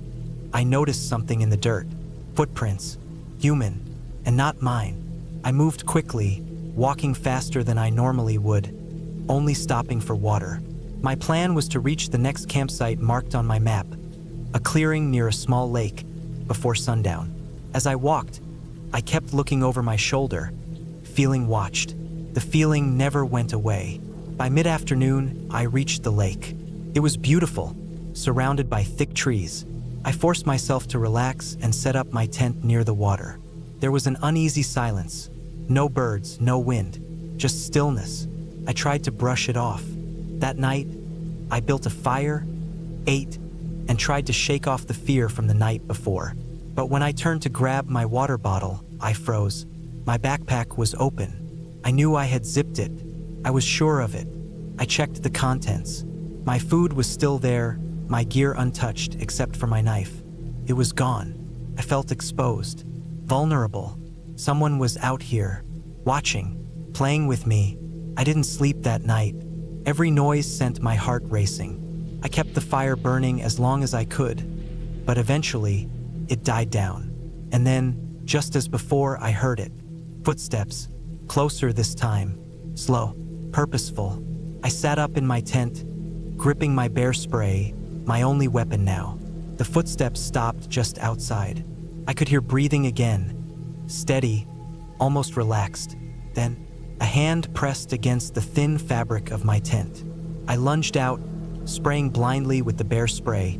I noticed something in the dirt. Footprints. Human. And not mine. I moved quickly, walking faster than I normally would, only stopping for water. My plan was to reach the next campsite marked on my map, a clearing near a small lake, before sundown. As I walked, I kept looking over my shoulder, feeling watched. The feeling never went away. By mid-afternoon, I reached the lake. It was beautiful, surrounded by thick trees. I forced myself to relax and set up my tent near the water. There was an uneasy silence. No birds, no wind, just stillness. I tried to brush it off. That night, I built a fire, ate, and tried to shake off the fear from the night before. But when I turned to grab my water bottle, I froze. My backpack was open. I knew I had zipped it. I was sure of it. I checked the contents. My food was still there, my gear untouched except for my knife. It was gone. I felt exposed, vulnerable. Someone was out here, watching, playing with me. I didn't sleep that night. Every noise sent my heart racing. I kept the fire burning as long as I could, but eventually, it died down. And then, just as before, I heard it. Footsteps, closer this time, slow, purposeful. I sat up in my tent, gripping my bear spray, my only weapon now. The footsteps stopped just outside. I could hear breathing again, steady, almost relaxed. Then, a hand pressed against the thin fabric of my tent. I lunged out, spraying blindly with the bear spray,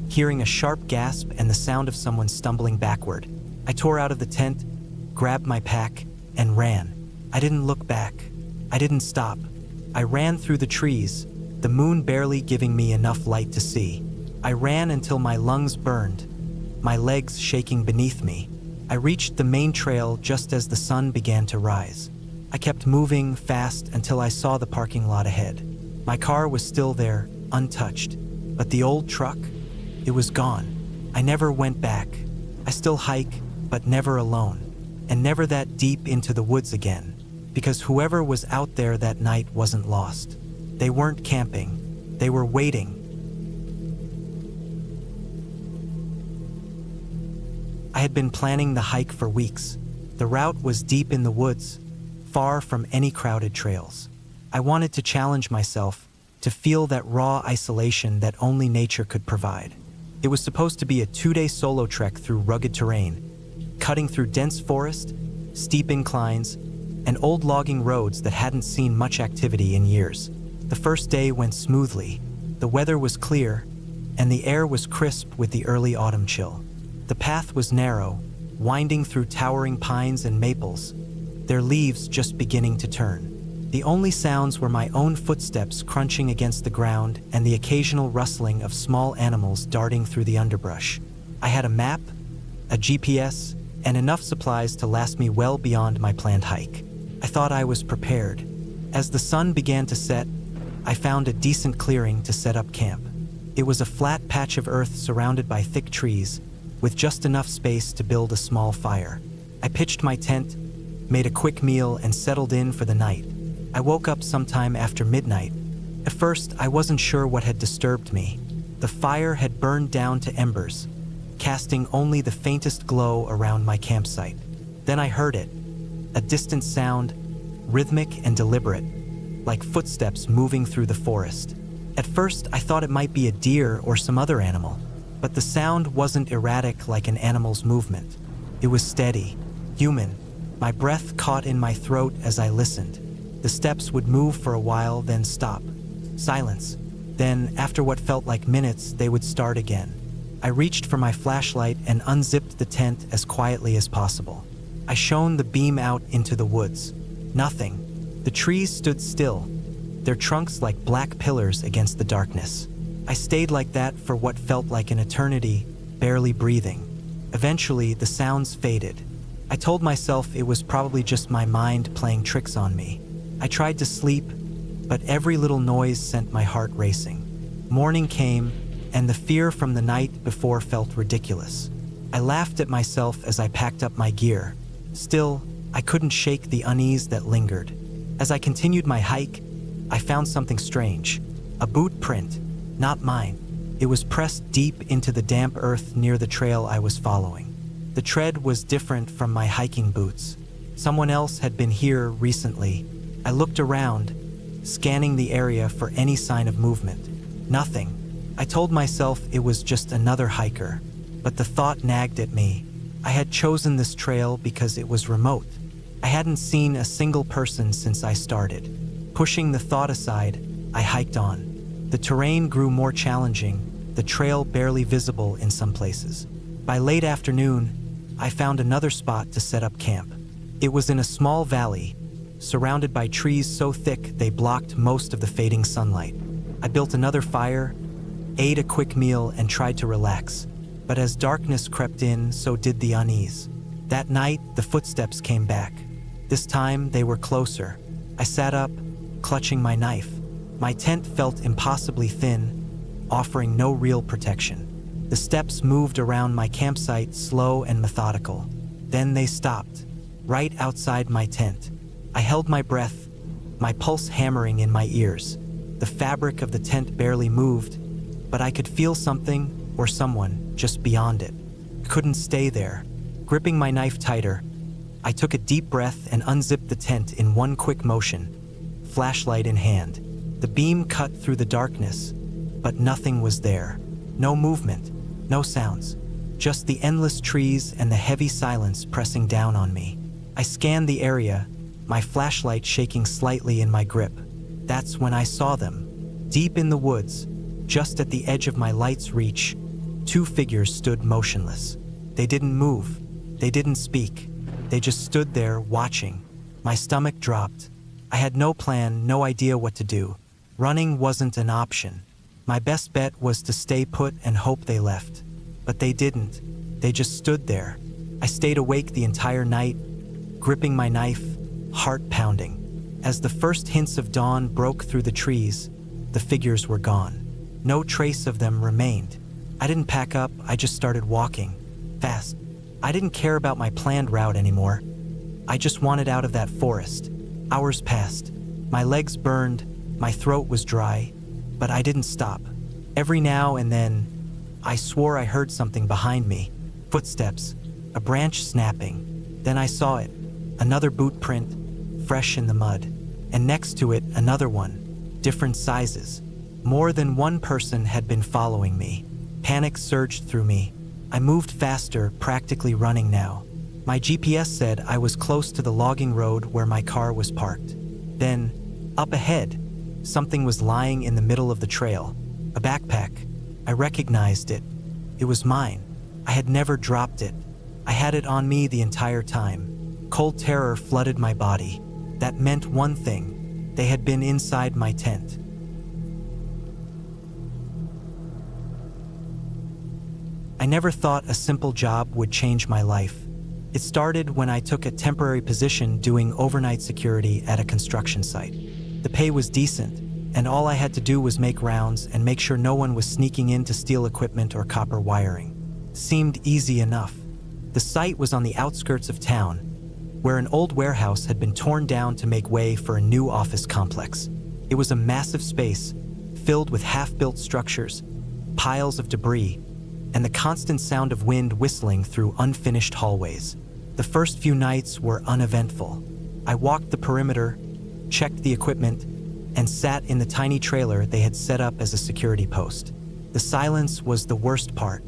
hearing a sharp gasp and the sound of someone stumbling backward. I tore out of the tent, grabbed my pack, and ran. I didn't look back. I didn't stop. I ran through the trees, the moon barely giving me enough light to see. I ran until my lungs burned, my legs shaking beneath me. I reached the main trail just as the sun began to rise. I kept moving fast until I saw the parking lot ahead. My car was still there, untouched, but the old truck, it was gone. I never went back. I still hike, but never alone, and never that deep into the woods again, because whoever was out there that night wasn't lost. They weren't camping. They were waiting. I had been planning the hike for weeks. The route was deep in the woods, far from any crowded trails. I wanted to challenge myself, to feel that raw isolation that only nature could provide. It was supposed to be a 2-day solo trek through rugged terrain, cutting through dense forest, steep inclines, and old logging roads that hadn't seen much activity in years. The first day went smoothly. The weather was clear, and the air was crisp with the early autumn chill. The path was narrow, winding through towering pines and maples, their leaves just beginning to turn. The only sounds were my own footsteps crunching against the ground and the occasional rustling of small animals darting through the underbrush. I had a map, a GPS, and enough supplies to last me well beyond my planned hike. I thought I was prepared. As the sun began to set, I found a decent clearing to set up camp. It was a flat patch of earth surrounded by thick trees, with just enough space to build a small fire. I pitched my tent, made a quick meal, and settled in for the night. I woke up sometime after midnight. At first, I wasn't sure what had disturbed me. The fire had burned down to embers, casting only the faintest glow around my campsite. Then I heard it, a distant sound, rhythmic and deliberate, like footsteps moving through the forest. At first, I thought it might be a deer or some other animal, but the sound wasn't erratic like an animal's movement. It was steady, human. My breath caught in my throat as I listened. The steps would move for a while, then stop. Silence. Then, after what felt like minutes, they would start again. I reached for my flashlight and unzipped the tent as quietly as possible. I shone the beam out into the woods. Nothing. The trees stood still, their trunks like black pillars against the darkness. I stayed like that for what felt like an eternity, barely breathing. Eventually, the sounds faded. I told myself it was probably just my mind playing tricks on me. I tried to sleep, but every little noise sent my heart racing. Morning came, and the fear from the night before felt ridiculous. I laughed at myself as I packed up my gear. Still, I couldn't shake the unease that lingered. As I continued my hike, I found something strange. A boot print, not mine. It was pressed deep into the damp earth near the trail I was following. The tread was different from my hiking boots. Someone else had been here recently. I looked around, scanning the area for any sign of movement. Nothing. I told myself it was just another hiker, but the thought nagged at me. I had chosen this trail because it was remote. I hadn't seen a single person since I started. Pushing the thought aside, I hiked on. The terrain grew more challenging, the trail barely visible in some places. By late afternoon, I found another spot to set up camp. It was in a small valley, surrounded by trees so thick they blocked most of the fading sunlight. I built another fire, ate a quick meal, and tried to relax. But as darkness crept in, so did the unease. That night, the footsteps came back. This time, they were closer. I sat up, clutching my knife. My tent felt impossibly thin, offering no real protection. The steps moved around my campsite, slow and methodical. Then they stopped, right outside my tent. I held my breath, my pulse hammering in my ears. The fabric of the tent barely moved, but I could feel something or someone just beyond it. I couldn't stay there. Gripping my knife tighter, I took a deep breath and unzipped the tent in one quick motion, flashlight in hand. The beam cut through the darkness, but nothing was there. No movement, no sounds, just the endless trees and the heavy silence pressing down on me. I scanned the area, my flashlight shaking slightly in my grip. That's when I saw them. Deep in the woods, just at the edge of my light's reach, two figures stood motionless. They didn't move. They didn't speak. They just stood there watching. My stomach dropped. I had no plan, no idea what to do. Running wasn't an option. My best bet was to stay put and hope they left. But they didn't. They just stood there. I stayed awake the entire night, gripping my knife, heart pounding. As the first hints of dawn broke through the trees, the figures were gone. No trace of them remained. I didn't pack up, I just started walking. Fast. I didn't care about my planned route anymore. I just wanted out of that forest. Hours passed. My legs burned, my throat was dry, but I didn't stop. Every now and then, I swore I heard something behind me. Footsteps, a branch snapping. Then I saw it. Another boot print, fresh in the mud. And next to it, another one, different sizes. More than one person had been following me. Panic surged through me. I moved faster, practically running now. My GPS said I was close to the logging road where my car was parked. Then, up ahead, something was lying in the middle of the trail. A backpack. I recognized it. It was mine. I had never dropped it. I had it on me the entire time. Cold terror flooded my body. That meant one thing. They had been inside my tent. I never thought a simple job would change my life. It started when I took a temporary position doing overnight security at a construction site. The pay was decent, and all I had to do was make rounds and make sure no one was sneaking in to steal equipment or copper wiring. Seemed easy enough. The site was on the outskirts of town, where an old warehouse had been torn down to make way for a new office complex. It was a massive space, filled with half-built structures, piles of debris, and the constant sound of wind whistling through unfinished hallways. The first few nights were uneventful. I walked the perimeter, checked the equipment, and sat in the tiny trailer they had set up as a security post. The silence was the worst part.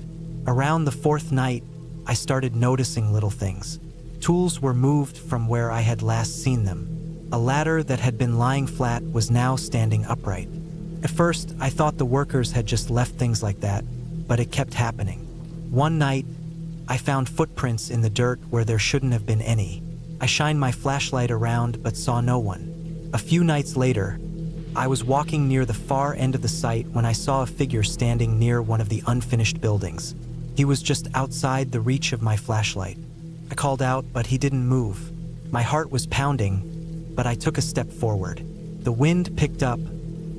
Around the fourth night, I started noticing little things. Tools were moved from where I had last seen them. A ladder that had been lying flat was now standing upright. At first, I thought the workers had just left things like that, but it kept happening. One night, I found footprints in the dirt where there shouldn't have been any. I shined my flashlight around but saw no one. A few nights later, I was walking near the far end of the site when I saw a figure standing near one of the unfinished buildings. He was just outside the reach of my flashlight. I called out, but he didn't move. My heart was pounding, but I took a step forward. The wind picked up,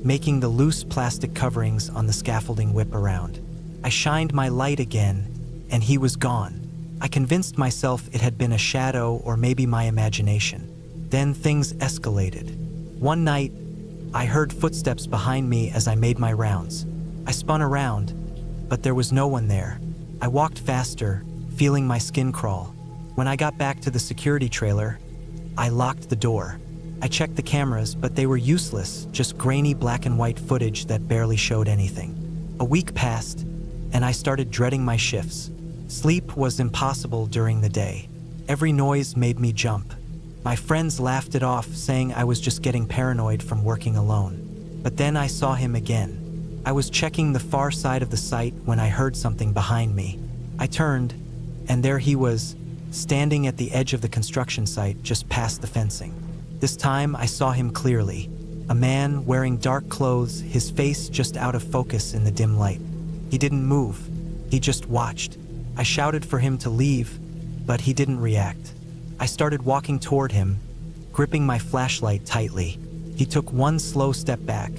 making the loose plastic coverings on the scaffolding whip around. I shined my light again, and he was gone. I convinced myself it had been a shadow or maybe my imagination. Then things escalated. One night, I heard footsteps behind me as I made my rounds. I spun around, but there was no one there. I walked faster, feeling my skin crawl. When I got back to the security trailer, I locked the door. I checked the cameras, but they were useless, just grainy black and white footage that barely showed anything. A week passed, and I started dreading my shifts. Sleep was impossible during the day. Every noise made me jump. My friends laughed it off, saying I was just getting paranoid from working alone. But then I saw him again. I was checking the far side of the site when I heard something behind me. I turned, and there he was, standing at the edge of the construction site just past the fencing. This time I saw him clearly. A man wearing dark clothes, his face just out of focus in the dim light. He didn't move. He just watched. I shouted for him to leave, but he didn't react. I started walking toward him, gripping my flashlight tightly. He took one slow step back,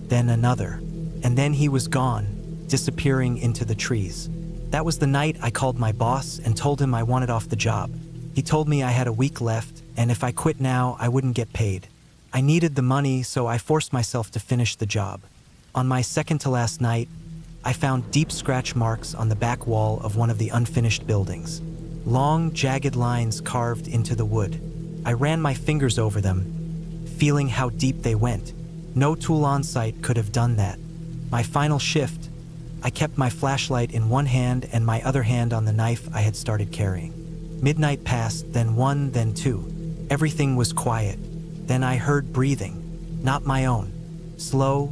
then another, and then he was gone, disappearing into the trees. That was the night I called my boss and told him I wanted off the job. He told me I had a week left, and if I quit now, I wouldn't get paid. I needed the money, so I forced myself to finish the job. On my second-to-last night, I found deep scratch marks on the back wall of one of the unfinished buildings. Long, jagged lines carved into the wood. I ran my fingers over them, feeling how deep they went. No tool on site could have done that. My final shift, I kept my flashlight in one hand and my other hand on the knife I had started carrying. Midnight passed, then one, then two. Everything was quiet. Then I heard breathing, not my own. Slow,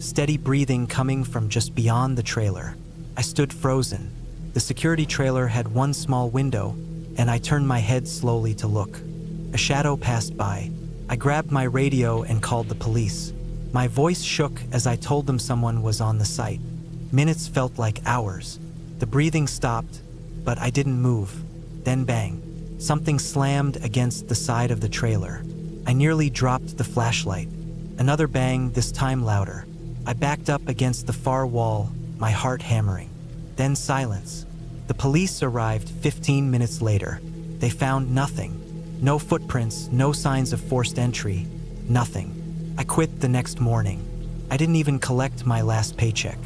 steady breathing coming from just beyond the trailer. I stood frozen. The security trailer had one small window, and I turned my head slowly to look. A shadow passed by. I grabbed my radio and called the police. My voice shook as I told them someone was on the site. Minutes felt like hours. The breathing stopped, but I didn't move. Then bang. Something slammed against the side of the trailer. I nearly dropped the flashlight. Another bang, this time louder. I backed up against the far wall, my heart hammering. Then silence. The police arrived 15 minutes later. They found nothing. No footprints, no signs of forced entry, nothing. I quit the next morning. I didn't even collect my last paycheck.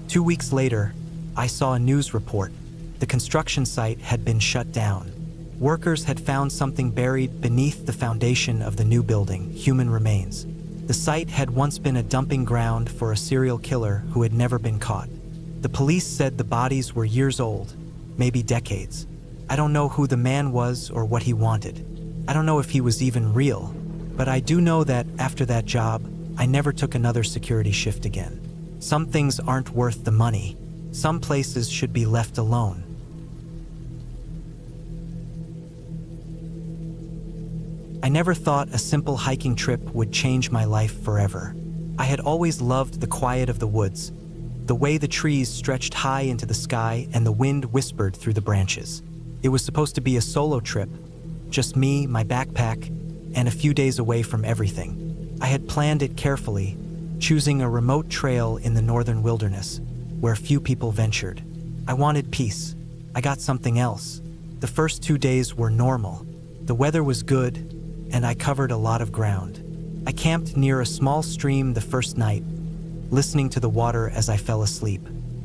2 weeks later, I saw a news report. The construction site had been shut down. Workers had found something buried beneath the foundation of the new building, human remains. The site had once been a dumping ground for a serial killer who had never been caught. The police said the bodies were years old, maybe decades. I don't know who the man was or what he wanted. I don't know if he was even real, but I do know that after that job, I never took another security shift again. Some things aren't worth the money. Some places should be left alone. I never thought a simple hiking trip would change my life forever. I had always loved the quiet of the woods, the way the trees stretched high into the sky and the wind whispered through the branches. It was supposed to be a solo trip, just me, my backpack, and a few days away from everything. I had planned it carefully, choosing a remote trail in the northern wilderness, where few people ventured. I wanted peace. I got something else. The first 2 days were normal. The weather was good, and I covered a lot of ground. I camped near a small stream the first night, listening to the water as I fell asleep.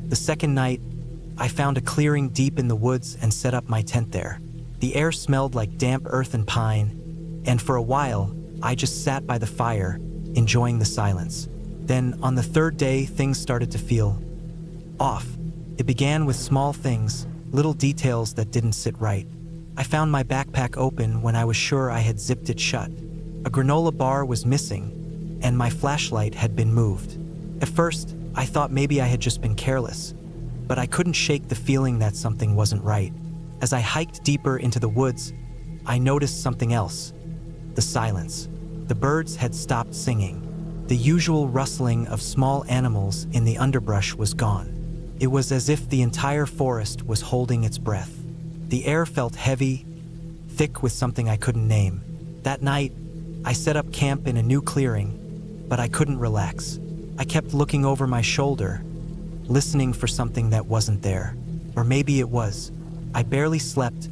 The second night, I found a clearing deep in the woods and set up my tent there. The air smelled like damp earth and pine, and for a while, I just sat by the fire, enjoying the silence. Then, on the third day, things started to feel off. It began with small things, little details that didn't sit right. I found my backpack open when I was sure I had zipped it shut. A granola bar was missing, and my flashlight had been moved. At first, I thought maybe I had just been careless, but I couldn't shake the feeling that something wasn't right. As I hiked deeper into the woods, I noticed something else. The silence. The birds had stopped singing. The usual rustling of small animals in the underbrush was gone. It was as if the entire forest was holding its breath. The air felt heavy, thick with something I couldn't name. That night, I set up camp in a new clearing, but I couldn't relax. I kept looking over my shoulder, listening for something that wasn't there. Or maybe it was. I barely slept,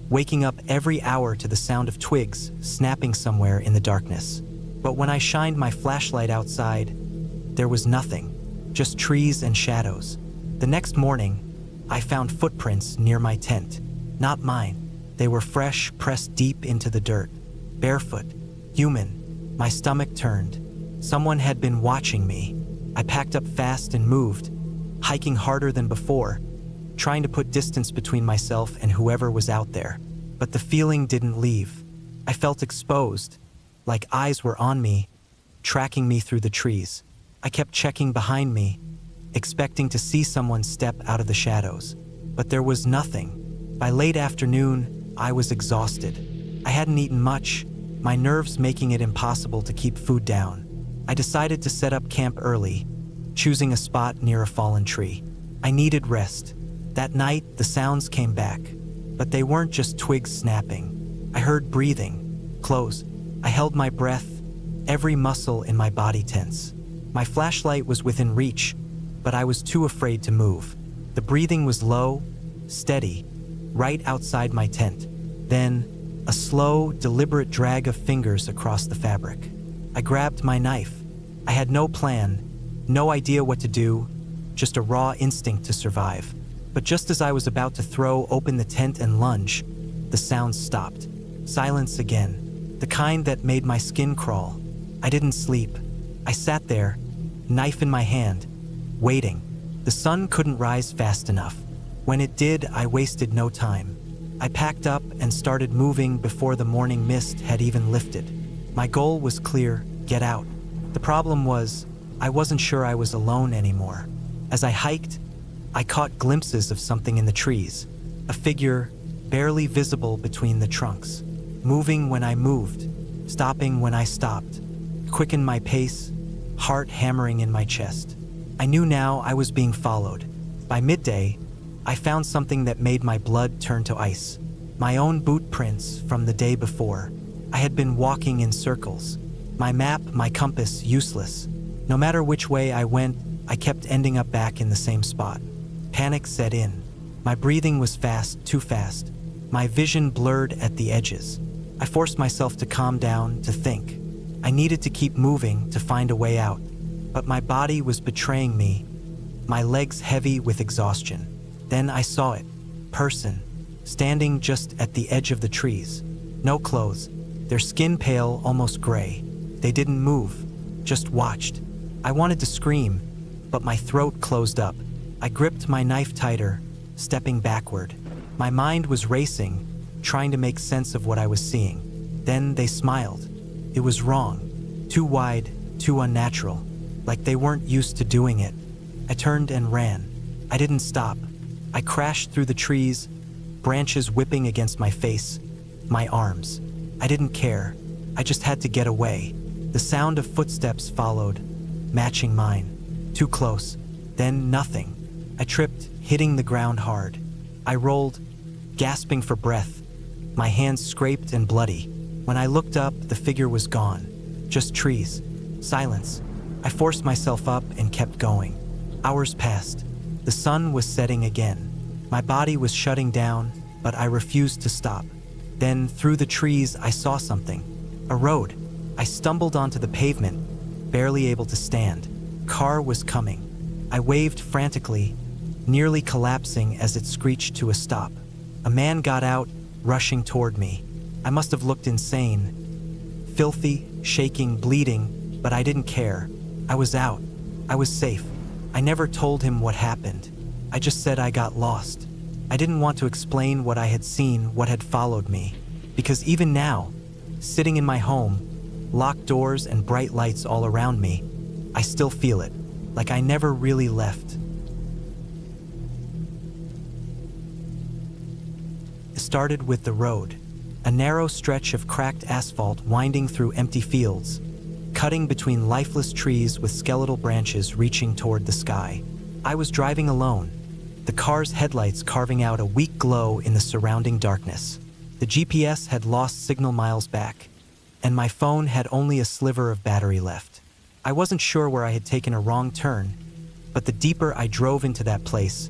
waking up every hour to the sound of twigs snapping somewhere in the darkness. But when I shined my flashlight outside, there was nothing, just trees and shadows. The next morning, I found footprints near my tent. Not mine. They were fresh, pressed deep into the dirt. Barefoot. Human. My stomach turned. Someone had been watching me. I packed up fast and moved, hiking harder than before, trying to put distance between myself and whoever was out there. But the feeling didn't leave. I felt exposed, like eyes were on me, tracking me through the trees. I kept checking behind me, expecting to see someone step out of the shadows. But there was nothing. By late afternoon, I was exhausted. I hadn't eaten much, my nerves making it impossible to keep food down. I decided to set up camp early, choosing a spot near a fallen tree. I needed rest. That night, the sounds came back, but they weren't just twigs snapping. I heard breathing, close. I held my breath, every muscle in my body tense. My flashlight was within reach, but I was too afraid to move. The breathing was low, steady, right outside my tent. Then, a slow, deliberate drag of fingers across the fabric. I grabbed my knife. I had no plan, no idea what to do, just a raw instinct to survive. But just as I was about to throw open the tent and lunge, the sounds stopped. Silence again, the kind that made my skin crawl. I didn't sleep. I sat there, knife in my hand, waiting. The sun couldn't rise fast enough. When it did, I wasted no time. I packed up and started moving before the morning mist had even lifted. My goal was clear: get out. The problem was, I wasn't sure I was alone anymore. As I hiked, I caught glimpses of something in the trees, a figure barely visible between the trunks, moving when I moved, stopping when I stopped, quickened my pace, heart hammering in my chest. I knew now I was being followed. By midday, I found something that made my blood turn to ice. My own boot prints from the day before. I had been walking in circles. My map, my compass, useless. No matter which way I went, I kept ending up back in the same spot. Panic set in. My breathing was fast, too fast. My vision blurred at the edges. I forced myself to calm down, to think. I needed to keep moving, to find a way out. But my body was betraying me, my legs heavy with exhaustion. Then I saw it. Person, standing just at the edge of the trees. No clothes, their skin pale, almost gray. They didn't move, just watched. I wanted to scream, but my throat closed up. I gripped my knife tighter, stepping backward. My mind was racing, trying to make sense of what I was seeing. Then they smiled. It was wrong. Too wide, too unnatural. Like they weren't used to doing it. I turned and ran. I didn't stop. I crashed through the trees, branches whipping against my face, my arms. I didn't care. I just had to get away. The sound of footsteps followed, matching mine. Too close. Then nothing. I tripped, hitting the ground hard. I rolled, gasping for breath, my hands scraped and bloody. When I looked up, the figure was gone. Just trees. Silence. I forced myself up and kept going. Hours passed. The sun was setting again. My body was shutting down, but I refused to stop. Then, through the trees, I saw something. A road. I stumbled onto the pavement, barely able to stand. Car was coming. I waved frantically, nearly collapsing as it screeched to a stop. A man got out, rushing toward me. I must have looked insane. Filthy, shaking, bleeding, but I didn't care. I was out. I was safe. I never told him what happened. I just said I got lost. I didn't want to explain what I had seen, what had followed me. Because even now, sitting in my home, locked doors and bright lights all around me, I still feel it, like I never really left. It started with the road, a narrow stretch of cracked asphalt winding through empty fields, cutting between lifeless trees with skeletal branches reaching toward the sky. I was driving alone, the car's headlights carving out a weak glow in the surrounding darkness. The GPS had lost signal miles back, and my phone had only a sliver of battery left. I wasn't sure where I had taken a wrong turn, but the deeper I drove into that place,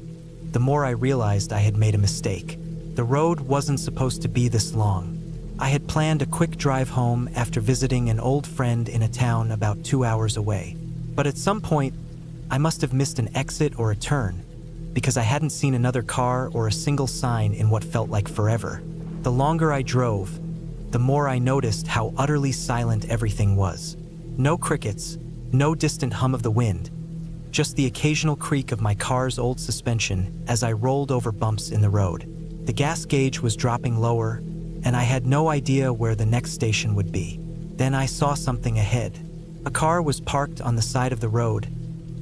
the more I realized I had made a mistake. The road wasn't supposed to be this long. I had planned a quick drive home after visiting an old friend in a town about 2 hours away. But at some point, I must have missed an exit or a turn, because I hadn't seen another car or a single sign in what felt like forever. The longer I drove, the more I noticed how utterly silent everything was. No crickets, no distant hum of the wind, just the occasional creak of my car's old suspension as I rolled over bumps in the road. The gas gauge was dropping lower, and I had no idea where the next station would be. Then I saw something ahead. A car was parked on the side of the road,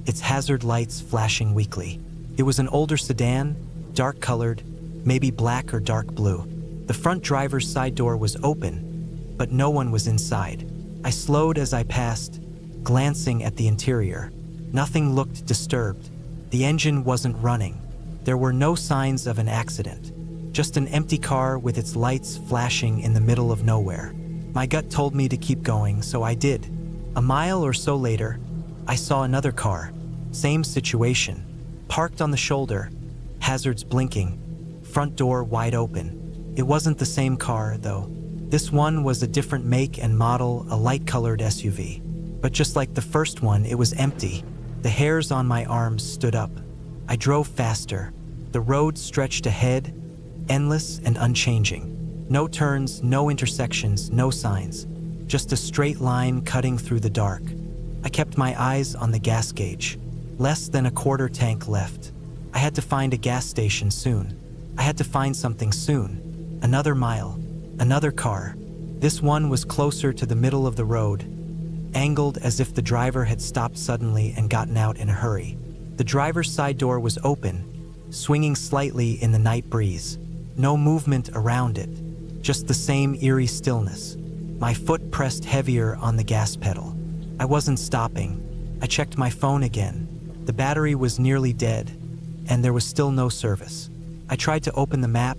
its hazard lights flashing weakly. It was an older sedan, dark-colored, maybe black or dark blue. The front driver's side door was open, but no one was inside. I slowed as I passed, glancing at the interior. Nothing looked disturbed. The engine wasn't running. There were no signs of an accident. Just an empty car with its lights flashing in the middle of nowhere. My gut told me to keep going, so I did. A mile or so later, I saw another car. Same situation. Parked on the shoulder, hazards blinking, front door wide open. It wasn't the same car, though. This one was a different make and model, a light-colored SUV. But just like the first one, it was empty. The hairs on my arms stood up. I drove faster. The road stretched ahead, endless and unchanging. No turns, no intersections, no signs. Just a straight line cutting through the dark. I kept my eyes on the gas gauge. Less than a quarter tank left. I had to find a gas station soon. I had to find something soon. Another mile. Another car. This one was closer to the middle of the road, angled as if the driver had stopped suddenly and gotten out in a hurry. The driver's side door was open, swinging slightly in the night breeze. No movement around it, just the same eerie stillness. My foot pressed heavier on the gas pedal. I wasn't stopping. I checked my phone again. The battery was nearly dead, and there was still no service. I tried to open the map,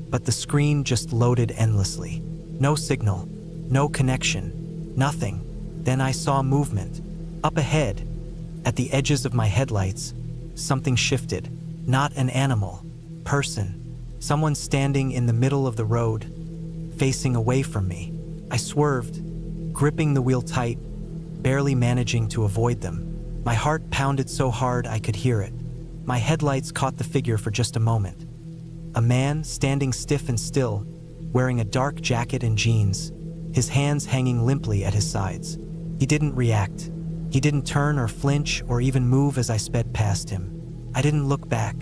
but the screen just loaded endlessly. No signal, no connection, nothing. Then I saw movement. Up ahead, at the edges of my headlights, something shifted. Not an animal, person. Someone standing in the middle of the road, facing away from me. I swerved, gripping the wheel tight, barely managing to avoid them. My heart pounded so hard I could hear it. My headlights caught the figure for just a moment. A man standing stiff and still, wearing a dark jacket and jeans, his hands hanging limply at his sides. He didn't react. He didn't turn or flinch or even move as I sped past him. I didn't look back.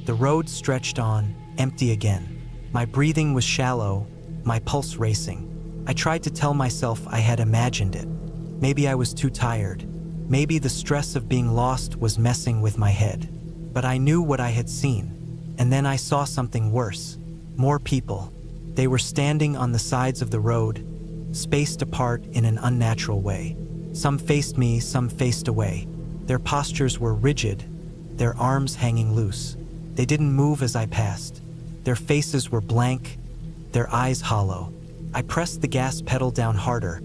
The road stretched on, empty again. My breathing was shallow, my pulse racing. I tried to tell myself I had imagined it. Maybe I was too tired. Maybe the stress of being lost was messing with my head. But I knew what I had seen. And then I saw something worse. More people. They were standing on the sides of the road, spaced apart in an unnatural way. Some faced me, some faced away. Their postures were rigid, their arms hanging loose. They didn't move as I passed. Their faces were blank, their eyes hollow. I pressed the gas pedal down harder,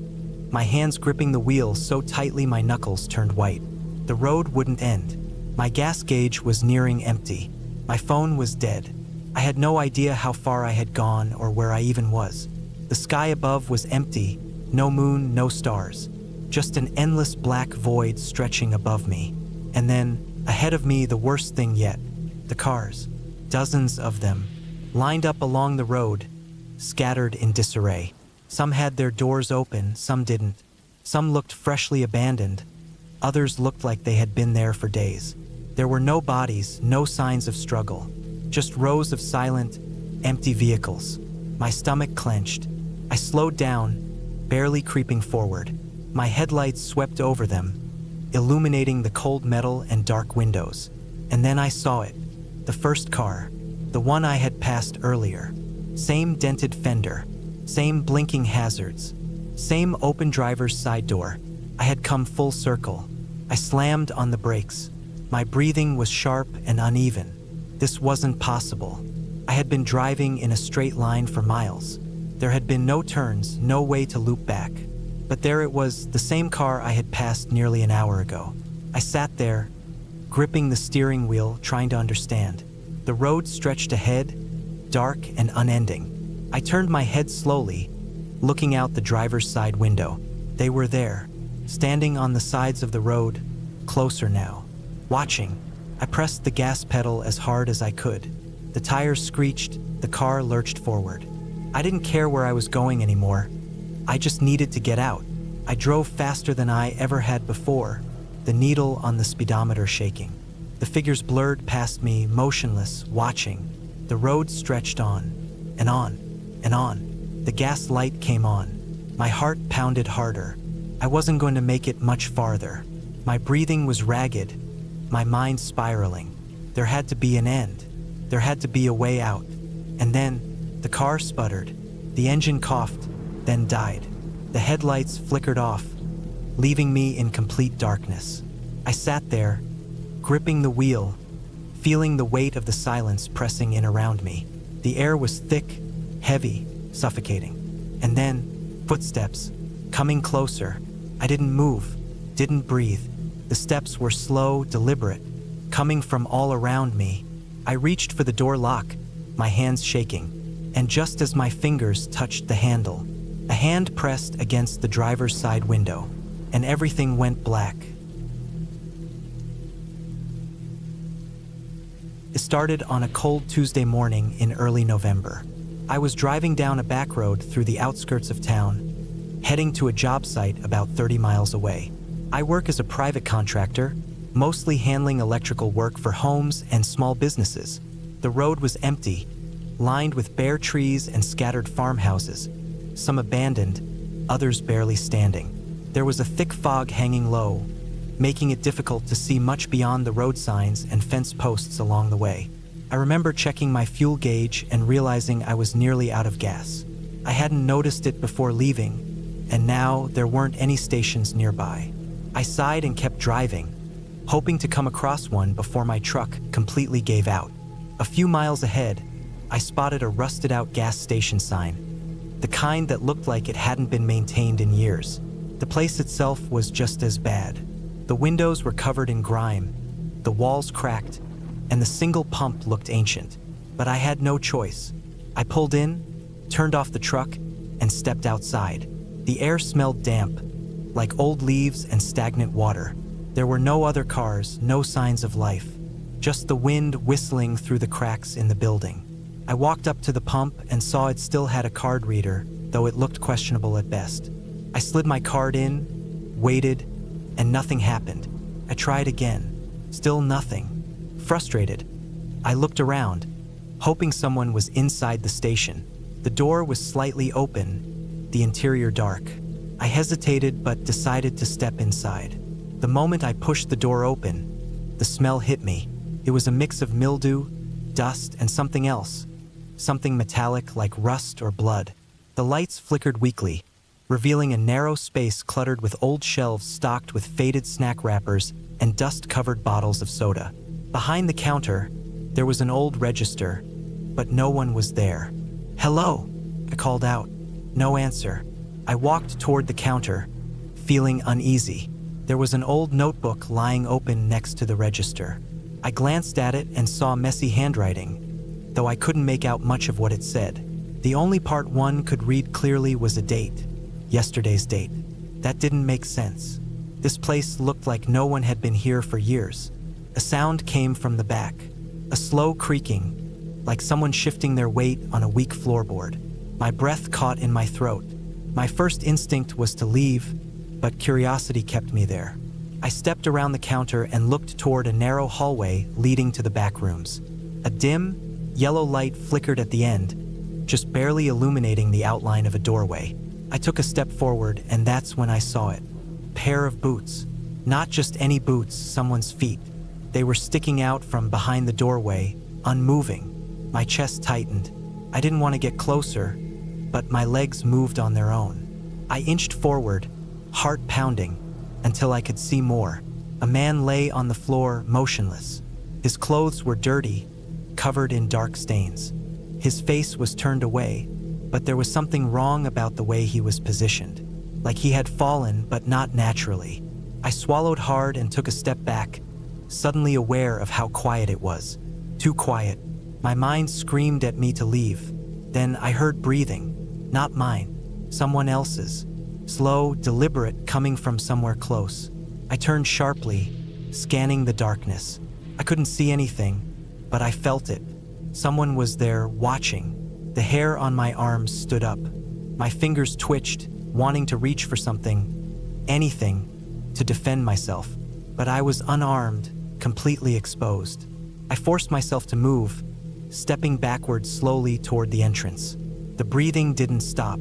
my hands gripping the wheel so tightly my knuckles turned white. The road wouldn't end. My gas gauge was nearing empty. My phone was dead. I had no idea how far I had gone or where I even was. The sky above was empty, no moon, no stars. Just an endless black void stretching above me. And then, ahead of me, the worst thing yet. The cars. Dozens of them. Lined up along the road, scattered in disarray. Some had their doors open, some didn't. Some looked freshly abandoned. Others looked like they had been there for days. There were no bodies, no signs of struggle. Just rows of silent, empty vehicles. My stomach clenched. I slowed down, barely creeping forward. My headlights swept over them, illuminating the cold metal and dark windows. And then I saw it. The first car. The one I had passed earlier. Same dented fender. Same blinking hazards. Same open driver's side door. I had come full circle. I slammed on the brakes. My breathing was sharp and uneven. This wasn't possible. I had been driving in a straight line for miles. There had been no turns, no way to loop back. But there it was, the same car I had passed nearly an hour ago. I sat there, gripping the steering wheel, trying to understand. The road stretched ahead, dark and unending. I turned my head slowly, looking out the driver's side window. They were there, standing on the sides of the road, closer now, watching. I pressed the gas pedal as hard as I could. The tires screeched, the car lurched forward. I didn't care where I was going anymore. I just needed to get out. I drove faster than I ever had before, the needle on the speedometer shaking. The figures blurred past me, motionless, watching. The road stretched on, and on, and on. The gas light came on. My heart pounded harder. I wasn't going to make it much farther. My breathing was ragged, my mind spiraling. There had to be an end. There had to be a way out. And then, the car sputtered. The engine coughed, then died. The headlights flickered off, leaving me in complete darkness. I sat there, gripping the wheel, feeling the weight of the silence pressing in around me. The air was thick, heavy, suffocating. And then, footsteps, coming closer. I didn't move, didn't breathe. The steps were slow, deliberate, coming from all around me. I reached for the door lock, my hands shaking, and just as my fingers touched the handle, a hand pressed against the driver's side window, and everything went black. It started on a cold Tuesday morning in early November. I was driving down a back road through the outskirts of town, heading to a job site about 30 miles away. I work as a private contractor, mostly handling electrical work for homes and small businesses. The road was empty, lined with bare trees and scattered farmhouses, some abandoned, others barely standing. There was a thick fog hanging low, making it difficult to see much beyond the road signs and fence posts along the way. I remember checking my fuel gauge and realizing I was nearly out of gas. I hadn't noticed it before leaving, and now there weren't any stations nearby. I sighed and kept driving, hoping to come across one before my truck completely gave out. A few miles ahead, I spotted a rusted-out gas station sign, the kind that looked like it hadn't been maintained in years. The place itself was just as bad. The windows were covered in grime, the walls cracked, and the single pump looked ancient. But I had no choice. I pulled in, turned off the truck, and stepped outside. The air smelled damp, like old leaves and stagnant water. There were no other cars, no signs of life, just the wind whistling through the cracks in the building. I walked up to the pump and saw it still had a card reader, though it looked questionable at best. I slid my card in, waited, and nothing happened. I tried again, still nothing. Frustrated, I looked around, hoping someone was inside the station. The door was slightly open, the interior dark. I hesitated but decided to step inside. The moment I pushed the door open, the smell hit me. It was a mix of mildew, dust, and something else. Something metallic like rust or blood. The lights flickered weakly, revealing a narrow space cluttered with old shelves stocked with faded snack wrappers and dust-covered bottles of soda. Behind the counter, there was an old register, but no one was there. "Hello," I called out. No answer. I walked toward the counter, feeling uneasy. There was an old notebook lying open next to the register. I glanced at it and saw messy handwriting, though I couldn't make out much of what it said. The only part one could read clearly was a date, yesterday's date. That didn't make sense. This place looked like no one had been here for years. A sound came from the back, a slow creaking, like someone shifting their weight on a weak floorboard. My breath caught in my throat. My first instinct was to leave, but curiosity kept me there. I stepped around the counter and looked toward a narrow hallway leading to the back rooms. A dim, yellow light flickered at the end, just barely illuminating the outline of a doorway. I took a step forward, and that's when I saw it. A pair of boots. Not just any boots, someone's feet. They were sticking out from behind the doorway, unmoving. My chest tightened. I didn't want to get closer, but my legs moved on their own. I inched forward, heart pounding, until I could see more. A man lay on the floor, motionless. His clothes were dirty, covered in dark stains. His face was turned away, but there was something wrong about the way he was positioned, like he had fallen, but not naturally. I swallowed hard and took a step back, suddenly aware of how quiet it was. Too quiet. My mind screamed at me to leave. Then I heard breathing. Not mine, someone else's. Slow, deliberate, coming from somewhere close. I turned sharply, scanning the darkness. I couldn't see anything, but I felt it. Someone was there, watching. The hair on my arms stood up. My fingers twitched, wanting to reach for something, anything, to defend myself. But I was unarmed, completely exposed. I forced myself to move, stepping backwards slowly toward the entrance. The breathing didn't stop.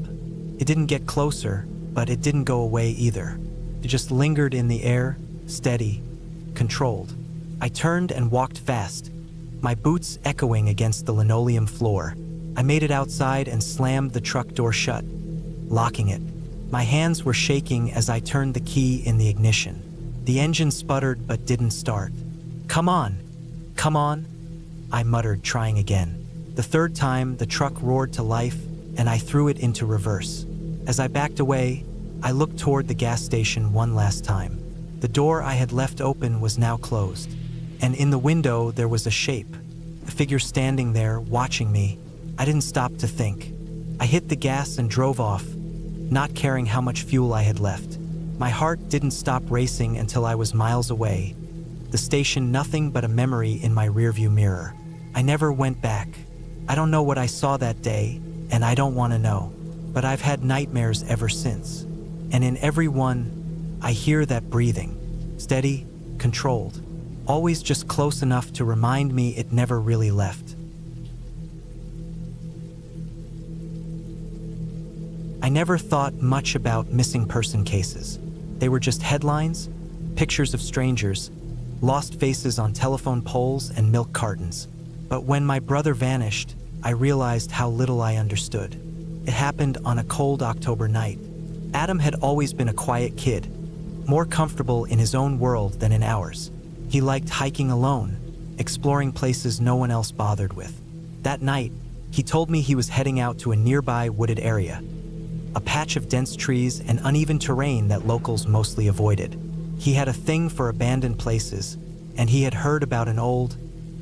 It didn't get closer, but it didn't go away either. It just lingered in the air, steady, controlled. I turned and walked fast, my boots echoing against the linoleum floor. I made it outside and slammed the truck door shut, locking it. My hands were shaking as I turned the key in the ignition. The engine sputtered but didn't start. "Come on! Come on!" I muttered, trying again. The third time, the truck roared to life, and I threw it into reverse. As I backed away, I looked toward the gas station one last time. The door I had left open was now closed, and in the window there was a shape, a figure standing there, watching me. I didn't stop to think. I hit the gas and drove off, not caring how much fuel I had left. My heart didn't stop racing until I was miles away. The station nothing but a memory in my rearview mirror. I never went back. I don't know what I saw that day, and I don't want to know. But I've had nightmares ever since. And in every one, I hear that breathing. Steady, controlled. Always just close enough to remind me it never really left. I never thought much about missing person cases. They were just headlines, pictures of strangers, lost faces on telephone poles and milk cartons. But when my brother vanished, I realized how little I understood. It happened on a cold October night. Adam had always been a quiet kid, more comfortable in his own world than in ours. He liked hiking alone, exploring places no one else bothered with. That night, he told me he was heading out to a nearby wooded area, a patch of dense trees and uneven terrain that locals mostly avoided. He had a thing for abandoned places, and he had heard about an old,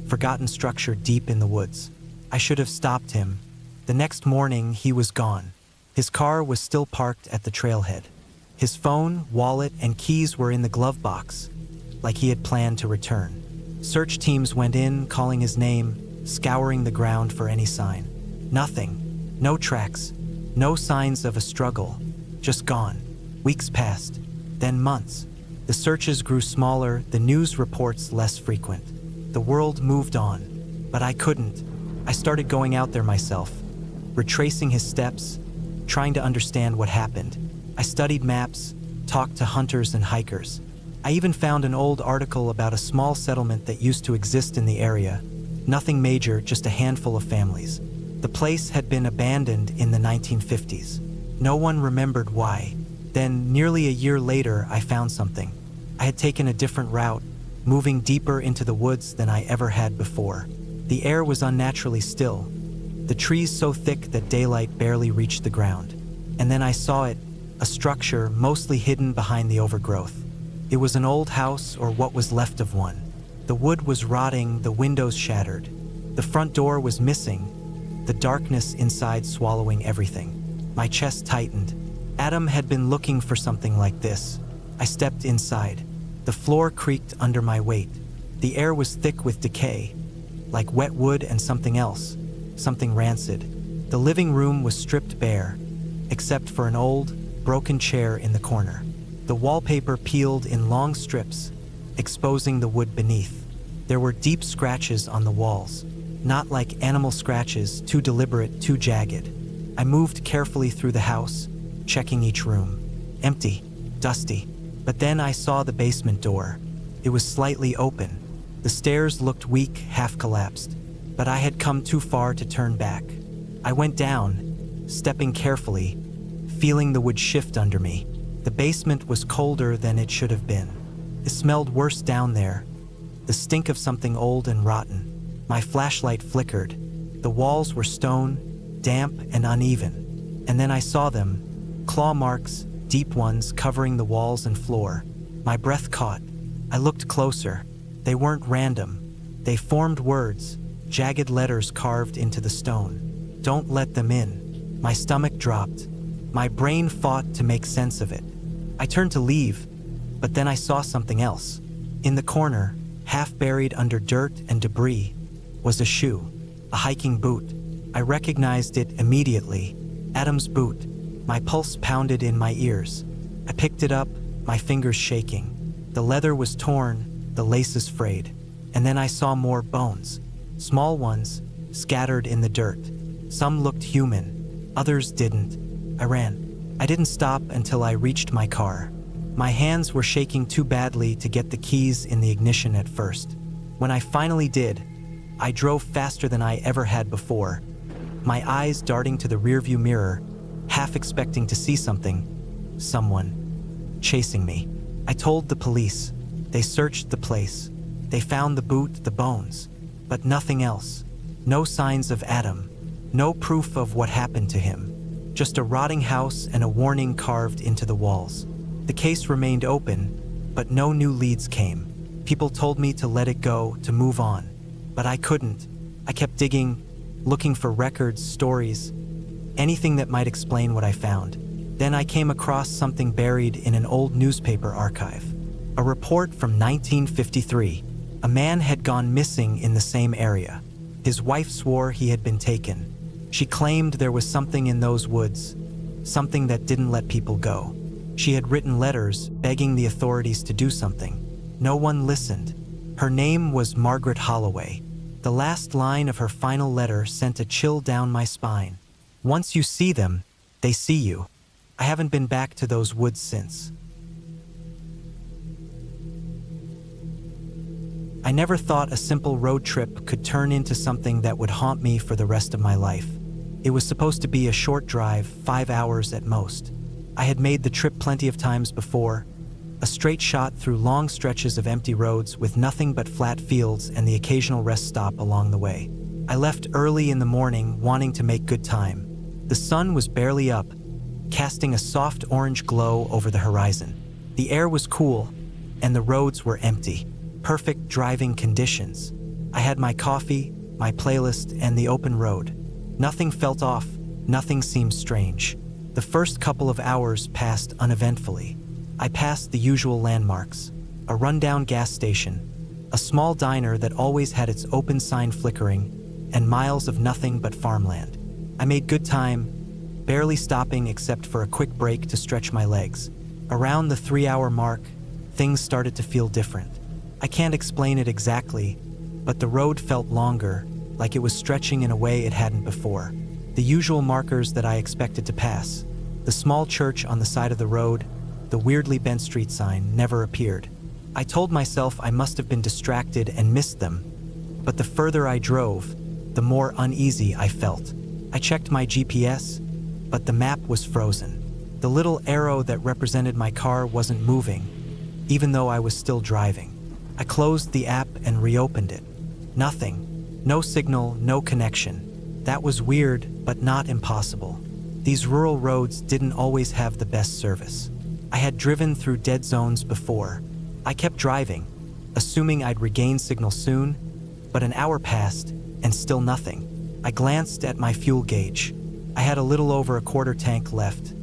forgotten structure deep in the woods. I should have stopped him. The next morning, he was gone. His car was still parked at the trailhead. His phone, wallet, and keys were in the glove box, like he had planned to return. Search teams went in, calling his name, scouring the ground for any sign. Nothing. No tracks. No signs of a struggle. Just gone. Weeks passed. Then months. The searches grew smaller, the news reports less frequent. The world moved on. But I couldn't. I started going out there myself, retracing his steps, trying to understand what happened. I studied maps, talked to hunters and hikers. I even found an old article about a small settlement that used to exist in the area. Nothing major, just a handful of families. The place had been abandoned in the 1950s. No one remembered why. Then, nearly a year later, I found something. I had taken a different route, moving deeper into the woods than I ever had before. The air was unnaturally still, the trees so thick that daylight barely reached the ground. And then I saw it, a structure mostly hidden behind the overgrowth. It was an old house, or what was left of one. The wood was rotting, the windows shattered. The front door was missing, the darkness inside swallowing everything. My chest tightened. Adam had been looking for something like this. I stepped inside. The floor creaked under my weight. The air was thick with decay, like wet wood and something else, something rancid. The living room was stripped bare, except for an old, broken chair in the corner. The wallpaper peeled in long strips, exposing the wood beneath. There were deep scratches on the walls, not like animal scratches, too deliberate, too jagged. I moved carefully through the house, checking each room. Empty, dusty. But then I saw the basement door. It was slightly open. The stairs looked weak, half collapsed, but I had come too far to turn back. I went down, stepping carefully, feeling the wood shift under me. The basement was colder than it should have been. It smelled worse down there, the stink of something old and rotten. My flashlight flickered. The walls were stone, damp and uneven. And then I saw them, claw marks, deep ones covering the walls and floor. My breath caught. I looked closer. They weren't random. They formed words, jagged letters carved into the stone. Don't let them in. My stomach dropped. My brain fought to make sense of it. I turned to leave, but then I saw something else. In the corner, half buried under dirt and debris, was a shoe, a hiking boot. I recognized it immediately. Adam's boot. My pulse pounded in my ears. I picked it up, my fingers shaking. The leather was torn, the laces frayed. And then I saw more bones. Small ones, scattered in the dirt. Some looked human, others didn't. I ran. I didn't stop until I reached my car. My hands were shaking too badly to get the keys in the ignition at first. When I finally did, I drove faster than I ever had before, my eyes darting to the rearview mirror, half expecting to see something, someone chasing me. I told the police. They searched the place. They found the boot, the bones, but nothing else. No signs of Adam. No proof of what happened to him. Just a rotting house and a warning carved into the walls. The case remained open, but no new leads came. People told me to let it go, to move on. But I couldn't. I kept digging, looking for records, stories, anything that might explain what I found. Then I came across something buried in an old newspaper archive. A report from 1953. A man had gone missing in the same area. His wife swore he had been taken. She claimed there was something in those woods, something that didn't let people go. She had written letters begging the authorities to do something. No one listened. Her name was Margaret Holloway. The last line of her final letter sent a chill down my spine. Once you see them, they see you. I haven't been back to those woods since. I never thought a simple road trip could turn into something that would haunt me for the rest of my life. It was supposed to be a short drive, 5 hours at most. I had made the trip plenty of times before, a straight shot through long stretches of empty roads with nothing but flat fields and the occasional rest stop along the way. I left early in the morning, wanting to make good time. The sun was barely up, casting a soft orange glow over the horizon. The air was cool, and the roads were empty. Perfect driving conditions. I had my coffee, my playlist, and the open road. Nothing felt off, nothing seemed strange. The first couple of hours passed uneventfully. I passed the usual landmarks: a rundown gas station, a small diner that always had its open sign flickering, and miles of nothing but farmland. I made good time, barely stopping except for a quick break to stretch my legs. Around the 3-hour mark, things started to feel different. I can't explain it exactly, but the road felt longer, like it was stretching in a way it hadn't before. The usual markers that I expected to pass, the small church on the side of the road, the weirdly bent street sign, never appeared. I told myself I must have been distracted and missed them, but the further I drove, the more uneasy I felt. I checked my GPS, but the map was frozen. The little arrow that represented my car wasn't moving, even though I was still driving. I closed the app and reopened it. Nothing. No signal, no connection. That was weird, but not impossible. These rural roads didn't always have the best service. I had driven through dead zones before. I kept driving, assuming I'd regain signal soon, but an hour passed, and still nothing. I glanced at my fuel gauge. I had a little over a quarter tank left.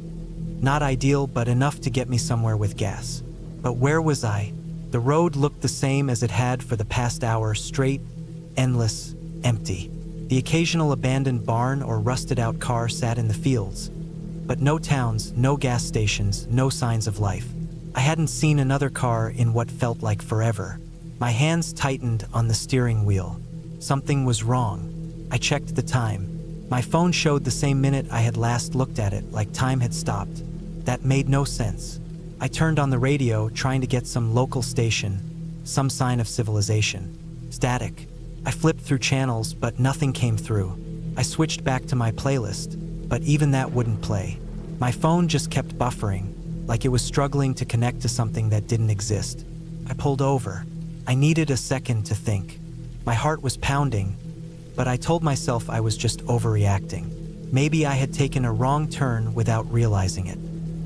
Not ideal, but enough to get me somewhere with gas. But where was I? The road looked the same as it had for the past hour, straight, endless, empty. The occasional abandoned barn or rusted-out car sat in the fields. But no towns, no gas stations, no signs of life. I hadn't seen another car in what felt like forever. My hands tightened on the steering wheel. Something was wrong. I checked the time. My phone showed the same minute I had last looked at it, like time had stopped. That made no sense. I turned on the radio, trying to get some local station, some sign of civilization. Static. I flipped through channels, but nothing came through. I switched back to my playlist, but even that wouldn't play. My phone just kept buffering, like it was struggling to connect to something that didn't exist. I pulled over. I needed a second to think. My heart was pounding, but I told myself I was just overreacting. Maybe I had taken a wrong turn without realizing it.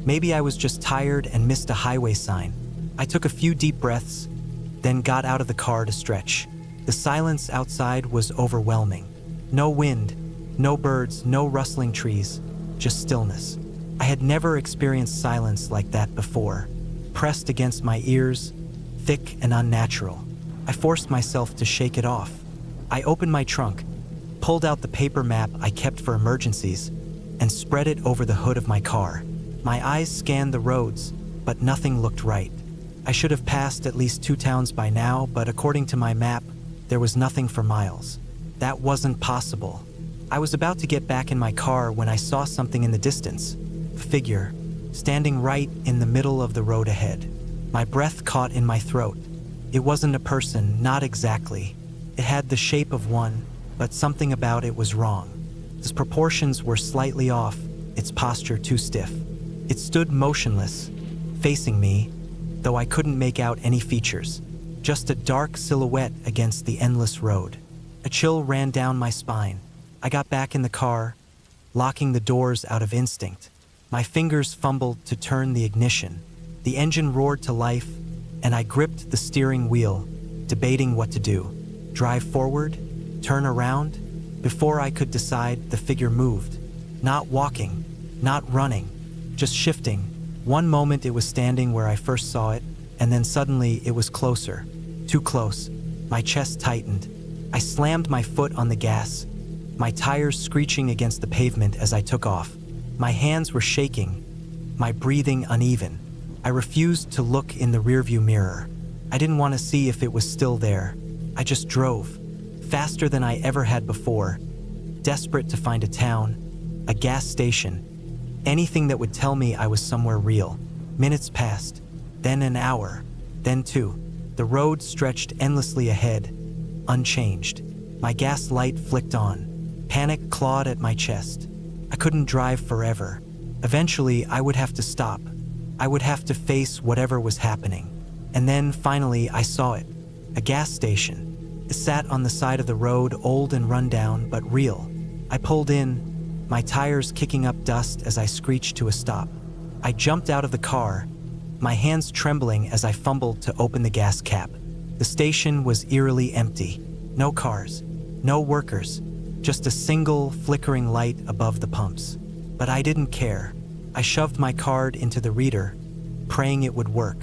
Maybe I was just tired and missed a highway sign. I took a few deep breaths, then got out of the car to stretch. The silence outside was overwhelming. No wind, no birds, no rustling trees, just stillness. I had never experienced silence like that before, pressed against my ears, thick and unnatural. I forced myself to shake it off. I opened my trunk, pulled out the paper map I kept for emergencies, and spread it over the hood of my car. My eyes scanned the roads, but nothing looked right. I should have passed at least 2 towns by now, but according to my map, there was nothing for miles. That wasn't possible. I was about to get back in my car when I saw something in the distance. A figure, standing right in the middle of the road ahead. My breath caught in my throat. It wasn't a person, not exactly. It had the shape of one, but something about it was wrong. Its proportions were slightly off, its posture too stiff. It stood motionless, facing me, though I couldn't make out any features. Just a dark silhouette against the endless road. A chill ran down my spine. I got back in the car, locking the doors out of instinct. My fingers fumbled to turn the ignition. The engine roared to life, and I gripped the steering wheel, debating what to do. Drive forward? Turn around? Before I could decide, the figure moved. Not walking, not running, just shifting. One moment it was standing where I first saw it, and then suddenly it was closer. Too close. My chest tightened. I slammed my foot on the gas, my tires screeching against the pavement as I took off. My hands were shaking, my breathing uneven. I refused to look in the rearview mirror. I didn't want to see if it was still there. I just drove, faster than I ever had before, desperate to find a town, a gas station, anything that would tell me I was somewhere real. Minutes passed, then an hour, then two. The road stretched endlessly ahead, unchanged. My gas light flicked on. Panic clawed at my chest. I couldn't drive forever. Eventually, I would have to stop. I would have to face whatever was happening. And then, finally, I saw it. A gas station. It sat on the side of the road, old and run down, but real. I pulled in, my tires kicking up dust as I screeched to a stop. I jumped out of the car, my hands trembling as I fumbled to open the gas cap. The station was eerily empty. No cars, no workers, just a single flickering light above the pumps. But I didn't care. I shoved my card into the reader, praying it would work.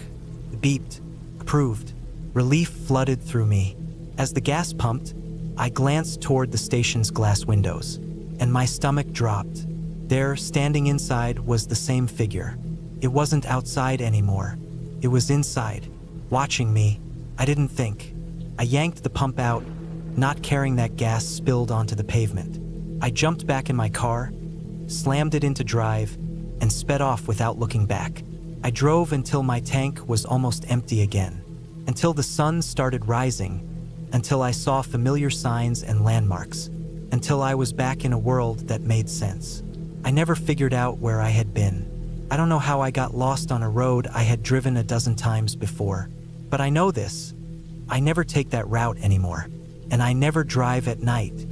It beeped, approved. Relief flooded through me. As the gas pumped, I glanced toward the station's glass windows, and my stomach dropped. There, standing inside, was the same figure. It wasn't outside anymore. It was inside, watching me. I didn't think. I yanked the pump out, not caring that gas spilled onto the pavement. I jumped back in my car, slammed it into drive, and sped off without looking back. I drove until my tank was almost empty again, until the sun started rising, until I saw familiar signs and landmarks, until I was back in a world that made sense. I never figured out where I had been. I don't know how I got lost on a road I had driven a dozen times before, but I know this. I never take that route anymore, and I never drive at night.